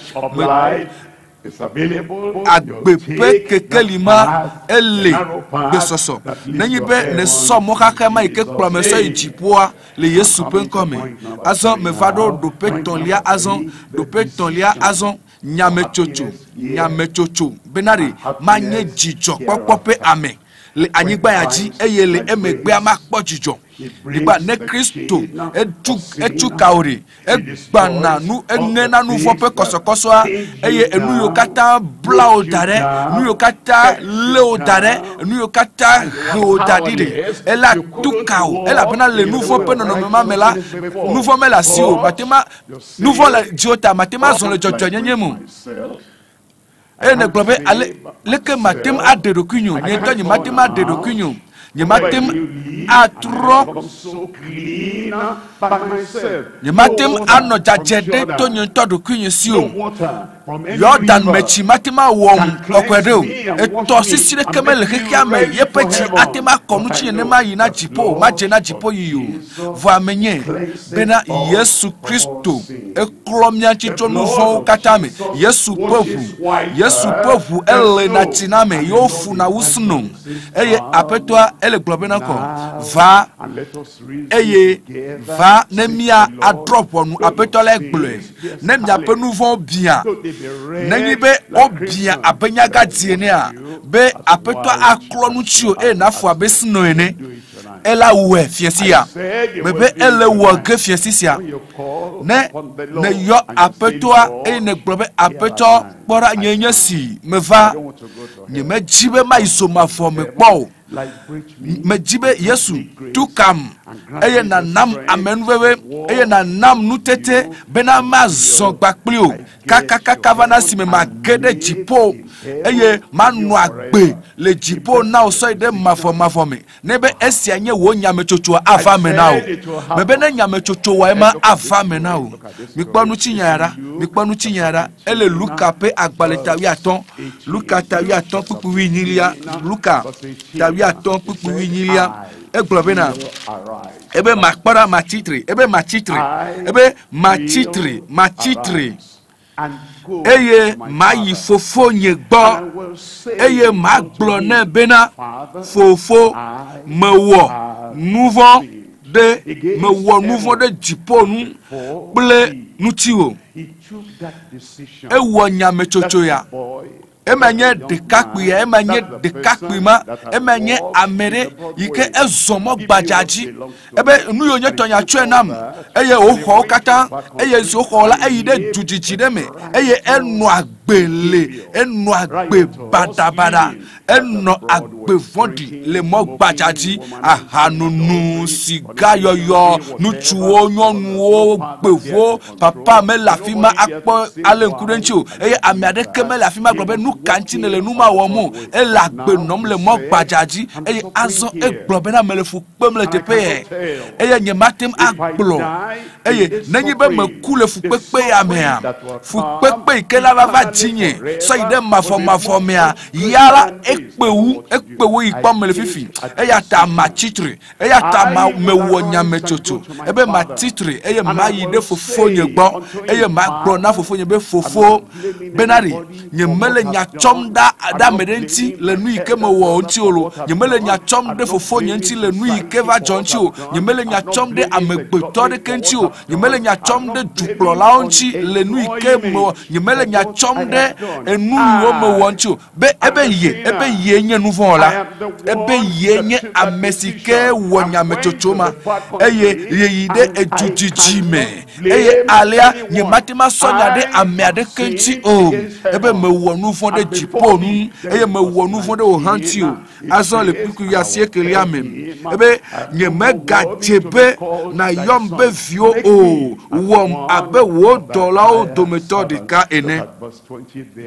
agbe ƒe kekeli ma ele gbesɔsɔ nenye be ne sɔ mɔxaxe ma yi ke kplɔ ame sɔ yi dziƒoa le Yesu ƒe ŋkɔ me azɔ meva ɖo ɖoƒe tɔ̃lia azɔ nyametsotso bena ɖe manye dzidzɔkpɔkpɔ ƒe ame le anyigba ya dzi eye le emegbea makpɔ dzidzɔ diba ne Kristo etu kaori egbana nu eŋena nu vɔ ƒe kɔsɔkɔsɔa eye enu yiwo katã bla wo da ɖe nu yiwo katã lé wo da ɖe enu yiwo katã he wo da ɖi ɖe ela tu ka o elabena le nu vɔ ƒe nɔnɔme ma me la nu vɔ mele asi o matema nu vɔ le dziwo ta matema zɔ le dzɔdzɔnyenye me eye ne gblɔ be ale leke matem aɖe ɖokui nyo nye ŋutɔ nye matem aɖe ɖokui nyo nye matem atrɔ nye matem anɔ dzadze ɖe to nye ŋutɔ ɖokui nye si o Yɔdan me tsi matem awɔm kɔkɔe ɖe o etɔ sisi ɖeke mele xexea me yeƒe tsi atem akɔ nutsi nenema yi na dziƒo o madze na dziƒo yi o vɔ ame nye bena Yesu Kristo eklɔ mía ŋuti tso nu vɔwo katã me Yesu ƒe ʋu ele na tsi na me yewo fu na wusunu eye aƒetɔa ele gblɔ bena kɔ va ne mía adrɔ ʋɔnu aƒetɔ la gblɔe ne miaƒe nu vɔwo bia nenyi be obia abe nyaga die nea be aƒetɔ aklɔ nutsi o eye nafɔ abe sino ene ela wɔe fiesi ya mebe ele wɔ ge fiesi sia ne yɔ aƒetɔa eye ne gblɔ be aƒetɔ kpɔra nye si meva nye medzi be ma yi zomavɔ me kpɔ o mejibe Yesu tukam eye na nam amenwewe eye na nam nutete bena ma zongbaklio kaka vana sime magede jipo eye manu agbe le jipo na oso ide mafo me nebe esi anye wo nyame chocho afa me na o mebe na nyame chocho wa ma afa me na o mikpanu chinyara ele Luka pe agbale tawi aton Luka tawi aton pupu winilia Luka tawi aton pupu winilia eglobe na ebe makpara machitri eye ma yi fofo nye gbo eye ma glo na bena fofo mewo nouveau de jiponu ble nutiwo ewo nyame chocho ya emenye dekakpima emenye amere yike ezomo gbajaji ebe nuyo nye tonya chwenam eye oho kata eye zohola eye de jujiji deme eye enu agbe badabada eno agbe vondi le mo gbajaji ahanunu siga yoyo nuchuo nyonu gbevo papa me lafima akpo alenkurenchi eye amiade keme lafima globe kanti le numa womu ela gbe nom le mo gbajaji eye azo eglobe na melefu kpemle tepe eye nyematem aglo eye nanyi be makule fu pepe ya mea fu pepe ikela baba jinye so ide mafo mea yala ekpewu ikpamle fifi eye ta machitri eye ta ma mewo nyame chocho ebe machitri eye ma yide fofo nyegbo eye ma gbo na fofo nyebe fofo benari nyemele nya chom da merenti le nui ke mewo onti olo nyemele nya chom de fofo nyenti le nui ke va jonti o nyemele nya chom de amegbeto de kenti o nyemele nya chom de duplo la onti le nui ke mewo nyemele nya chom de enu wo mewo onti o be ebe ye nye nouveau la ebe ye nye amesike wo nyame chochoma eye yide ejujijime eye alia nyematima sonya de amiade kenti o ebe mewo nouveau de jiponu eye mewo nouveau de ohanti o azon le piku ya siekeli amem ebe nyemega chebe na yombe vio o wom abe wo dola o dometo de ka ene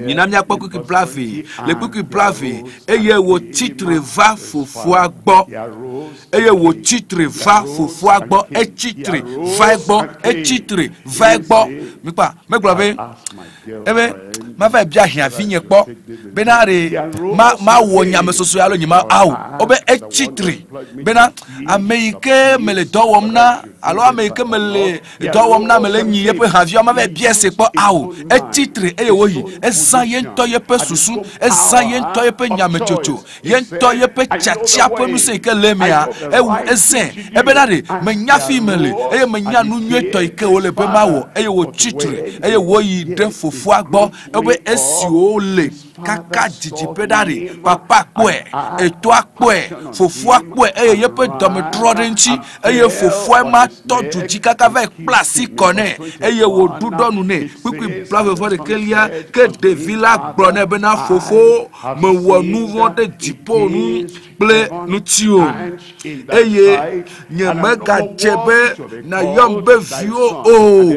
minamia kpoku ki plavi le piku plavi eye wo titre va fufu agbo eye wo titre va fufu agbo e titre va agbo e titre va agbo mipa meglobe ebe ma fa bia hia finye kpo benare ma wo nyame soso yalo nyima awu obe e titre bena Amerike mele dowomna alo Amerike mele dowomna mele nyi yepe havio ma fa bia se kpo awu e titre eye wo yi e san yento yepe susu e san yento yepe nyame chocho yento yepe chacha pe nu se ke lemia e sen e benare me nya fi mele eye me nya nu nyeto ike wo le pe ma wo eye wo titre eye wo yi de fofu agbo ebe esi o le kaka jiji pedari papa kwe eto akwe fofu akwe eye yepe dome trodenchi eye fofu ma todu ji kaka ve plasi kone eye wo dudonu ne kwikwi plave for de kelia ke de villa gbone be na fofu me wo nouveau de dipo nu ple nu tio eye nyemega chebe na yombe vio o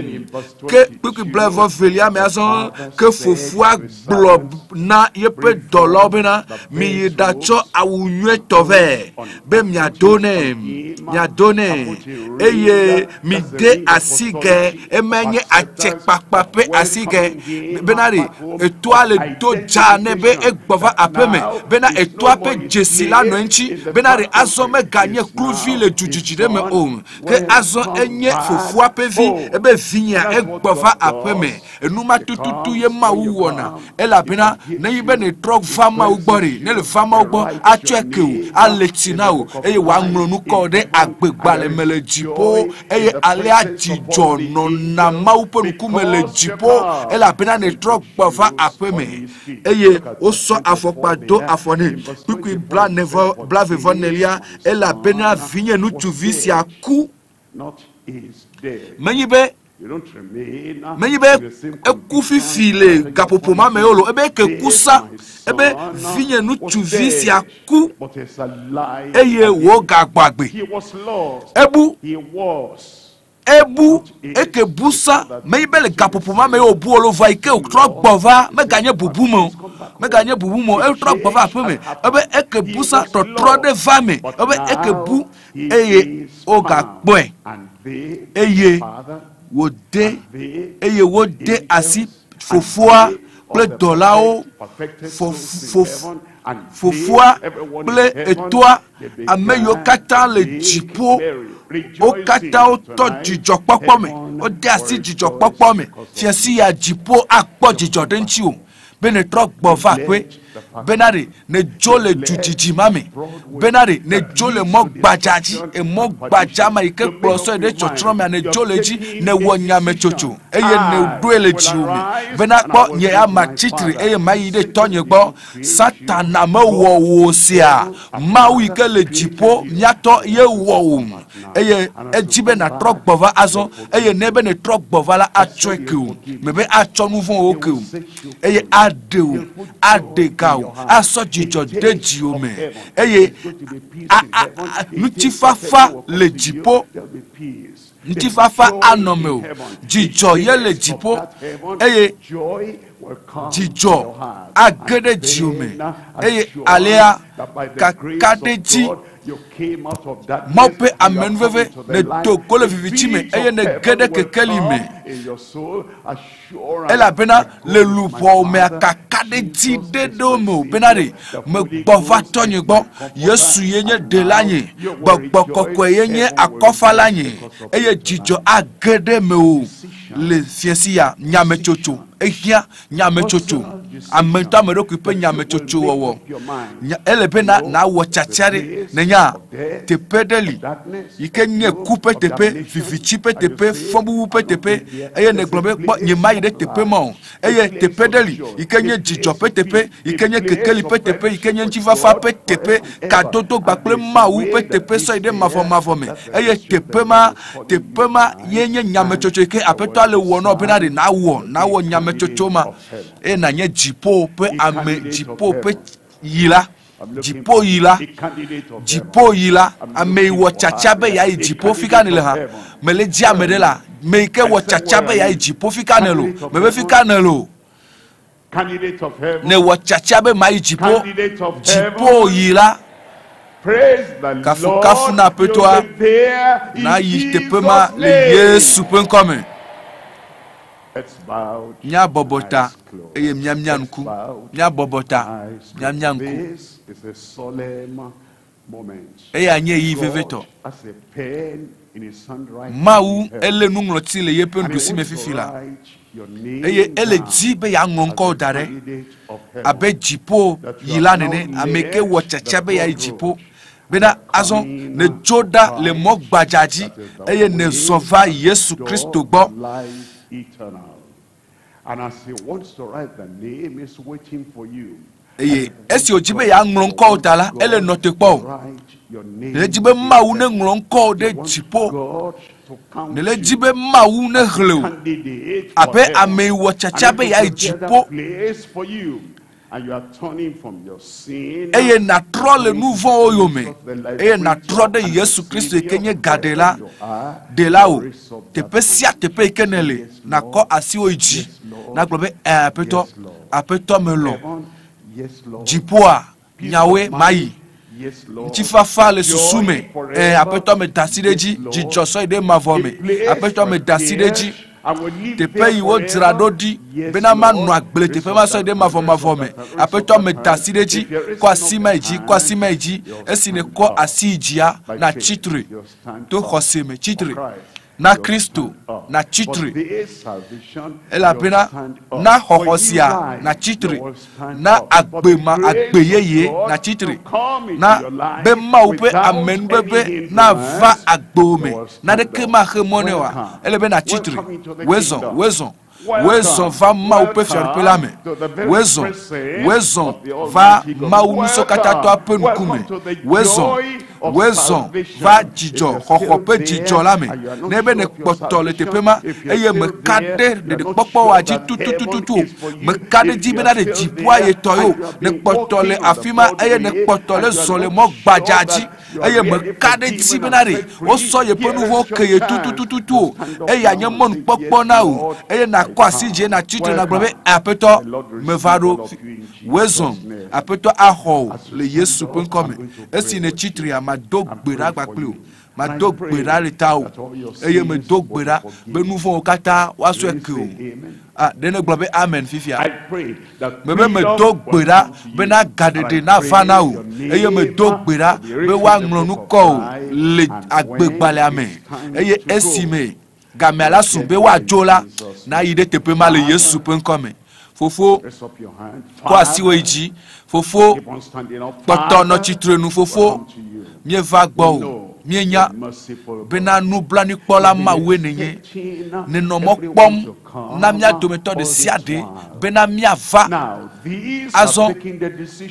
ke kwikwi plave velia me azon ke fofu aglob na yepe dolobina mi dacho awunye tove be miadone eye mi de asige emenye achekpapape asige benari etoile do jane be egbova apeme bena etoape jesila no nchi benari azome ganye kluvile jujijide me om ke azo enye fofu apevi ebe vinya egbova apeme enuma tututu ye mawuona ela bena na yibe ne trok fama ugbori ne le fama ugbo achekeu aletinao eye wa nglonu ko de agbegbale mele jipo eye ale ajijo no na maupo nkumele jipo ela bena ne trok bova apeme eye oso afokpado afone piku bla never bla vevonelia ela bena vinye nu tuvisi aku menyibe Mais il ekufi file gapopoma meolo ebe ke kusa ebe vinye nu tuvi si aku eye wo gagbagbe ebu eke busa me ibele gapopoma me obu olova ike otro gbova me ganye bubumo e otro gbova apeme ebe eke busa totro de vame ebe eke bu eye o gagbo eye wode eye wode asi fofoa ple dolao fofoa ple etoa ameyo kata le jipo o kata o to jijo popo me o de asi jijo popo me fiasi ya jipo akpo jijo denchi o bene tro gbova pe benare ne jole jujiji mame benare ne jole mo gbajaji e mo gbajama ike ploso e de chochro me ne jole ji ne wonya me chocho eye ne duele ji o me bena po nye ama chitri eye mayi de tonye gbo satana ma wo sia ma wi ke le jipo nyato ye wo eye ejibe na trok bova azo eye nebe ne trok bova la atweku mebe acho nu fun oke eye ade aso jijo deji ome eye nutifafa le jipo nutifafa anome jijo ye le jipo eye jijo agede ji ome eye alea kakadeji mope amenveve ne Togo le vivitime eye ne gede kekelime ela bena le lupo me akakade ti dedo me benare me gbova tonye gbo Yesu yenye delanye gbogbo kokko yenye akofalanye eye jijo agede me o le fiesiya nyame chocho ehia nyame chocho amenta me rokupe nyame chocho wo ele bena na wo chachare nenya tepedeli ikenye coupe tepe vivichi tepe fombu tepe eye ne globe kpo nyema ide tepe mo eye tepedeli ikenye jijo tepe ikenye kekeli tepe ikenye nchifafa tepe kadodo gbakple mawu tepe so ide mavo me eye tepe ma yenye nyame chocho ike apeto ale wono benari na wo nyame chocho ma e na nye jipo pe ame jipo pe yila jipo yila ame wo chachabe ya jipo fika nele ha mele ji amedela me ke wo chachabe ya jipo fika nelo mebe fika nelo ne wo chachabe ma jipo yila kafu na petwa na yitepema le Yesu penkome nya bobota eye mnyamnyanku nya bobota mnyamnyanku eye anye yiveveto mawu ele nungloti le yepen dusi mefifila eye ele jibe ya ngonko dare abe jipo yilanene ameke wo chachabe ya jipo bena azon ne joda le mogbajaji eye ne sova Yesu Kristo gbo and as he wants to write the name, is waiting for you. Esi ojibe ya nglonko dala ele notekpo le jibe mawu ne nglonko de jipo le jibe mawu ne hleu ape ame wo chachabe ya jipo and you are turning from your sin eye na trole nouveau oyome eye na trode Yesu Kristo kenye gadela de lao tepe sia tepe kenele na ko asi oji na globe apeto melo jipoa nyawe mai nchifafa le susume apeto me dasideji jijoso ide mavome apeto me dasideji tepe yiwo tiradodi bena manu agbele tepe maso ide mavome apeto me dasideji kwa sima iji esine ko asijia na chitri to khoseme chitri na Kristo na chitri ela bena na hohosia na chitri na agbeyeye na chitri na bema upe amenbebe na va agbome na de kema hemonewa ele bena chitri wezon va ma upe fiarpelame wezon va ma unuso katato apenukume Wezon va djidjo, kokope djidjo la me. Nebe ne kpoto le tepema, eye me kade de kpokpo waji tututututu. Me kade djibena de djipwa ye toyo, ne kpoto le afima, eye ne kpoto le zole mo gbajaji. Eye me kade djibena de, oso ye pe nouveau keye tututututu. Eye anye mon kpokpo na ou, eye na kwa si je na titre na globe, apeto me vado. Wezon, apeto aho, le yesu pen kome. Esi ne titre ya ma dog bera bakplou. Ma dog bera le tao. Eye me dog bera, be nouveau kata, waswe kou. Ah, dene globe amen fifia. Mebe me dog bera, be na gade de na fana ou. Eye me dog bera, be wa nglonou kou, le agbegbale amen. Eye esime, game ala soube wa jola, na ide tepe ma le yesu pen kome. Fofo, kwa siwe iji, fofo, poto no chitre nou, fofo, mie vagbo, mie nya, bena nou blani kola ma we nenye, ne no mok pom, na mia dometo de siade, bena mia va, azon,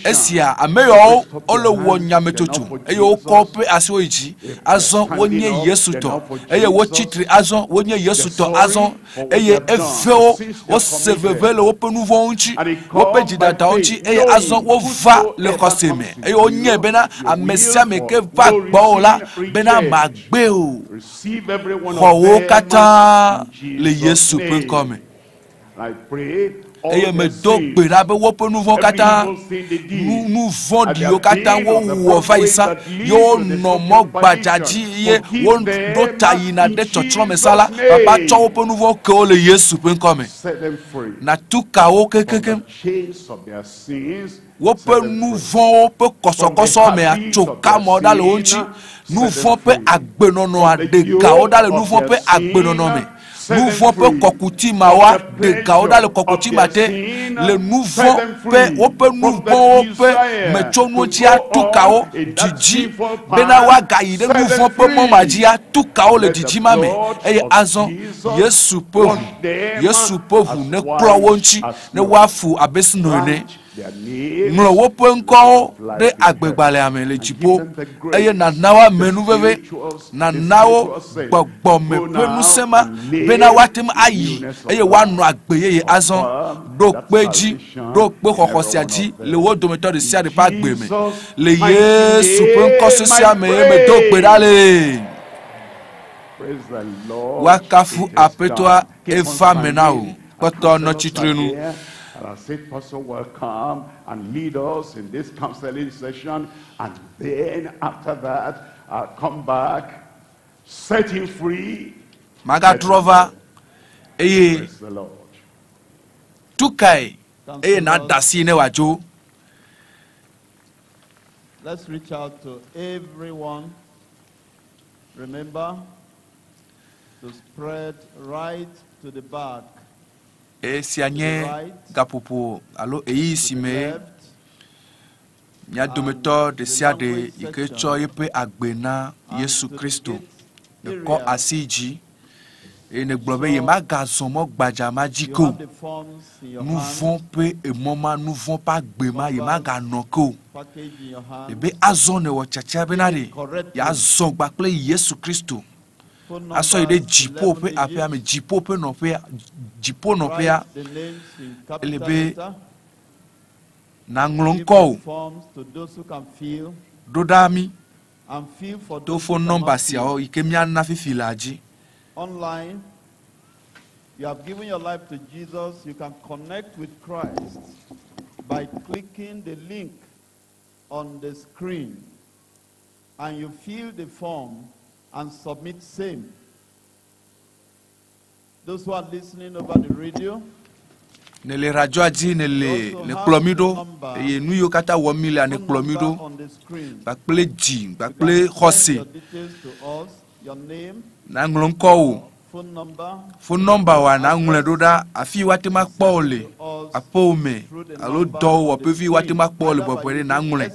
esia, ameyo, ole wonya metotu, eyo kope asiwe iji, azon, wonye yesu to, eye wo chitre, azon, wonye yesu to, azon, eye eveo, o sevevele, ope nouveau unchi, ope jidata unchi, eye azon, wo va le koseme, eye onye bena, amesia meke va gbola, bena magbeo, ho kata, le yesu pen kome. Eye me dog bera be wope nouveau kata, nous vendi yo kata wo vaisa, yo no mo gbajaji ye, wo do tayina de chochro mesala, papa cho wope nouveau ke le yesu pen kome. Na tuka o kekeke. Wope nouveau wope koso me a choka moda le onchi, nouveau pe agbenono a dega oda le nouveau pe agbenono me. Nouveau peu kokuti mawa de gaoda le kokuti mate le nouveau pe ope nouveau pe mechono dia tukao diji bena wa gaide nouveau pe momadia tukao le diji mame eye azon yesu pauvre ne klo wonchi ne wafu abesino ne Mlo wopo nko de agbegbale ame le jipo eye na nawa menu veve na nawo gbogbo me penu sema bena watem ayi eye wanu agbe ye azon do peji do pe kokosiaji le wo dometo de sia de pa agbe me le yesu pe nko sosia me do gbedale wakafu apetoa eva menao poto no chitrenu. And our said pastor will come and lead us in this counseling session, and then after that, I'll come back, set him free. Magatrova, eye, tukai, eye na dasi ne wajo. Let's reach out to everyone. Remember to spread right to the back. Sianye gapupu alo eisime nya dometo de siade ikecho yepe agbena Yesu Kristo de ko asiji ene globe ye magazon mo gbaja majiko nous vont pe e moma nous vont pas gbema ye maganoko ebe azone wo chacha benade ya azon gbakle Yesu Kristo aso ide jipo pe apia me jipo pe no pe jipo no pe elebe na nglonko dodami to phone number sia o ikemia na fifilaji online. You have given your life to Jesus. You can connect with Christ by clicking the link on the screen, and you fill the form and submit same. Those who are listening over the radio, nele radio aji nele clomido e nuyo kata 1 million ne clomido ba ple ji ba ple hose your name, na nglonko phone number wa na ngule doda afi watima kpole apome alo do wo pe fi watima kpole bobere na ngule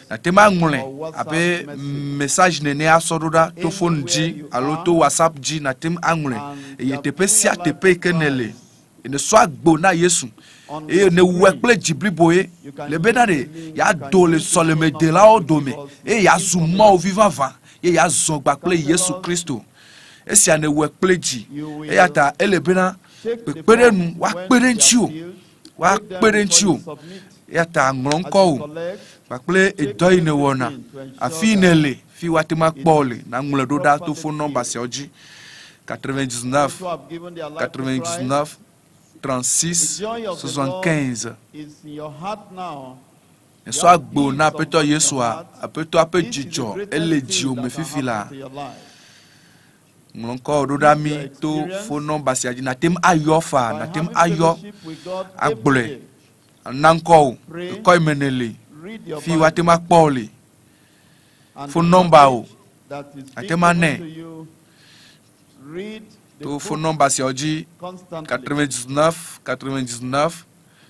na tema ngule ape message ne asododa to phone ji alo to whatsapp ji na tem angule e tepe sia tepe kenele ene so agbo na Yesu e ne wekple jibliboye le benade ya do le soleme de la odome e ya zuma o vivava ye ya zogba kple Yesu Kristo esia ne wekple ji e ya ta ele bena pepere nu wa pere nchi o ya ta ngronko o bakple edoyi ne wona afi nele fi watima kpole na ngule do da to phone number se oji 99 36 75 so agbo na peto Yesu a apeto apejijo eleji o mefifila ngronko do da mi to phone number se oji na tem ayofa na tem ayo agbole nanko ko imenele fi watima kpole phone number o atema ne to phone number c'est aujourd'hui 99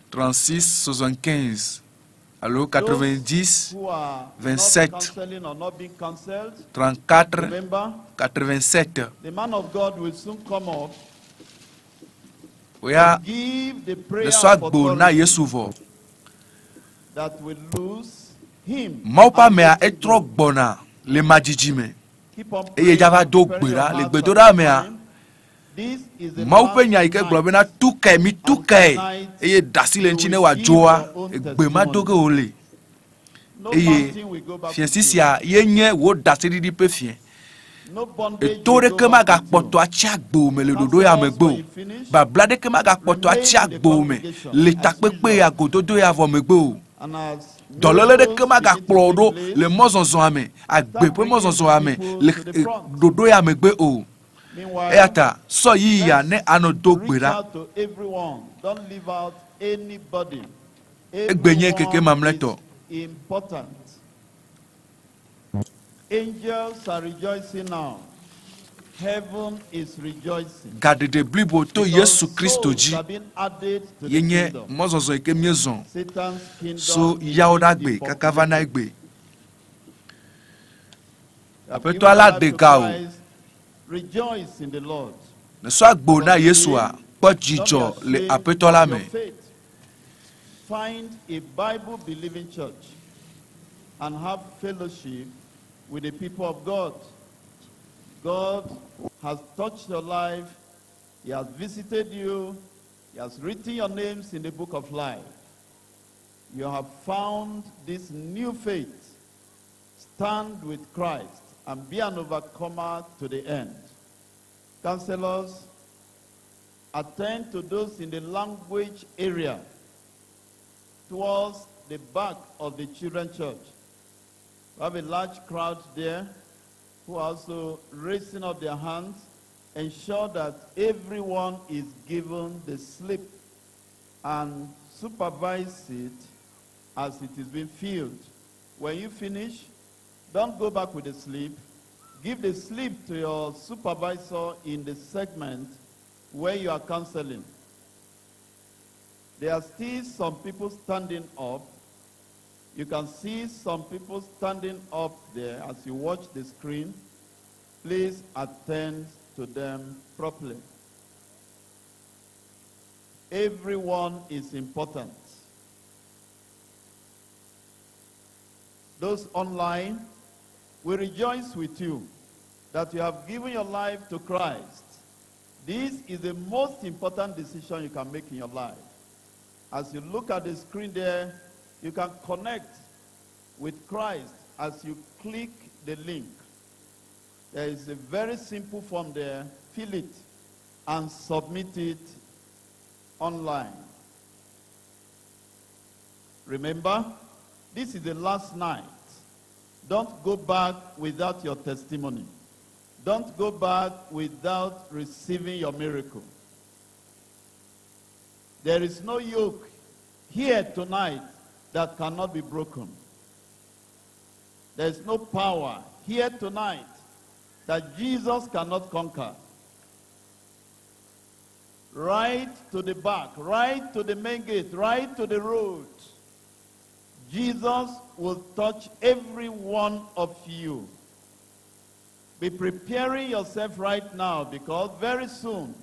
36 75 alors 90 27 34 87. The man of God will soon come up. Oya le soir bona Yesuvo that will lose him. Maupa mea etro bona le majijime eye java do gbera le gbedora mea Maupe nya ike globena tuke mi tuke eye dasile nchine wa joa egbe ma doge ole eye fiensisia yenye wo dasiri di pe fien etore ke ma ga poto achi agbo me le dodo ya megbo bablade ke ma ga poto achi agbo me le takpepe ya gododo ya vo megbo dolole de ke ma ga plodo le mozonzon ame agbe pe mozonzon ame le dodo ya megbe o Eata so yi ya ne anodo gbera egbenye keke mamleto important. Angels are rejoicing now. Heaven is rejoicing. Gadede blibo to Yesu Kristo ji yenye mozozo eke miezon so yaodagbe kakavana egbe apeto ala degao rejoice in the Lord. Ne so agbo na Yesu a po jijo le apeto la me. Find a Bible believing church and have fellowship with the people of God. God has touched your life. He has visited you. He has written your names in the book of life. You have found this new faith. Stand with Christ and be an overcomer to the end. Counselors, attend to those in the language area towards the back of the children's church. We have a large crowd there who are also raising up their hands. Ensure that everyone is given the slip and supervise it as it is being filled. When you finish, don't go back with the slip. Give the slip to your supervisor in the segment where you are counseling. There are still some people standing up. You can see some people standing up there as you watch the screen. Please attend to them properly. Everyone is important. Those online, we rejoice with you that you have given your life to Christ. This is the most important decision you can make in your life. As you look at the screen there, you can connect with Christ as you click the link. There is a very simple form there. Fill it and submit it online. Remember, this is the last night. Don't go back without your testimony. Don't go back without receiving your miracle. There is no yoke here tonight that cannot be broken. There is no power here tonight that Jesus cannot conquer. Right to the back, right to the main gate, right to the road. Jesus will touch every one of you. Be preparing yourself right now, because very soon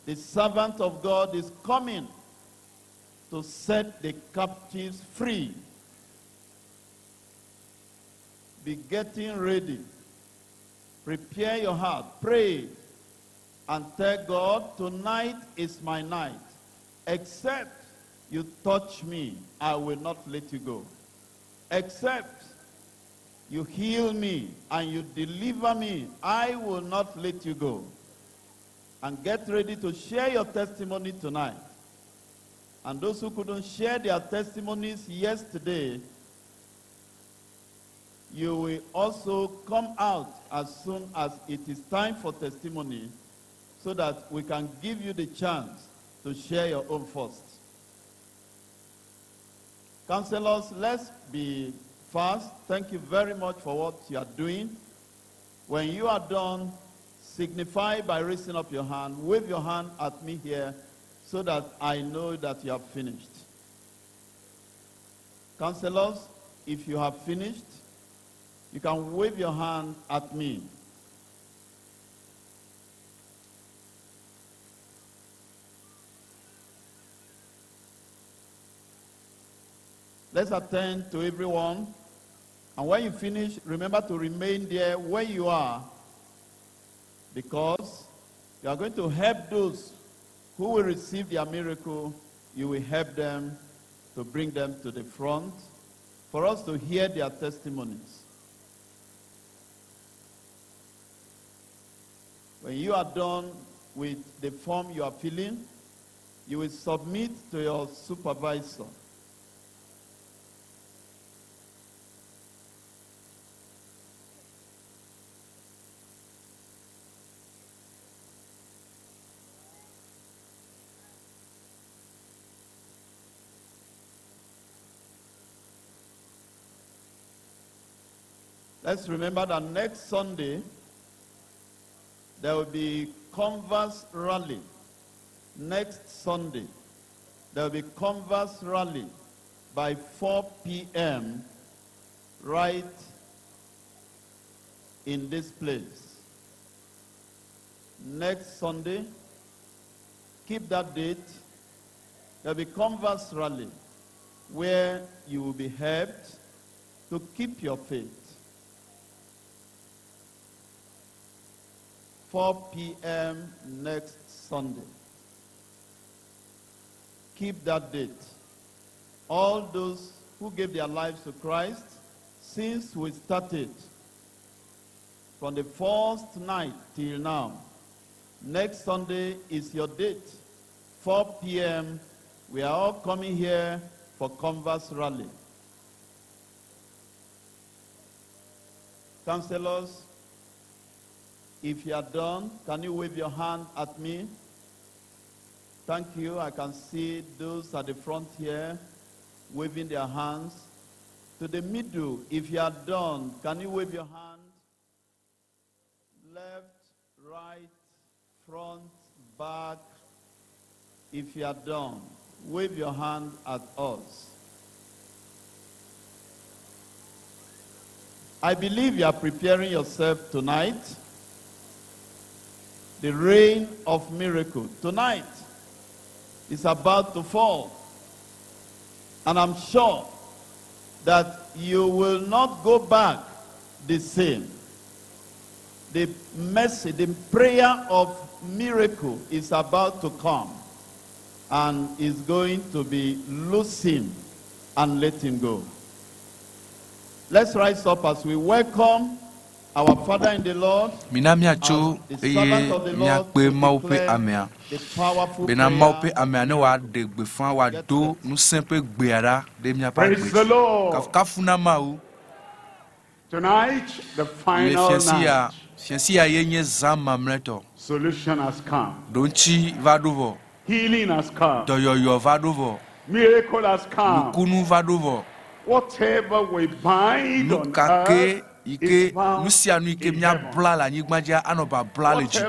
the servant of God is coming to set the captives free. Be getting ready. Prepare your heart. Pray and tell God, tonight is my night. Except you touch me, I will not let you go. Except you heal me and you deliver me, I will not let you go. And get ready to share your testimony tonight. And those who couldn't share their testimonies yesterday, you will also come out as soon as it is time for testimony, so that we can give you the chance to share your own first. Counselors, let's be fast. Thank you very much for what you are doing. When you are done, signify by raising up your hand. Wave your hand at me here so that I know that you have finished. Counselors, if you have finished, you can wave your hand at me. Let's attend to everyone. And when you finish, remember to remain there where you are, because you are going to help those who will receive their miracle. You will help them to bring them to the front for us to hear their testimonies. When you are done with the form you are filling, you will submit to your supervisor. Let's remember that next Sunday, there will be Converse Rally. Next Sunday, there will be Converse Rally by 4 p.m. right in this place. Next Sunday, keep that date. There will be Converse Rally where you will be helped to keep your faith. 4 p.m. next Sunday. Keep that date. All those who gave their lives to Christ, since we started, from the first night till now, next Sunday is your date. 4 p.m. We are all coming here for Converse Rally. Counselors, if you are done, can you wave your hand at me? Thank you. I can see those at the front here waving their hands. To the middle, if you are done, can you wave your hand? Left, right, front, back. If you are done, wave your hand at us. I believe you are preparing yourself tonight. The rain of miracle tonight is about to fall. And I'm sure that you will not go back the same. The message, the prayer of miracle is about to come and is going to be loosing and letting go. Let's rise up as we welcome our Father in the Lord, the servant of the Lord, to declare the powerful prayer. Praise the Lord. Tonight, the final night. Solution has come. Healing has come. Miracle has come. Whatever we bind on earth,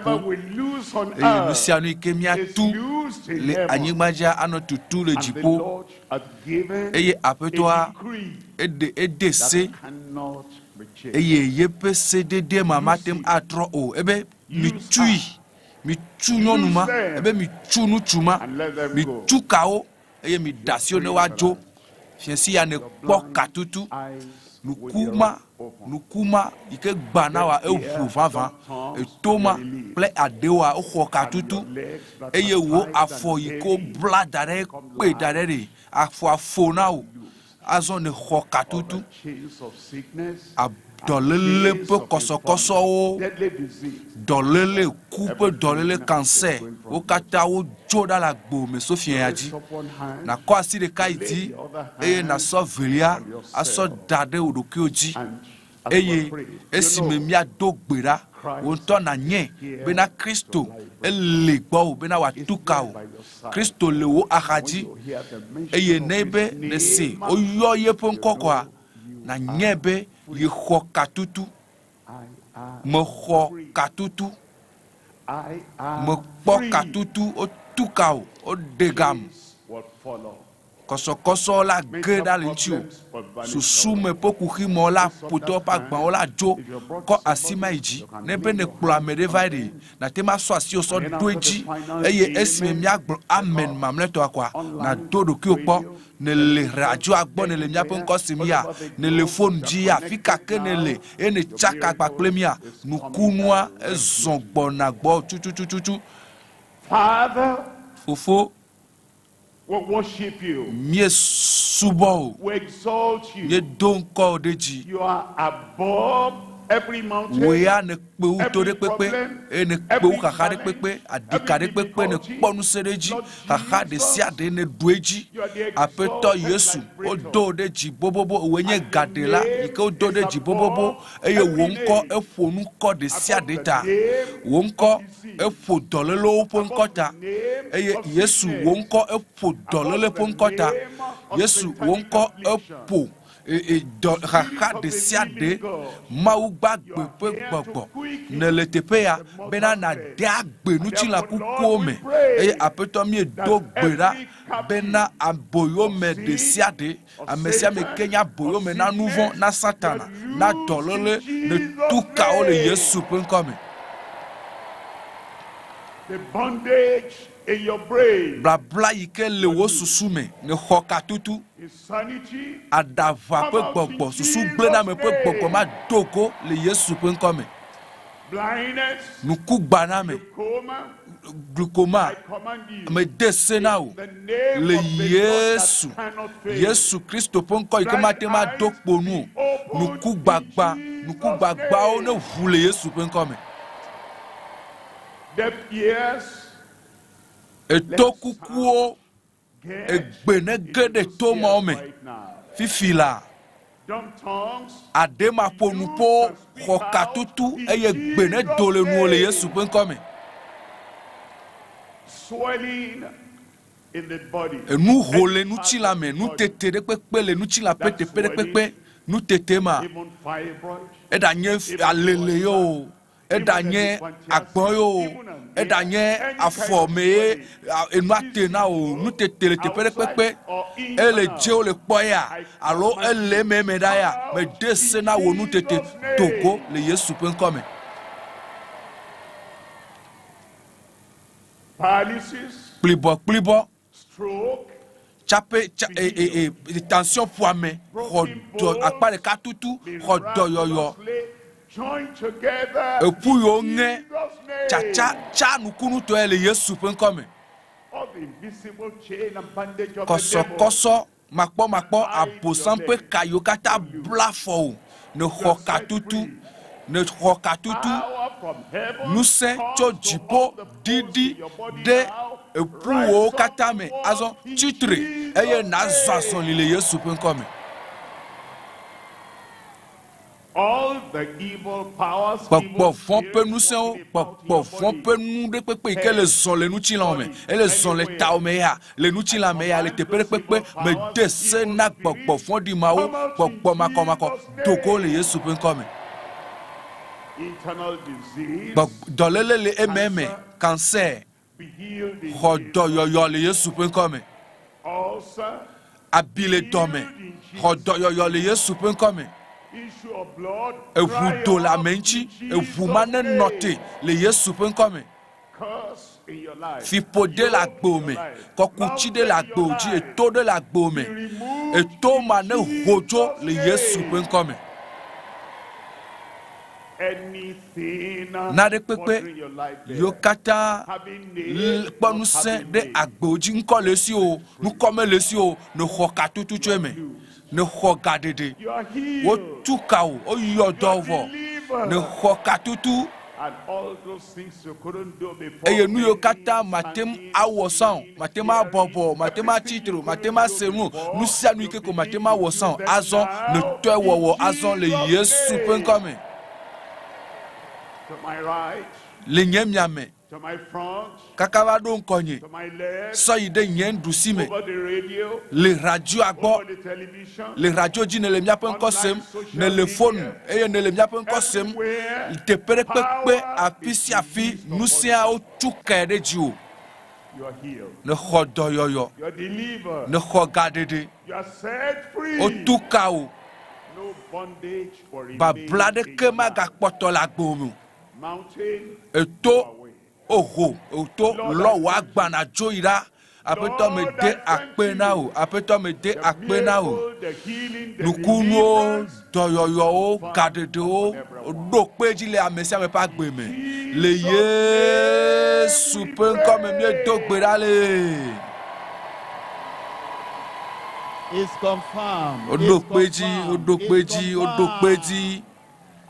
whatever we lose on earth is loosed in heaven. And the Lord has given a decree that cannot be changed. Loose them and let them go. eye mi dasio ne wajo fiesi ya ne kpo katutu nukuma ike gbana wa ewu vava etoma ple adewa oxɔ katutu eye wo afɔ yiko bla dare pe dare re afɔ na o azɔ ne xɔ katutu dɔlele pe kɔsɔkɔsɔwo dɔlele ku pe dɔlele cancer wo katã wo dzo ɖa le agbo me sofia ya dzi nakɔ asi ɖeka yi dzi eye nasɔ velia asɔ da ɖe wo ɖokuiwo dzi eye esime miado gbe ɖa wo ŋutɔ nanye bena Kristo ele gbɔ o bena wòatuka o Kristo le wo axadzi eye ne be ne se woyɔ yeƒe ŋkɔkɔa nanye be ye xɔ katutu me xɔ katutu me kpɔ katutu o tuka o degam kɔsɔkɔsɔ la ge ɖa le ŋuti o susu me ƒe kuximɔ la poto ƒe agbawo la dzo kɔ asi ma yi dzi ne be ne kplɔ ame ɖe va yi ɖe nate ma sɔ asi o sɔ do edzi eye esime miagblɔ amen mamlɛtɔa kɔa na do ɖokuiwo kpɔ ne le radioa gbɔ ne le miaƒe ŋkɔ si mia ne le fone dzi ya fi kake ne le eye ne tsaka kpakple mia nukunua ezɔ gbɔna gbɔ tututututu fofo we worship you. We exalt you. You are above every mountain, we are ne kpewu to every de kpekpe problem, e ne kpewu kaka de kpekpe adika de kpekpe ne kpɔnu se de dzi kaka de sia de ne du edzi aƒetɔ Yesu o do de dzi bobobo wo nye gadela yike o do de dzi bobobo eye wo ŋkɔ eƒo nu kɔ de sia de ta wo ŋkɔ eƒo dɔlelewo ƒe ŋkɔ ta eye Yesu wo ŋkɔ eƒo dɔlele ƒe ŋkɔ ta Yesu wo ŋkɔ eƒo xaxa de sia de Mawu gbagbe ƒe gbɔgbɔ ne le teƒe ya bena na de agbe nutsila kukuwo me eye aƒetɔ mi do gbe ɖa bena aboyo me de sia de ame sia ame ke nya aboyo me na nu vɔ̃ na Satana na dɔlele ne tukawo le Yesu ƒe ŋkɔ me. The bondage in your brain, blabla yi ke le wo susu me ne xɔ katutu insanity, adava ƒe gbɔgbɔ susu gblẽna me ƒe gbɔgbɔ ma dogo le Yesu ƒe ŋkɔ me. blindness, nuku gbana me glukoma me de se na o le Yesu Kristo ƒe ŋkɔ yi ke mate ma do kponu o nuku gbagbawo ne ʋu le Yesu ƒe ŋkɔ me. deaf ears, eto kukuwo egbe ne ge ɖe to mawo me fifi la dumb tongues, adema ƒo nuƒo xɔ katutu eye gbe ne do le nuwo le Yesu ƒe ŋkɔ me. swelling in the body, enu ho le nutsila me nu tete ɖe kpekpe le nutsila ƒe teƒe ɖe kpekpe nu tete ma even fibroid, eɖa nye alele yo eɖa nye agbɔn yo eɖa nye afɔ me ye enua te na o nu tete le teƒe ɖe kpekpe ele dze wo le kpɔ ya alo ele me ɖa ya me de se na wo nu tete Togo le Yesu ƒe ŋkɔ me. paralysis, kplibɔ stroke, tsape tension ƒoame xɔ dɔ akpa ɖeka tutu xɔ dɔyɔyɔ join together, eƒu yiwo ŋe tsatsa tsa nukunutɔe le Yesu ƒe ŋkɔ me. of the invisible chain and bandage of the devil. Kɔsɔkɔsɔ makpɔ abosam ƒe ka yiwo katã bla fɔ o ne xɔ katutu nusẽ tso dziƒo ɖiɖi ɖe eƒuwo katã me azɔ tsitre eye nazɔ azɔli le Yesu ƒe ŋkɔ me. All the evil powers, kpɔkpɔ vɔ̃ ƒe nusẽwo kpɔkpɔ vɔ̃ ƒe nu ɖe kpekpe yi ke le zɔ le nutsila me ele zɔ le tawo me ya le nutsila me ya le teƒe ɖe kpekpe me de se na gbɔgbɔ vɔ̃ɖi mawo gbɔgbɔ makɔmakɔ dogo le Yesu ƒe ŋkɔ me. eternal disease, dɔlele le ememe cancer be healed in xɔ dɔyɔyɔ le Yesu ƒe ŋkɔ me. ulcer, abi le dɔme xɔ dɔyɔyɔ le Yesu ƒe ŋkɔ me. issue of blood, eʋu do le ame ŋuti eʋu ma ne nɔ te le Yesu ƒe ŋkɔ me. curse, Fipode la gbome, kokuchi de la gboji, eto de la gbome, eto mane hojo le Yesu penkome. Nade pepe yokata ponuse de agboji nko lesi o, nu kome lesi o, no hokatu tucheme, no hogadede. Wo tuka o yodovo, no hokatu tu. And all those things you couldn't do before. Eye nu yokata matem awosan, matem abobo, matem atitro, matem asemu, nu sia nu ike ko matem awosan, azon ne toewowo azon le Yesu penkome. To my right, le nyemiame, to my front, kakawado nkonye, to my left, so ide nyen dusime, over the radio, le radio agbo, over the television, le radio ji ne le miape nkosem, ne le phone, eye ne le miape nkosem, te perekpekpe apisi afi, nusia o tukere jiwo. you are healed. Ne khodoyoyo, You are delivered. ne khogadede, You are set free. o tukao, No bondage or ba remain blade in ke your ma life. gakpoto la gbomu. Mountain, Eto oho, eto lo wa gbana joira. Apeto me de akpena o, apeto me de akpena o. the healing, the Nukuno doyoyo o, gadede o, dokpeji le amesia me pa gbeme. Le Yesu penkome mie dokberale. It's confirmed. Odokpeji.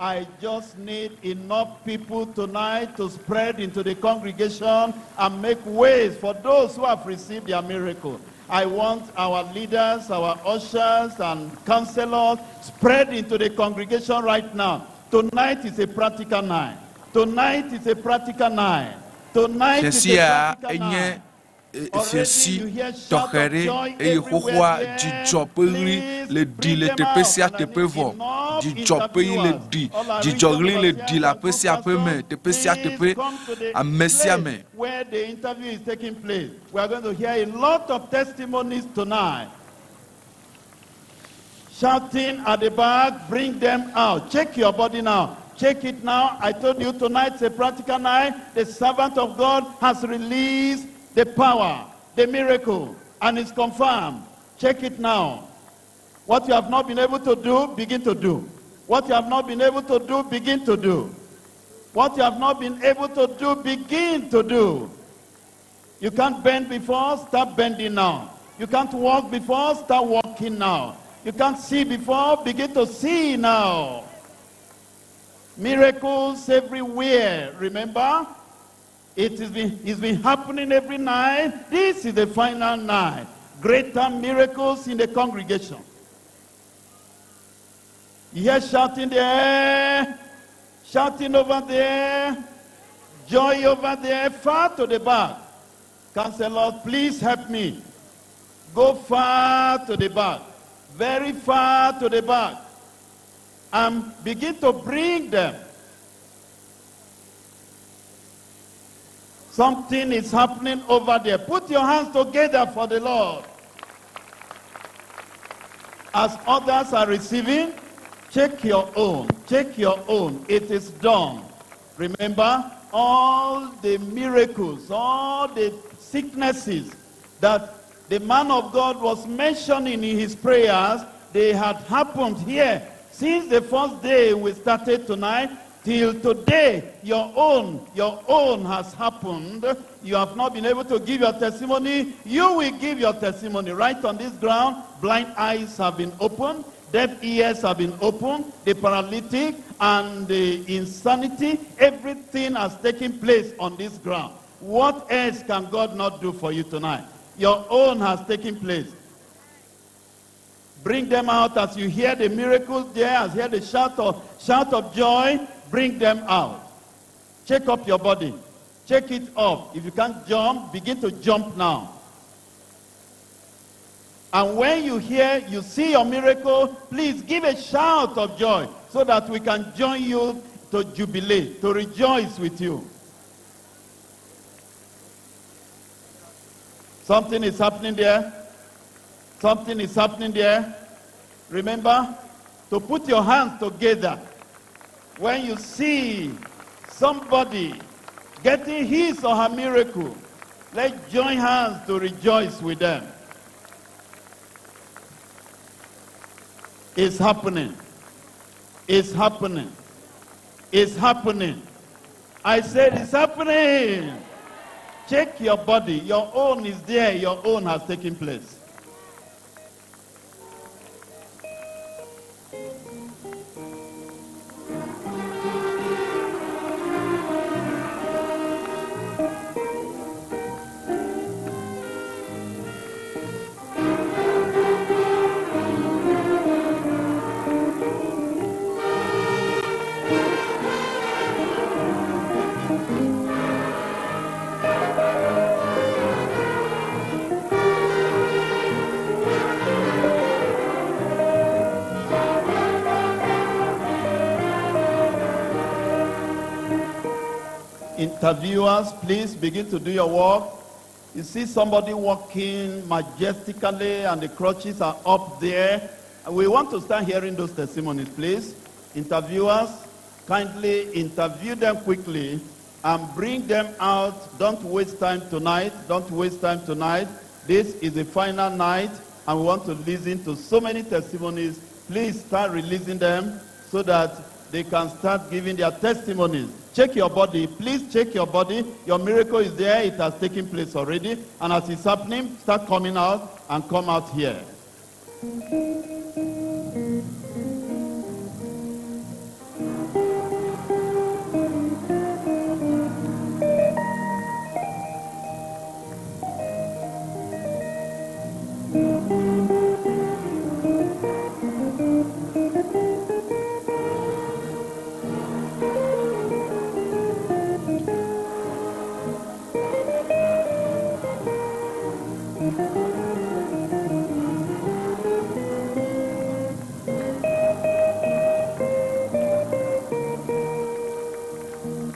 I just need enough people tonight to spread into the congregation and make ways for those who have received their miracle. I want our leaders, our ushers and counselors spread into the congregation right now. Tonight is a practical night. Tonight is a practical night. Tonight is a practical night. Fiesi tohere eye hohoa dijoperi le di le tepesia tepevo dijoperi le di dijogli le di la pesia peme tepesia tepe amesia me. Where the interview is taking place, we are going to hear a lot of testimonies tonight. Shouting at the back, bring them out. Check your body now. Check it now. I told you tonight's a practical night. The servant of God has released the power, the miracle, and it's confirmed. Check it now. What you have not been able to do, begin to do. What you have not been able to do, begin to do. What you have not been able to do, begin to do. You can't bend before, start bending now. You can't walk before, start walking now. You can't see before, begin to see now. Miracles everywhere, remember? It's been happening every night. This is the final night. Greater miracles in the congregation. You hear shouting there, shouting over there, joy over there, far to the back. Counselor, please help me. Go far to the back, very far to the back, and begin to bring them. Something is happening over there. Put your hands together for the Lord. As others are receiving, check your own. Check your own. It is done. Remember, all the miracles, all the sicknesses that the man of God was mentioning in his prayers, they had happened here. Since the first day we started tonight, till today, your own has happened. You have not been able to give your testimony. You will give your testimony right on this ground. Blind eyes have been opened. Deaf ears have been opened. The paralytic and the insanity, everything has taken place on this ground. What else can God not do for you tonight? Your own has taken place. Bring them out as you hear the miracles there, as you hear the shout of joy. Bring them out. Check up your body. Check it up. If you can't jump, begin to jump now. And when you see your miracle, please give a shout of joy so that we can join you to jubilate, to rejoice with you. Something is happening there. Something is happening there. Remember to put your hands together. When you see somebody getting his or her miracle, let's join hands to rejoice with them. It's happening. It's happening. It's happening. I said it's happening. Check your body. Your own is there. Your own has taken place. Interviewers, please begin to do your work. You see somebody walking majestically and the crutches are up there. And we want to start hearing those testimonies, please. Interviewers, kindly interview them quickly and bring them out. Don't waste time tonight. Don't waste time tonight. This is the final night and we want to listen to so many testimonies. Please start releasing them so that they can start giving their testimonies. Check your body. Please check your body. Your miracle is there. It has taken place already. And as it's happening, start coming out and come out here.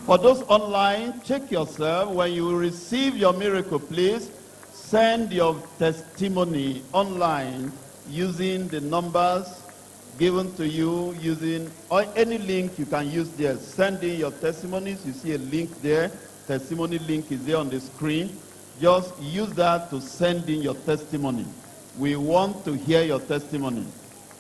For those online, check yourself. When you receive your miracle, please send your testimony online using the numbers given to you, using or any link you can use there. Send in your testimonies. You see a link there. Testimony link is there on the screen. Just use that to send in your testimony. We want to hear your testimony.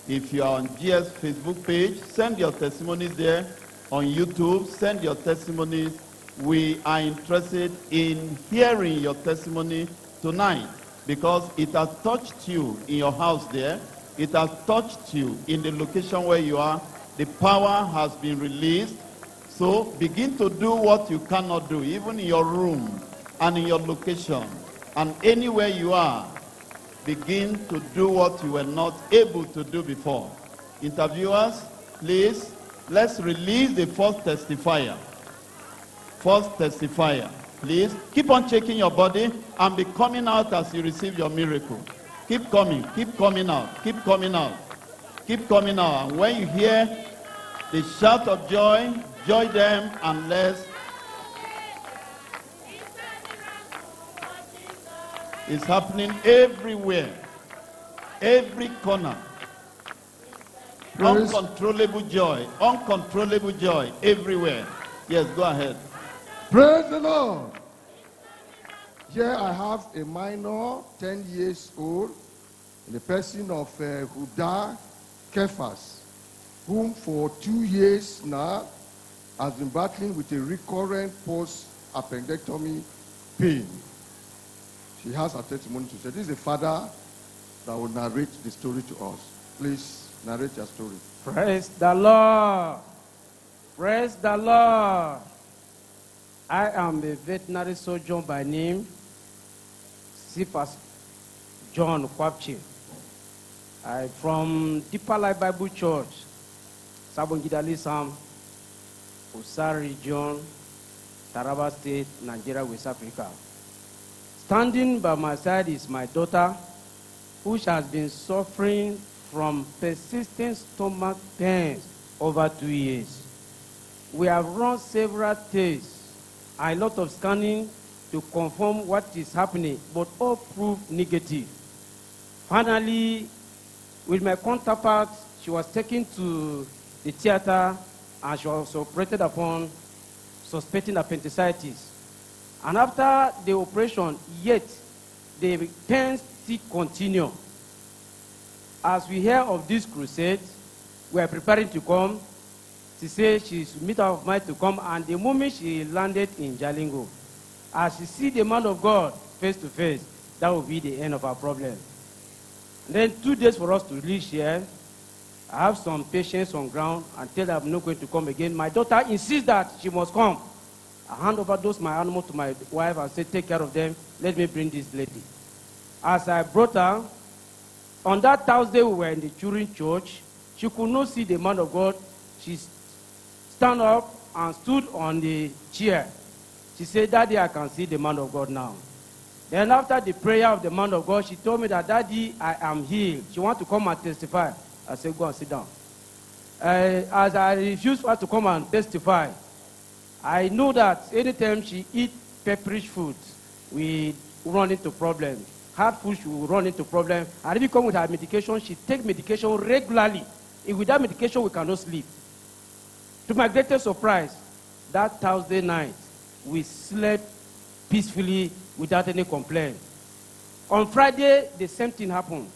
If you are on GS Facebook page, send your testimonies there. On YouTube, send your testimonies. We are interested in hearing your testimony tonight because it has touched you in your house there. It has touched you in the location where you are. The power has been released. So begin to do what you cannot do, even in your room and in your location and anywhere you are. Begin to do what you were not able to do before. Interviewers, please. Let's release the first testifier. First testifier, please. Keep on checking your body and be coming out as you receive your miracle. Keep coming out, keep coming out, keep coming out. And when you hear the shout of joy, join them and let's. It's happening everywhere, every corner. Praise. Uncontrollable joy everywhere. Yes, go ahead. Praise the Lord. Here I have a minor, 10 years old, in the person of Huda Kefas, whom for 2 years now has been battling with a recurrent post-appendectomy pain. She has a testimony to say. This is the father that will narrate the story to us. Please. Narrate your story. Praise the Lord. Praise the Lord. I am a veterinary surgeon by name, Sifas John Kwapchi. I'm from Deeper Life Bible Church, Sabongidali Sam, Usa Region, Taraba State, Nigeria, West Africa. Standing by my side is my daughter, who has been suffering from persistent stomach pains over 2 years. We have run several tests and a lot of scanning to confirm what is happening, but all proved negative. Finally, with my counterpart, she was taken to the theater and she was operated upon, suspecting appendicitis. And after the operation, yet the pain still continue. As we hear of this crusade, we are preparing to come. She said she's made up her mind to come, and the moment she landed in Jalingo, as she see the man of God face to face, that will be the end of our problem. And then 2 days for us to reach here. I have some patients on ground and tell her I'm not going to come again. My daughter insists that she must come. I hand over my animals to my wife and say, take care of them. Let me bring this lady. As I brought her, on that Thursday we were in the children's church. She could not see the man of God. She stand up and stood on the chair. She said, Daddy, I can see the man of God now. Then after the prayer of the man of God, she told me that, Daddy, I am healed. She wants to come and testify. I said, go and sit down. As I refused her to come and testify, I know that anytime she eats pepperish food, we run into problems. Hard food, she will run into problems. And if you come with her medication, she takes medication regularly. If without medication, we cannot sleep. To my greatest surprise, that Thursday night, we slept peacefully without any complaint. On Friday, the same thing happened.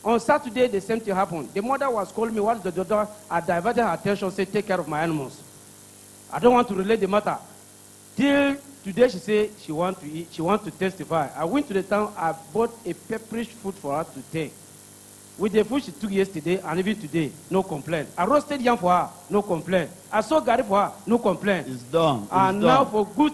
On Saturday, the same thing happened. The mother was calling me while the daughter had diverted her attention, said, take care of my animals. I don't want to relate the matter. Till today, she said she wants to eat, she wants to testify. I went to the town, I bought a pepperish food for her to take. With the food she took yesterday and even today, no complaint. I roasted yam for her, no complaint. I saw gari for her, no complaint. It's done. And now for good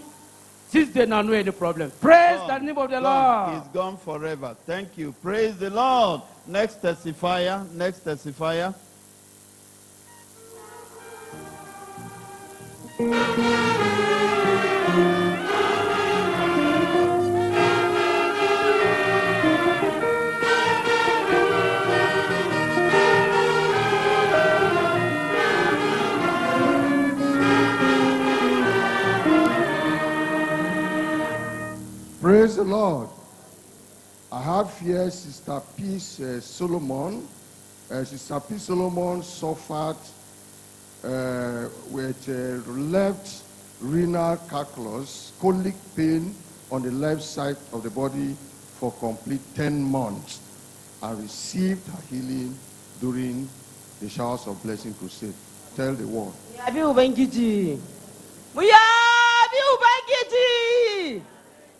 6 days, now no any problem. Praise the name of the Lord. It's gone forever. Thank you. Praise the Lord. Next testifier. Next testifier. Praise the Lord. I have here Sister Peace Solomon. Sister Peace Solomon suffered with left renal calculus, colic pain on the left side of the body for complete 10 months and received her healing during the Showers of Blessing Crusade. Tell the world.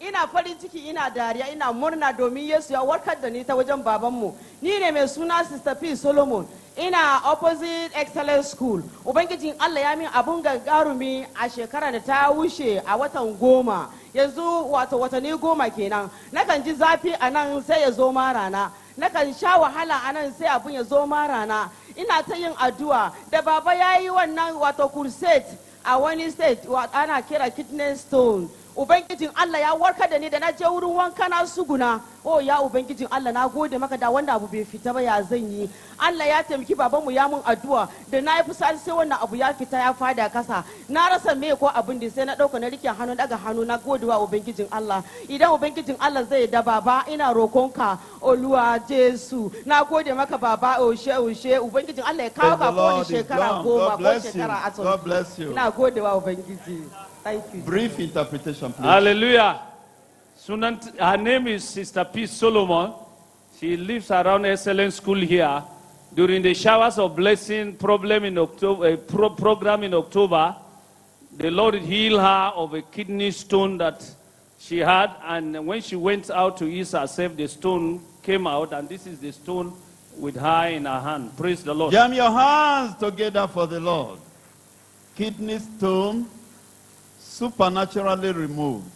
Ina farin ciki, ina dariya, ina murna domin Yesu ya warkar da ni ta wajen babanmu. Ni ne mai suna Sister P. Solomon. Ina opposite Excellence School. Ubangijin Allah ya min abun gagarumi a shekara da ta wuce a watan 10. Yanzu watanni 10 kenan. Nakan ji zafi a nan sai ya zo ma rana. Nakan sha wahala a nan sai abun ya zo ma rana. Ina ta yin addu'a da baba ya yi wannan crusade a wani state ana kira kidney stone. Ubangijin Allah ya warkar da ni da na je wurin wanka na suguna. Oh ya Ubangijin Allah, na gode maka da wanda abu bai fita ba ya zan yi. Allah ya taimaki babanmu ya mun addu'a da na yi fusari sai wannan abu ya fita ya fada kasa. Na rasa me ko abin da sai na dauka na rike hannu daga hannu na gode wa Ubangijin Allah. Idan Ubangijin Allah zai da baba ina rokonka Oluwa Jesu. Na gode maka baba oshe Ubangijin Allah ya kawo ka ko shekara 10 ko shekara 20. God bless you. Na gode wa Ubangiji. Thank you. Brief interpretation, please. Hallelujah. Her name is Sister P. Solomon. She lives around Excellence School here. During the Showers of Blessing program in October, the Lord healed her of a kidney stone that she had. And when she went out to ease herself, the stone came out. And this is the stone with her in her hand. Praise the Lord. Jam your hands together for the Lord. Kidney stone supernaturally removed.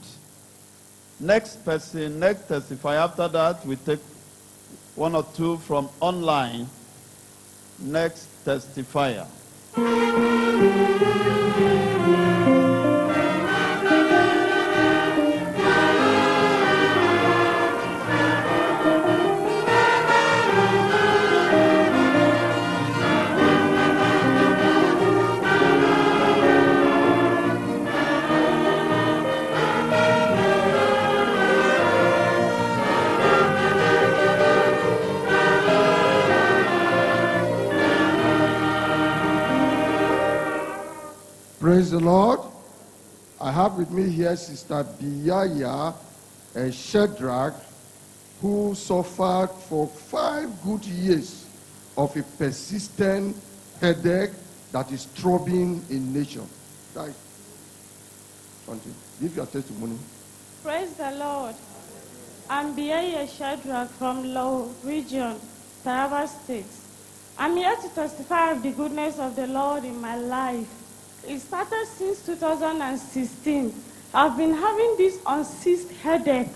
Next person, next testifier. After that, we take one or two from online. Next testifier. Praise the Lord. I have with me here Sister Biyaya Shedrack, who suffered for 5 good years of a persistent headache that is throbbing in nature. Give your testimony. Praise the Lord. I'm Biyaya Shedrack from Low Region, Taraba State. I'm here to testify of the goodness of the Lord in my life. It started since 2016. I've been having this unceased headache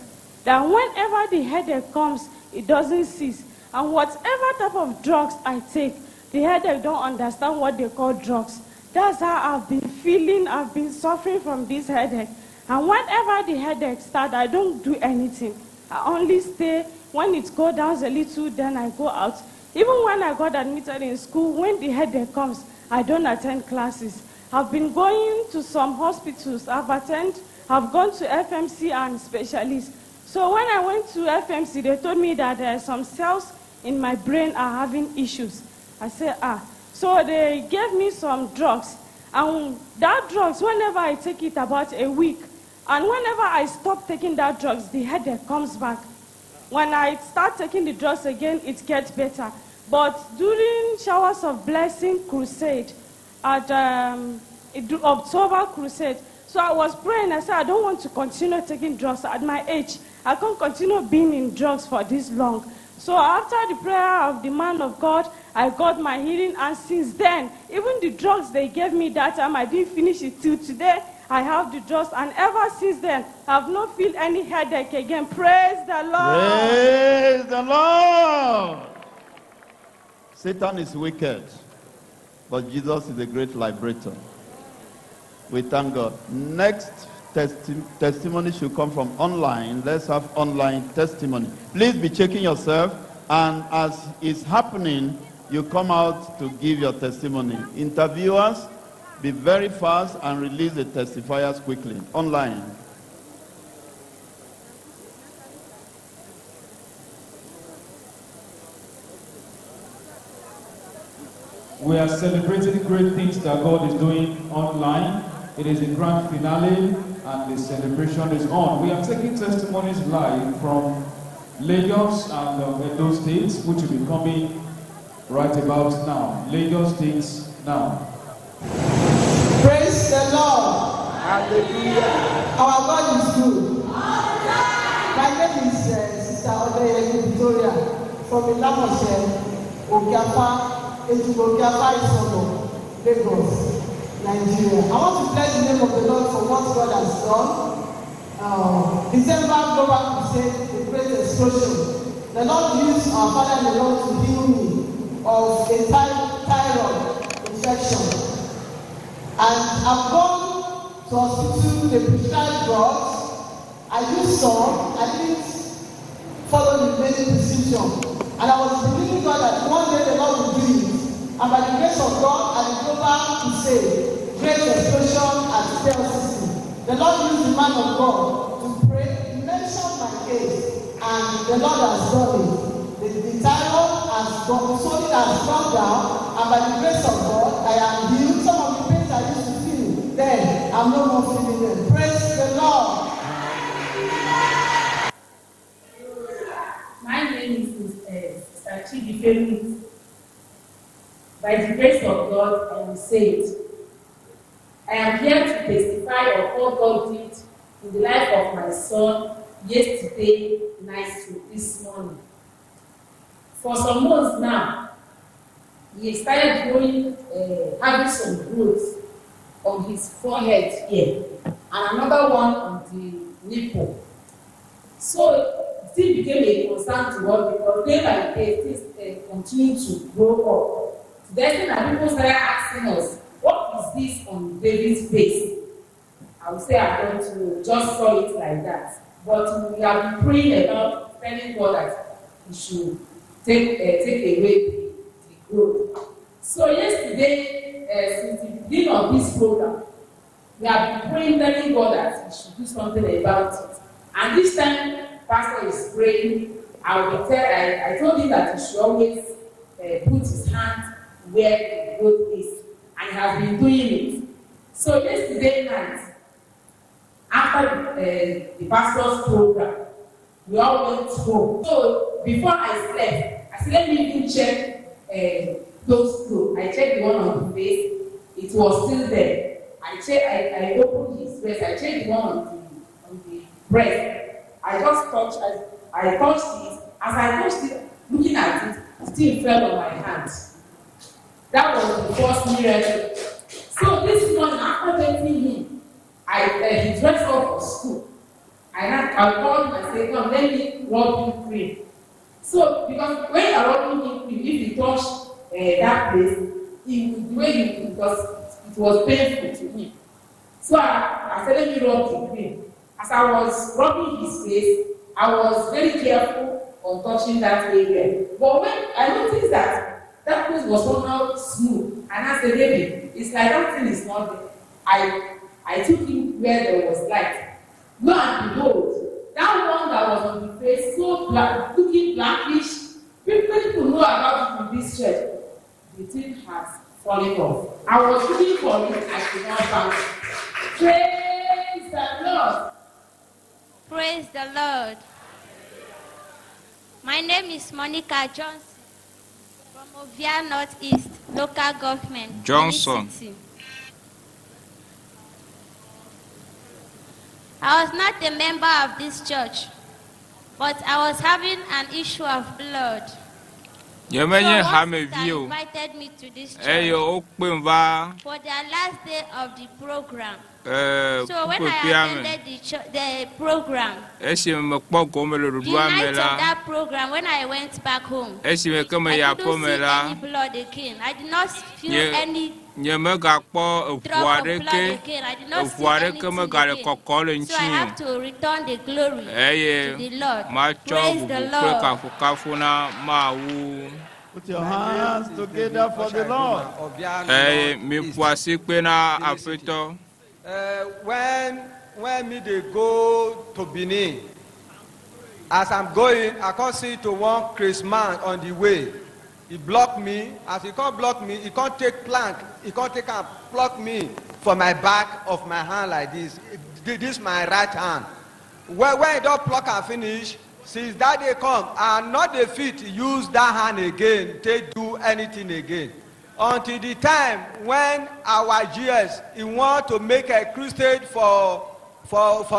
that whenever the headache comes, it doesn't cease. And whatever type of drugs I take, the headache don't understand what they call drugs. That's how I've been feeling. I've been suffering from this headache. And whenever the headache starts, I don't do anything. I only stay. When it goes down a little, then I go out. Even when I got admitted in school, when the headache comes, I don't attend classes. I've been going to some hospitals. I've gone to FMC and specialists. So when I went to FMC, they told me that there are some cells in my brain are having issues. I said, So they gave me some drugs. And that drugs, whenever I take it about a week, and whenever I stop taking that drugs, the headache comes back. When I start taking the drugs again, it gets better. But during Showers of Blessing Crusade, at October Crusade, so I was praying. I said, I don't want to continue taking drugs at my age. I can't continue being in drugs for this long. So after the prayer of the man of God, I got my healing. And since then, even the drugs they gave me that time, I didn't finish it till today. I have the drugs. And ever since then, I have not felt any headache again. Praise the Lord. Praise the Lord. Satan is wicked, but Jesus is a great liberator. We thank God. Next testimony should come from online. Let's have online testimony. Please be checking yourself, and as it's happening, you come out to give your testimony. Interviewers, be very fast and release the testifiers quickly. Online. We are celebrating great things that God is doing online. It is a grand finale and the celebration is on. We are taking testimonies live from Lagos and Edo states, which will be coming right about now. Lagos states now. Praise the Lord. Hallelujah. Our God is good. My name is Sister Odeyemi Victoria from Ilamose, Ogiafa, Lagos, Nigeria. I want to bless the name of the Lord for what God has done. December Global Crusade, the great explosion. The Lord used our Father and the Lord to heal me of a thyroid infection. And I've gone to hospital, they prescribed drugs. I used some, I didn't follow the many procedure. And I was believing God that one day the Lord will do it. And by the grace of God and the global crusade, great explosion at PLCC, the Lord used the man of God to pray. He mentioned my case, and the Lord has done it. The thyroid has gone, so it has gone down, and by the grace of God, I am healed. Some of the pains I used to feel then, I'm no more feeling them. Praise the Lord. My name is Sister Chidifemi. By the grace of God, I am saved. I am here to testify of what God did in the life of my son yesterday night to this morning. For some months now, he started growing, having some growth on his forehead here, and another one on the nipple. So it still became a concern to us because day by day things continue to grow up. Then people started asking us, what is this on baby's face? I would say I don't know, just saw it like that. But we have been praying about telling God that He should take away the growth. So yesterday, since the beginning of this program, we have been praying, telling God that He should do something about it. And this time, Pastor is praying. I told him that he should always put his hand where the growth is, and he has been doing it. So yesterday night, the pastor's program. We all went home. So before I slept, I said, let me even check those clothes. I checked the one on the face. It was still there. I opened his breast. I checked the one on the breast. I just touched. I touched it. As I touched it, looking at it, it still fell on my hand. That was the first miracle. So this morning, after meeting him, he dressed up for school. I called him and said, come, let me rub him cream. So, because when you're rubbing him cream, if you touch that place, because it was painful to him. So I said, let me rub the cream. As I was rubbing his face, I was very careful on touching that area. But when I noticed that place was somehow smooth, and I said, baby, it's like that thing is not there. I took him where there was light. Lo and behold, that one that was on the face, so black, looking blackish, people know about it in this church. The thing has fallen off. I was looking for it, I could not find it. Praise the Lord. Praise the Lord. My name is Monica Johnson from Ovia Northeast Local Government. Johnson. I was not a member of this church, but I was having an issue of blood. So invited me to this church for their last day of the program. So when I attended the program, the night of that program, when I went back home, I couldn't see any blood again. I did not feel any drop of blood again. I did not see anything again. So I have to return the glory to the Lord. Praise the Lord. Put your hands together for the Lord. When me they go to Benin, as I'm going, I can't see to one Christmas on the way. He blocked me. As he can't block me, he can't take plank. He can't take and block me for my back of my hand like this. This is my right hand. When he don't pluck and finish, since that day come, I'm not the fit to use that hand again to do anything again. Until the time when our GS, he want to make a crusade for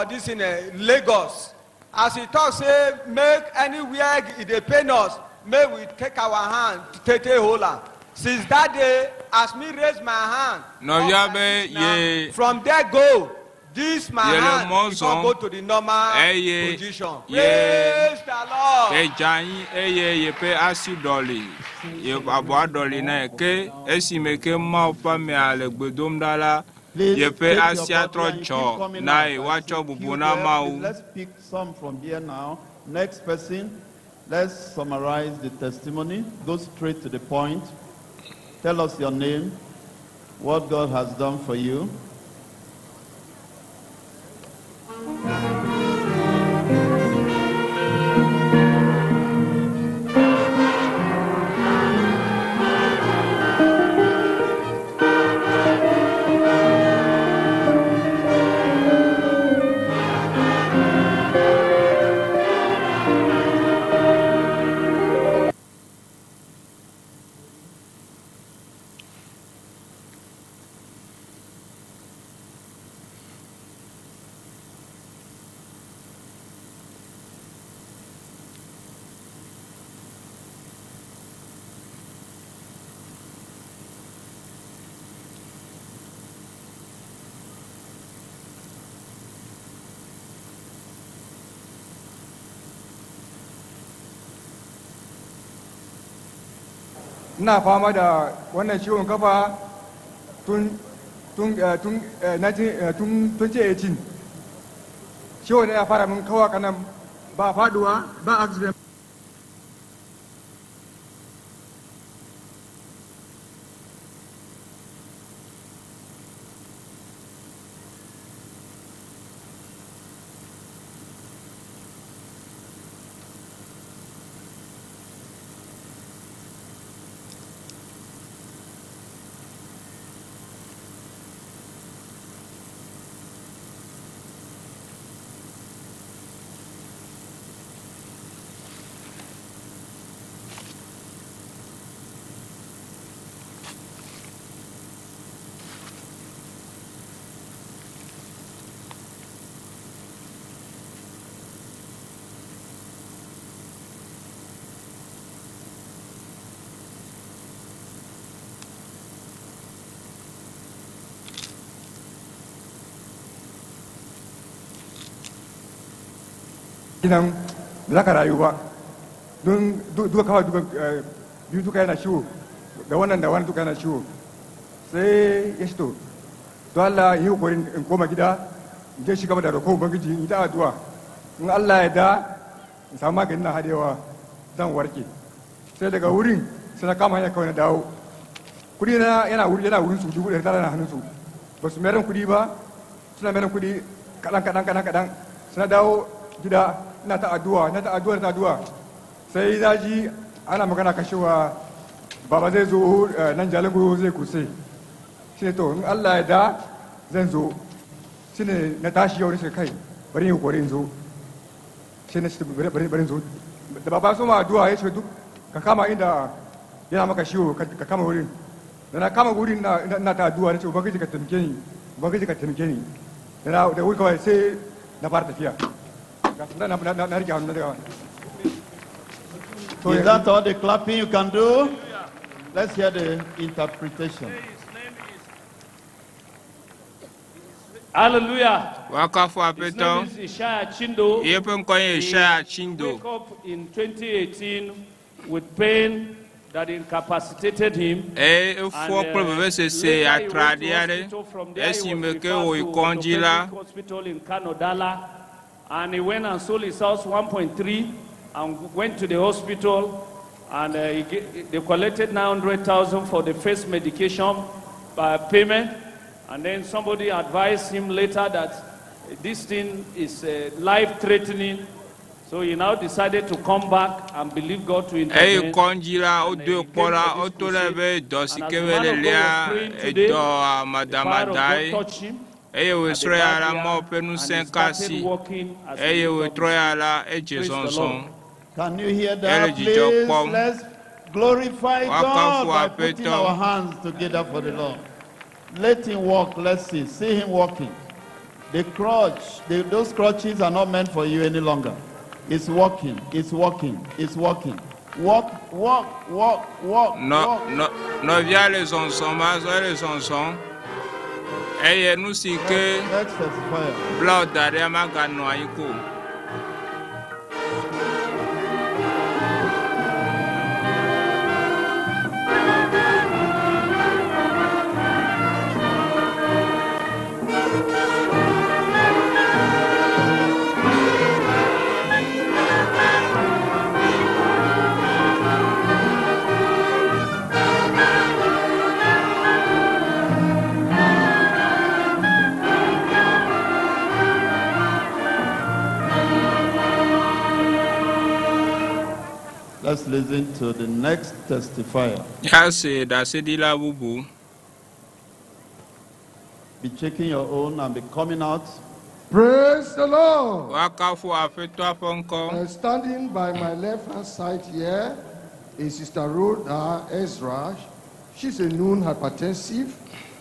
this in Lagos. As he talks, say, make anywhere they pain us, may we take our hand to take a holder. Since that day, as me raise my hand, from there go, this my hand, we can go to the normal position. Praise the Lord. Let's pick some from here now. Next person, let's summarize the testimony. Go straight to the point. Tell us your name, what God has done for you. ina fama da wannan ciwon kafa tun 2018. Ciwon ya fara min kawa kanan ba faduwa ba accident. kinan za ka rayu ba don duka kawai duka biyu duka yana ciwo da wannan duka yana ciwo sai ya to Allah yi kokarin in koma gida in je shiga da roƙo ubangiji in ta addu'a in Allah ya da in samu maganin na hadewa zan warke sai daga wurin sai na kama hanya kawai na dawo kudi na yana wurin su 1,900 na hannun su ba su mayar kudi ba suna mayar kudi kaɗan suna dawo gida ina ta addu'a sai na ji ana magana kashewa baba zai zo nan jalingo zai kurse shi ne to in Allah ya da zan zo shi ne na tashi yau shi kai bari yi kokari in zo shi ne bari zo da baba so ma addu'a ya ce duk ka kama inda yana maka shiwo ka kama wurin da na kama wurin na ta addu'a na ce ubangiji ka taimake ni da wuri kawai sai na fara tafiya na rike hannu na daga Is that all the clapping you can do? Let's hear the interpretation. Hallelujah. His name is Ishaya Chindo. He woke up in 2018 with pain that incapacitated him. And from there he went to hospital. From there he was referred to the hospital in Kanodala. And he went and sold his house 1.3 and went to the hospital. And they collected 900,000 for the first medication payment. And then somebody advised him later that this thing is life-threatening. So he now decided to come back and believe God to intervene. And as the man of God was praying today, the power of God touched him. And he started walking as a praise the Lord. Can you hear that, please? Let's glorify God by putting our hands together for the Lord. Let him walk. Let's see him walking. The crutch, those crutches are not meant for you any longer. It's walking. Walk. No, via les enfants, et nous si que blood d'aria maganoïko. Let's listen to the next testifier. Be checking your own and be coming out. Praise the Lord. Standing by my left-hand side here is Sister Rhoda Ezra. She's a known hypertensive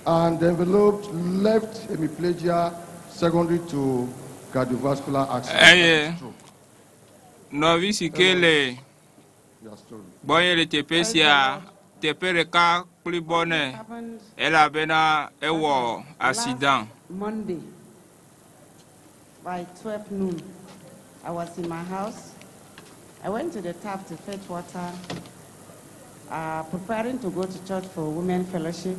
and developed left hemiplegia secondary to cardiovascular accident. Bonne le tepesia tepereka plibone ela bena ewo accident. Monday by 12 noon I was in my house. I went to the tap to fetch water, preparing to go to church for women fellowship.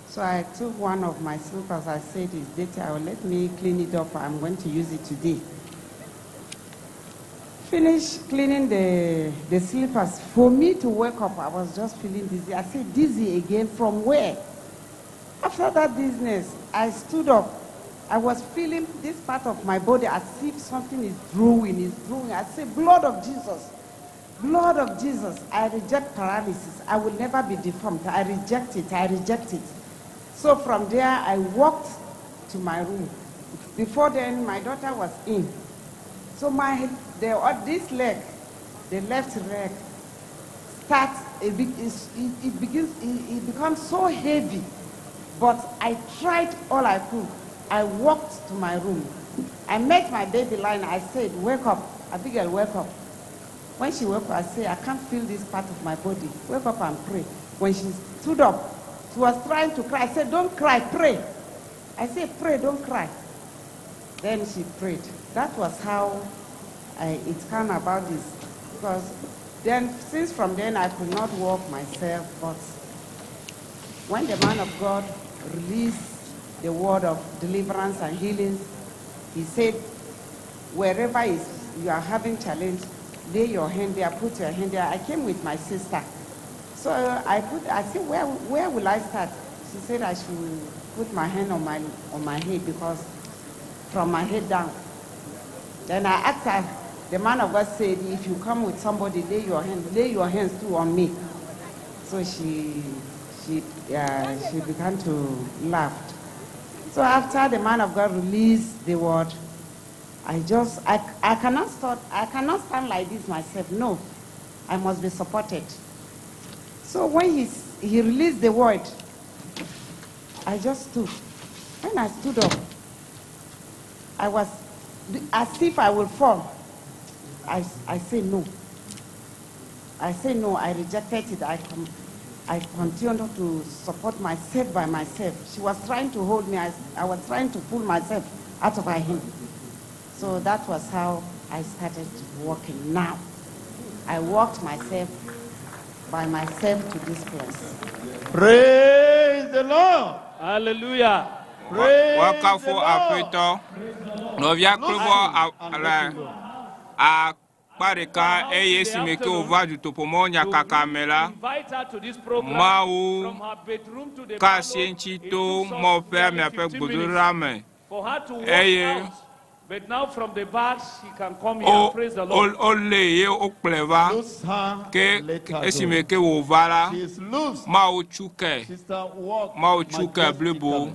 So I took one of my slippers. I said it's dirty, let me clean it up. I'm going to use it today. Finished cleaning the slippers. For me to wake up, I was just feeling dizzy. I said, dizzy again, from where? After that dizziness, I stood up. I was feeling this part of my body as if something is drooling. I said, blood of Jesus, blood of Jesus. I reject paralysis. I will never be deformed. I reject it. So from there, I walked to my room. Before then, my daughter was in. So this leg, the left leg, it becomes so heavy. But I tried all I could. I walked to my room. I met my baby lying. I said, wake up. Abigail, wake up. When she woke up, I said, I can't feel this part of my body. Wake up and pray. When she stood up, she was trying to cry. I said, don't cry, pray. I said, pray, don't cry. Then she prayed. That was how it came about this. Because then, since from then I could not walk myself, but when the man of God released the word of deliverance and healing, he said, wherever you are having challenge, lay your hand there, put your hand there. I came with my sister. So I said, where will I start? She said I should put my hand on my head, because from my head down. Then I asked her, the man of God said, if you come with somebody, lay your hands too on me. So she began to laugh. So after the man of God released the word, I cannot stand like this myself. No, I must be supported. So when he released the word, I just stood. When I stood up, I was as if I would fall. I say no. I say no. I rejected it. I continued to support myself by myself. She was trying to hold me. I was trying to pull myself out of her hand. So that was how I started walking. Now, I walked by myself to this place. Praise the Lord. Hallelujah. Praise the Lord. Pareka eye simeke ova du topomo nyakaka mela mawu kasienchi to mo pe me ape gbodurame eye but now from the back she can come here and praise the Lord. Ole ye okleva ke esimeke ovala mawu chuke blebo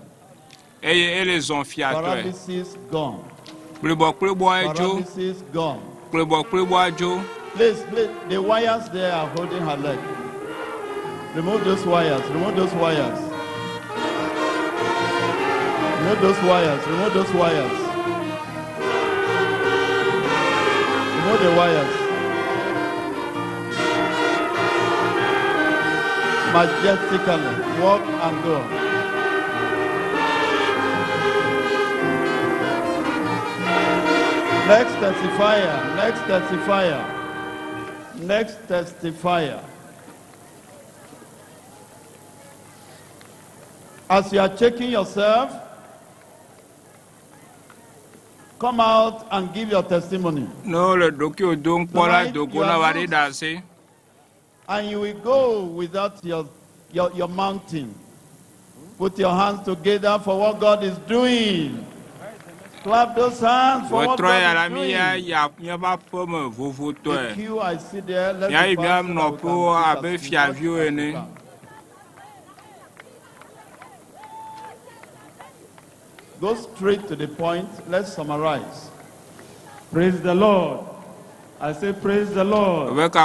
eye ele zon fiatwe blebo ejo Please, the wires there are holding her leg. Remove those wires. Remove those wires. Remove those wires. Remove those wires. Remove the wires. Majestically, walk and go. Next testifier, next testifier, next testifier. As you are checking yourself, come out and give your testimony. No, le dokio don pola dokona wari dase. And you will go without your mountain. Put your hands together for what God is doing. Clap those hands for what God is doing. The queue I see there, let me go straight to the point. Let's summarize. Praise the Lord. I say praise the Lord. God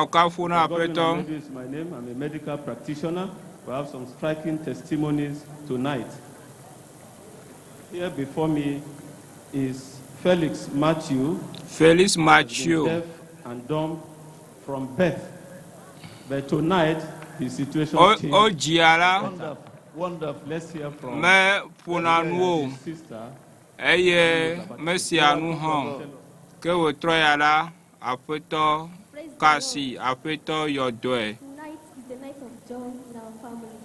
is my name. I'm a medical practitioner. We have some striking testimonies tonight. Here before me is Felix Matthew. Felix Matthew. Deaf and dumb from birth. But tonight his situation changed. Wonderful. Wonderful. Let's hear from his sister. Merci à nous que vous troyez là après kasi après yodwe. Tonight is the night of joy in our family.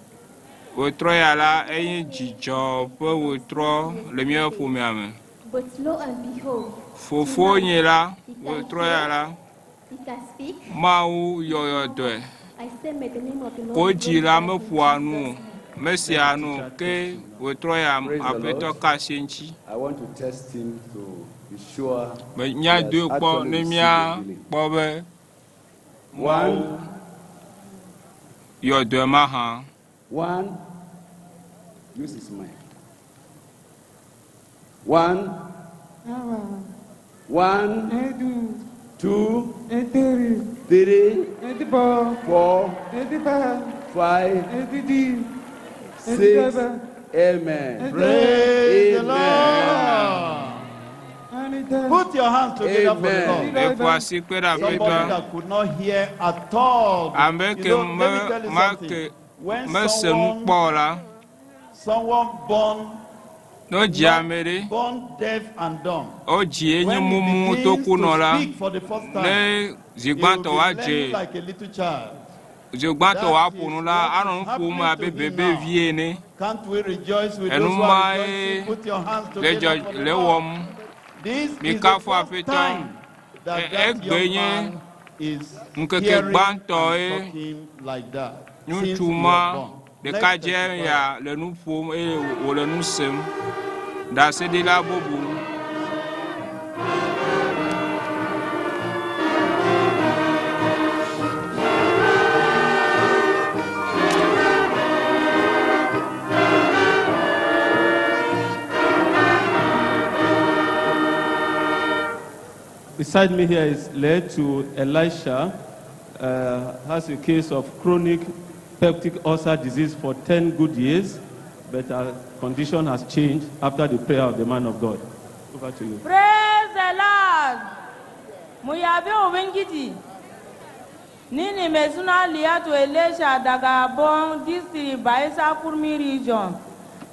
Vous troyez là et jijo pour vous trois le mieux pour moi. But lo and behold, Fofo nyela vous troyez là. He can speak. Mau yodwe. I say may the name of the Lord. Ojira me pour nous. Merci à nous que vous troyez après kasi. I want to test him to be sure. Mais il y a deux points, One. Your demaha. One. Use his mic. One. One. Two. Three. 4. 5. 6. Amen. Praise the Lord. Put your hands together for the Lord. Somebody that could not hear at all. You know, let me tell you something. When someone born No jamere. Born deaf and dumb. O ji enyi mumu to kunola. Ne zigbanto wa je. Like a little child. Zigbanto wa punula anon fuma bebe viene. Can't we rejoice with those who are rejoicing? Put your hands together for the Lord. This is the first time that young man is hearing and talking like that. Since he was born. De kaje ya le nu fom e wo le nu sem da se de la bobu. Beside me here is led to Elisha, has a case of chronic peptic ulcer disease for 10 good years, but her condition has changed after the prayer of the man of God. Over to you. Praise the Lord. Muyabe Ubangiji. Nini mezuna liya to Elisha daga bon district Baisa Kurmi region.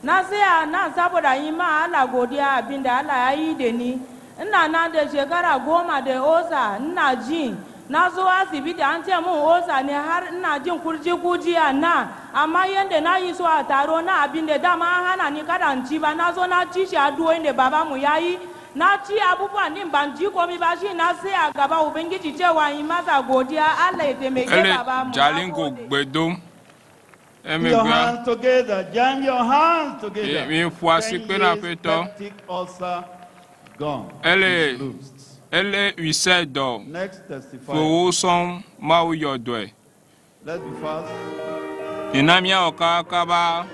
Nasi na saboda ima ala godia abinda ala aideni. Nna na de shekara goma de osa nna jin. Na zo asibiti an ce mun osa ne har ina jin kurji na amma yanda na yi so a taro na abin da dama an hana ni kada in ci ba na zo na ci shi addu'o'in da baba mu yayi na ci abubuwan din ban ji komai ba shi na sai a gaba ubangiji cewa yi masa godiya Allah ya taimake baba mu Jalingo gbedom Put your hands together, jam your hands together. Mi fois si pe na peto. Gone. Elle use do. Next testify. For some MAWUNYA doe. Let's be fast. Inamia okakaba.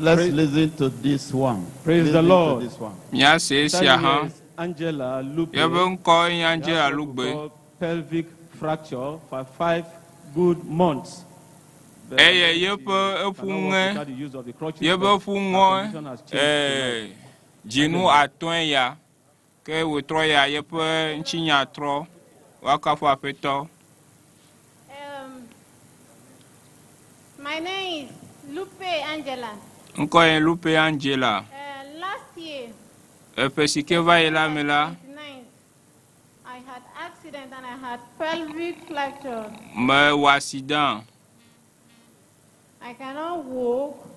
Let's listen to this one. Praise the Lord. Yes, yes, yeah. Angela Lupe. Angela Lupe. Pelvic fracture for 5 good months. Jinu atoya ke wotroya yepe nchinya tro wakafu apeto. My name is Lupe Angela. Lupe Angela. Last year, I had accident and I had pelvic fracture. I cannot walk.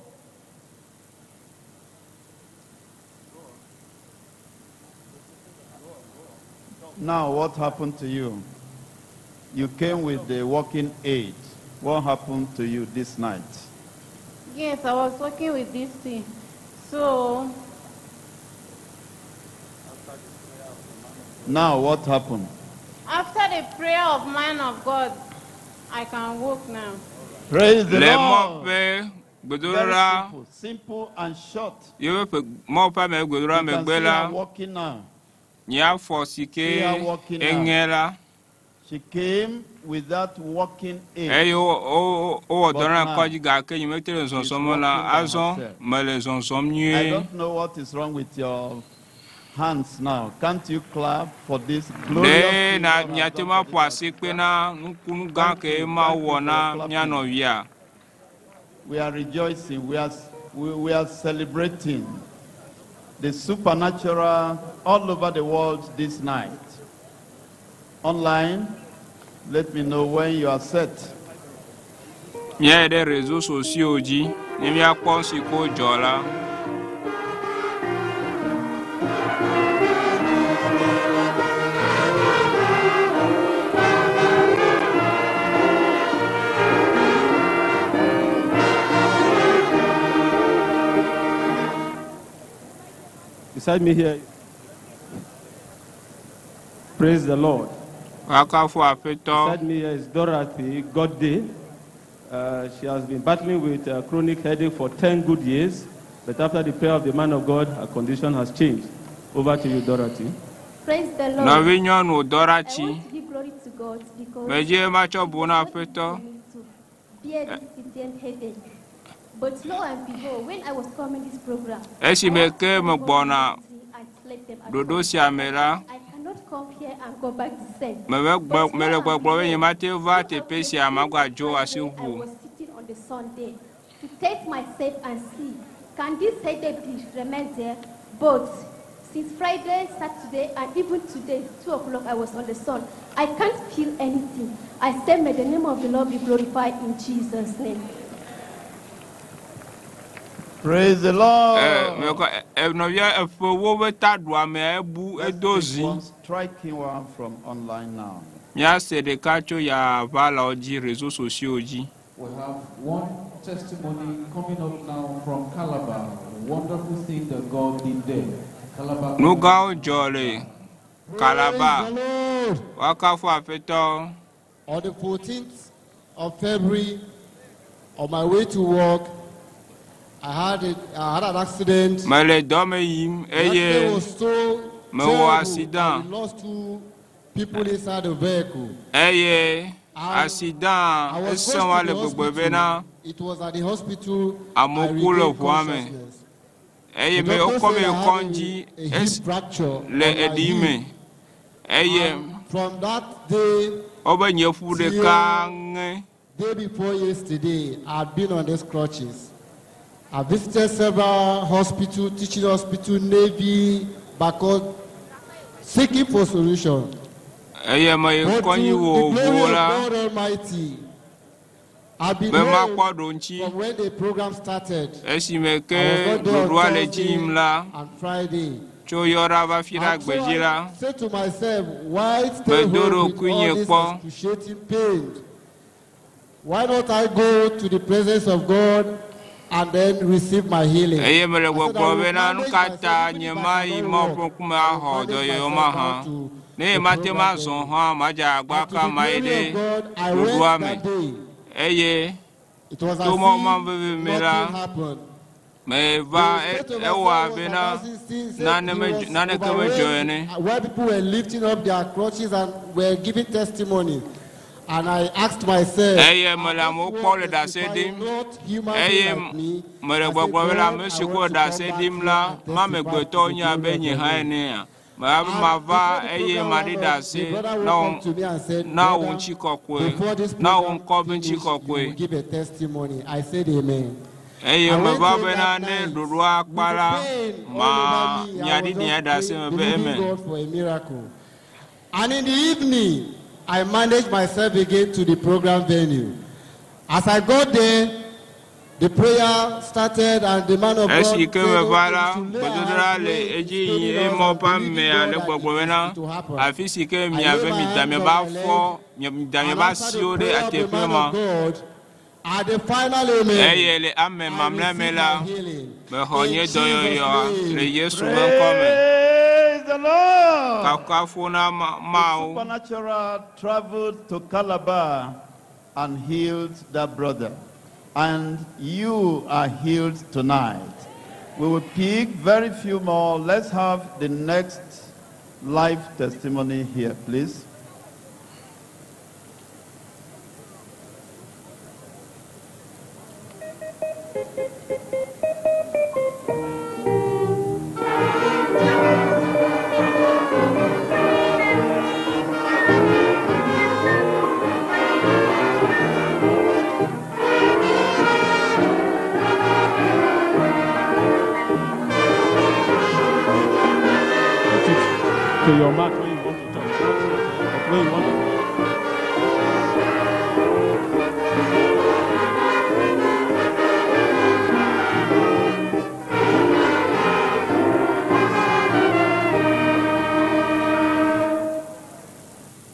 Now, what happened to you? You came with the walking aid. What happened to you this night? Yes, I was working with this thing. So, now what happened? After the prayer of man of God, I can walk now. Praise the Lord. Very simple and short. You can see walking now. She came with that walking aid. I don't know what is wrong with your hands now. Can't you clap for this glorious? We are rejoicing. We are celebrating the supernatural all over the world this night. Online, let me know when you are set. Yeah, the réseaux sociaux dit, il y a quoi si quoi jola. Beside me here, praise the Lord. Beside me here is Dorothy Godday. She has been battling with chronic headache for 10 good years, but after the prayer of the man of God, her condition has changed. Over to you, Dorothy. Praise the Lord. I want to give glory to God because bear this intense headache. But lo and behold, when I was coming this program, I slept them at home. I cannot come here and go back the same. But I was sitting on the Sunday to test myself and see, can this headache remain there? But since Friday, Saturday, and even today, 2 o'clock, I was on the sun. I can't feel anything. I say, may the name of the Lord be glorified in Jesus' name. Praise the Lord. Striking one from online now. We have one testimony coming up now from Calabar. A wonderful thing that God did there. Calabar. On the 14th of February, on my way to work, I had an accident. The accident was so terrible. I lost 2 people inside the vehicle. I was rushed to the hospital. It was at the hospital I regained consciousness. The doctor said I had a hip fracture on my hip. From that day till day before yesterday, I had been on these crutches. I visited several hospitals, teaching hospital, Navy, Backup, seeking for solution. But to the glory of God Almighty, I've been here from when the program started. I was not there on Thursday and Friday. And so I said to myself, why stay home with all this excruciating pain? Why not I go to the presence of God and then receive my healing? I said, I will manage myself to I went that day. It was as if nothing happened. Where people were lifting up their crutches and were giving testimony. And I asked myself, not human being like me. I said, God, I want to before this program finished, you will give a testimony. I said amen. I went to that night with pain all over me. I was just believing God for a miracle. And in the evening, I managed myself again to the program venue. As I got there, the prayer started and the man of God said, at the final Supernatural traveled to Calabar and healed that brother. And you are healed tonight. We will pick very few more. Let's have the next live testimony here, please. To your mark where you want to talk. Where you want to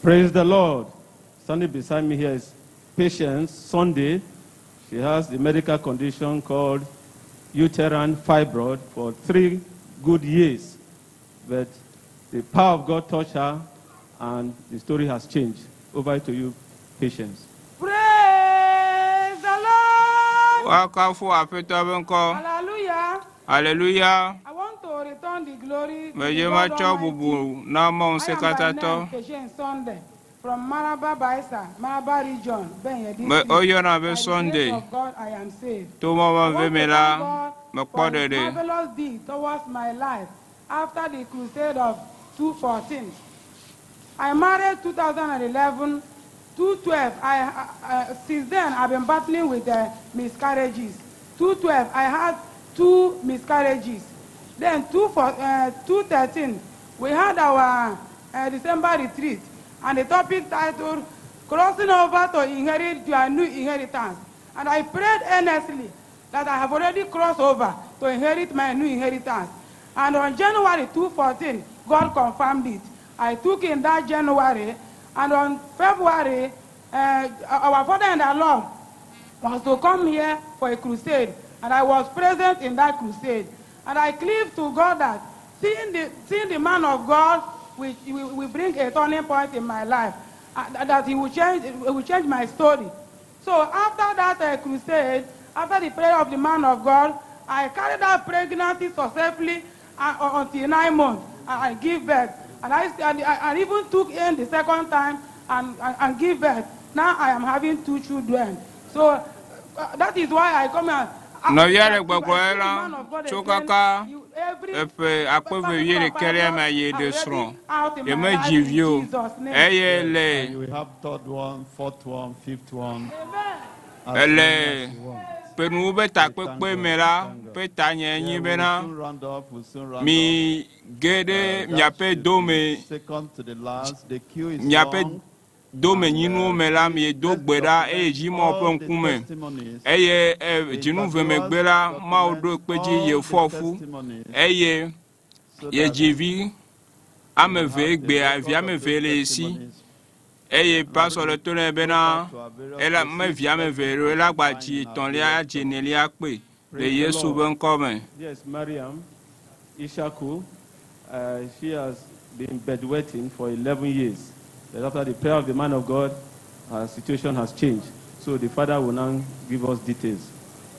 Praise the Lord. Standing beside me here is Patience Sunday. She has the medical condition called uterine fibroid for 3 good years. but the power of God touched her, and the story has changed. Over to you, Patience. Praise the Lord. Hallelujah. Hallelujah. I want to return the glory to Me the God God Almighty. I am by name Patience Sunday from Maraba Baisa, Maraba region, Benye district. By the grace of God, I am saved. I want to thank God for His marvelous deed towards my life after the crusade of 2014. I married 2011, 2012. Since then, I've been battling with miscarriages. 2012, I had 2 miscarriages. Then 2013, we had our December retreat, and the topic titled, Crossing Over to Inherit Your New Inheritance. And I prayed earnestly that I have already crossed over to inherit my new inheritance. And on January 2014, God confirmed it. I took in that January, and on February, our father-in-law was to come here for a crusade, and I was present in that crusade. And I cleave to God that seeing the man of God will bring a turning point in my life, that he will change my story. So after that crusade, after the prayer of the man of God, I carried out pregnancy successfully until 9 months, and I give birth. And I even took in the second time and give birth. Now I am having 2 children. So that is why I come here. No yare gbogboela chokaka epe akpove yere kerema ye de sron ye me jivio eye le we have 3rd one, 4th one, 5th one. ele penu beta pepe mera peta nyenyi bena mi gede miape dome miape dome nyinu mela mi do gbera e jimo ponkume eye jinu veme gbera ma odo peji ye fofu eye ye jivi ameve egbe avi ameve le si eye pastor le tone bena ela me vi ameve le la gbaji ton lia jenelia pe le Yesu ben come. Yes, Mariam Ishaku, she has been bedwetting for 11 years. That after the prayer of the man of God, our situation has changed. So the father will now give us details.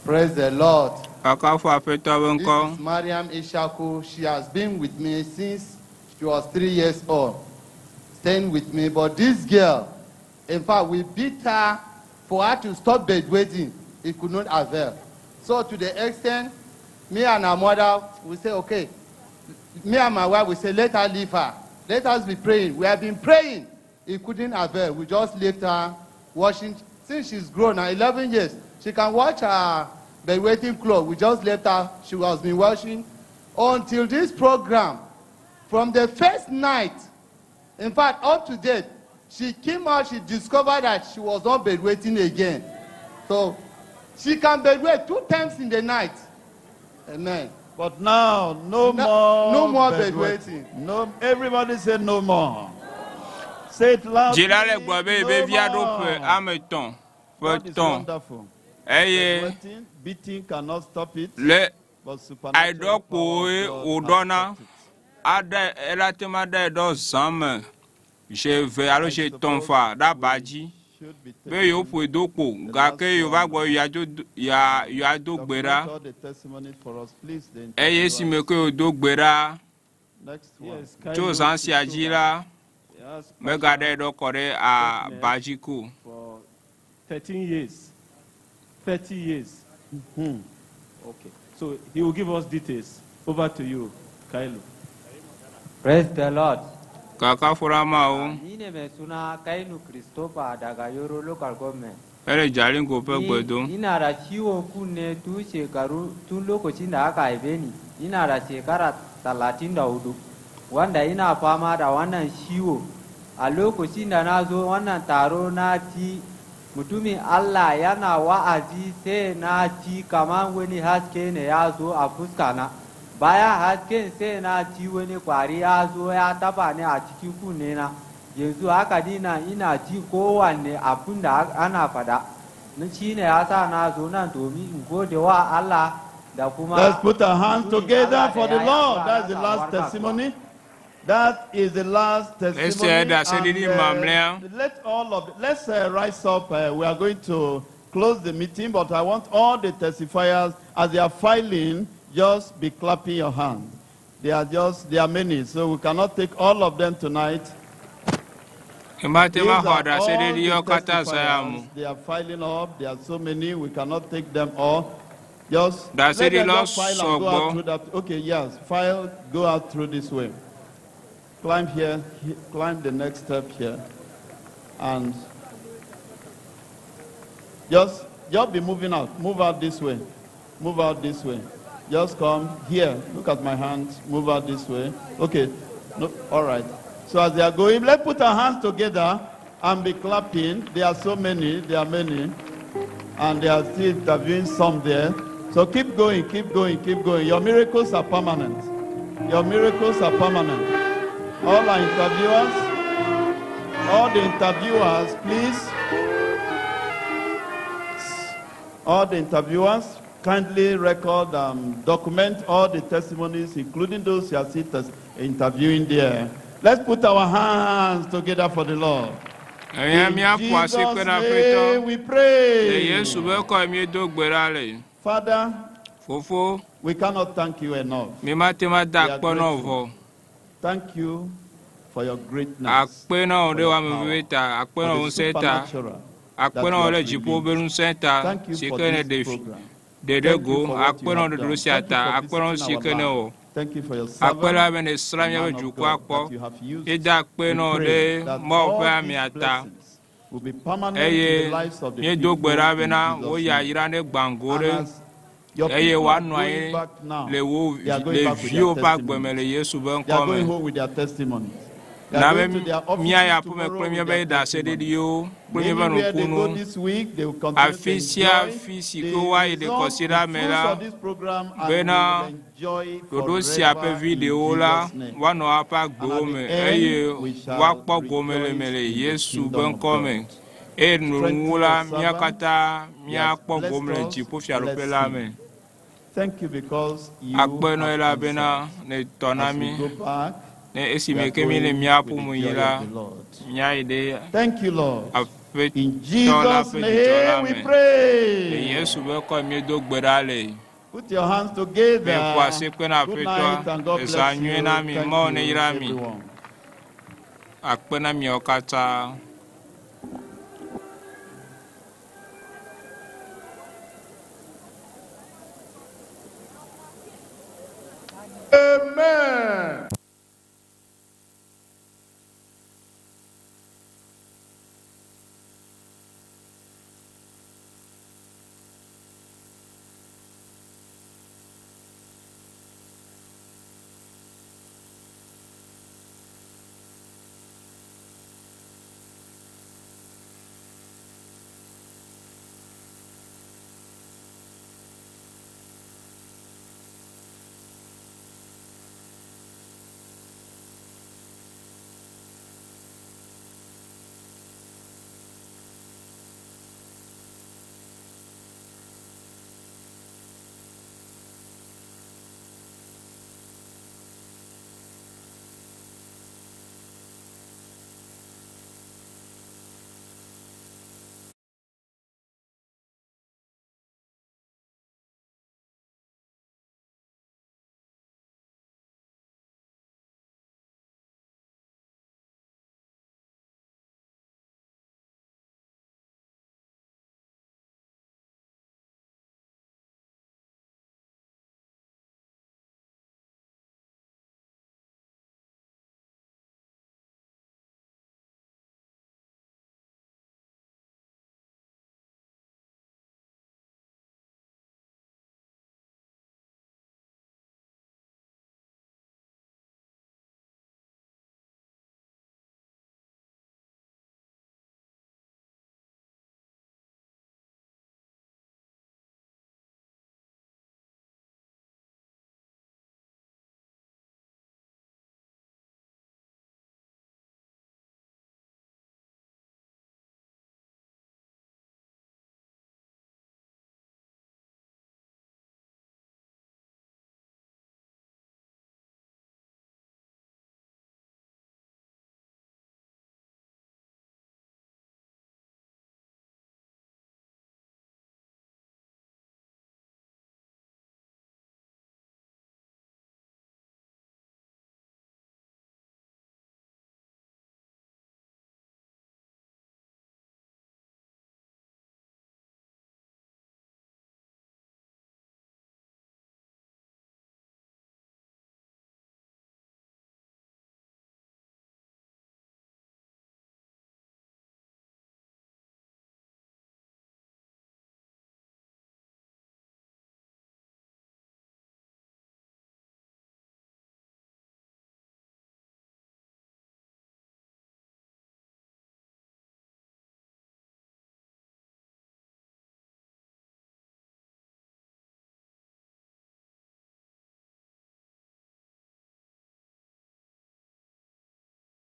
Praise the Lord. This is Mariam Ishaku. She has been with me since she was 3 years old, staying with me. But this girl, in fact, we beat her for her to stop bedwetting. It could not avail. So to the extent, me and her mother, we say, okay, me and my wife, we say, let her leave her. Let us be praying. We have been praying. It couldn't avail. We just left her washing. Since she's grown now, 11 years, she can wash her bedwetting clothes. We just left her. She has been washing until this program. From the first night, in fact, up to date, she came out, she discovered that she was not bedwetting again. So she can bedwet 2 times in the night. Amen. But now, no more bedwetting. No, everybody say no more. Say it loud. No That is wonderful. Beating cannot stop it. But supernatural power ada elatema da do zame je ve alo je tonfa da baji be yo pu doko ga ke yo va gbo ya do gbera eye si me ko do gbera cho san si ajira me ga da do kore a baji ko for 13 years 30 years. Okay, so he will give us details. Over to you, Kylo. Praise the Lord. Kaka Furamao. Nine me suna Kainu Christopher daga Yoro local government. Ere jarin go pe gbedo. Ina ra ciwo kunne tu shekaru tun lokacin da aka haife ni. Ina da shekara 34 wanda ina fama da wannan ciwo. A lokacin da na zo wannan taro na ci mutumin Allah yana wa'azi sai na ci kaman wani haske ne ya zo a fuska na. Baya hasken sai na ci wani kwari ya zo ya taba ni a cikin kunne na. Yanzu haka dina ina ci kowanne abin da ana fada. Na shi ne ya sa na zo nan domin in gode wa Allah da kuma. Let's put our hands together for the Lord. That's the last testimony. That is the last testimony. Let's rise up. We are going to close the meeting, but I want all the testifiers, as they are filing, just be clapping your hands. They are many, so we cannot take all of them tonight. These are all the testifiers. They are filing up. There are so many, we cannot take them all. Just let them just file and go out through that. Okay, yes, file, go out through this way. Climb here, climb the next step here. And just be moving out. Move out this way. Move out this way. Just come here. Look at my hands. Move out this way. Okay. No, all right. So as they are going, let's put our hands together and be clapping. There are so many. There are many. And they are still interviewing some there. So keep going, keep going, keep going. Your miracles are permanent. Your miracles are permanent. All our interviewers, please. All the interviewers, kindly record, document all the testimonies, including those you are interviewing there. Let's put our hands together for the Lord. In Jesus' name we pray. Father, we cannot thank you enough. Thank you for your greatness, for the supernatural that you have revealed. Thank you for this program. Thank you for what you have done. Thank you for your servant, man of God, that you have used. We pray that all these blessings will be permanent in the lives of the people in Jesus' name. Your people are going back now. They are going back with their testimonies. They are going home with their testimonies. They are going to their offices tomorrow with their testimonies. Maybe where they go this week, they will continue to enjoy the fruits of this program and we will enjoy forever in Jesus' name. And at the end, we shall rejoice in the kingdom of God. Thank you because you have answered. As we go back, we are going with the joy of the Lord. Thank you, Lord. In Jesus' name we pray. Put your hands together. Good night and God bless you. Thank you, everyone.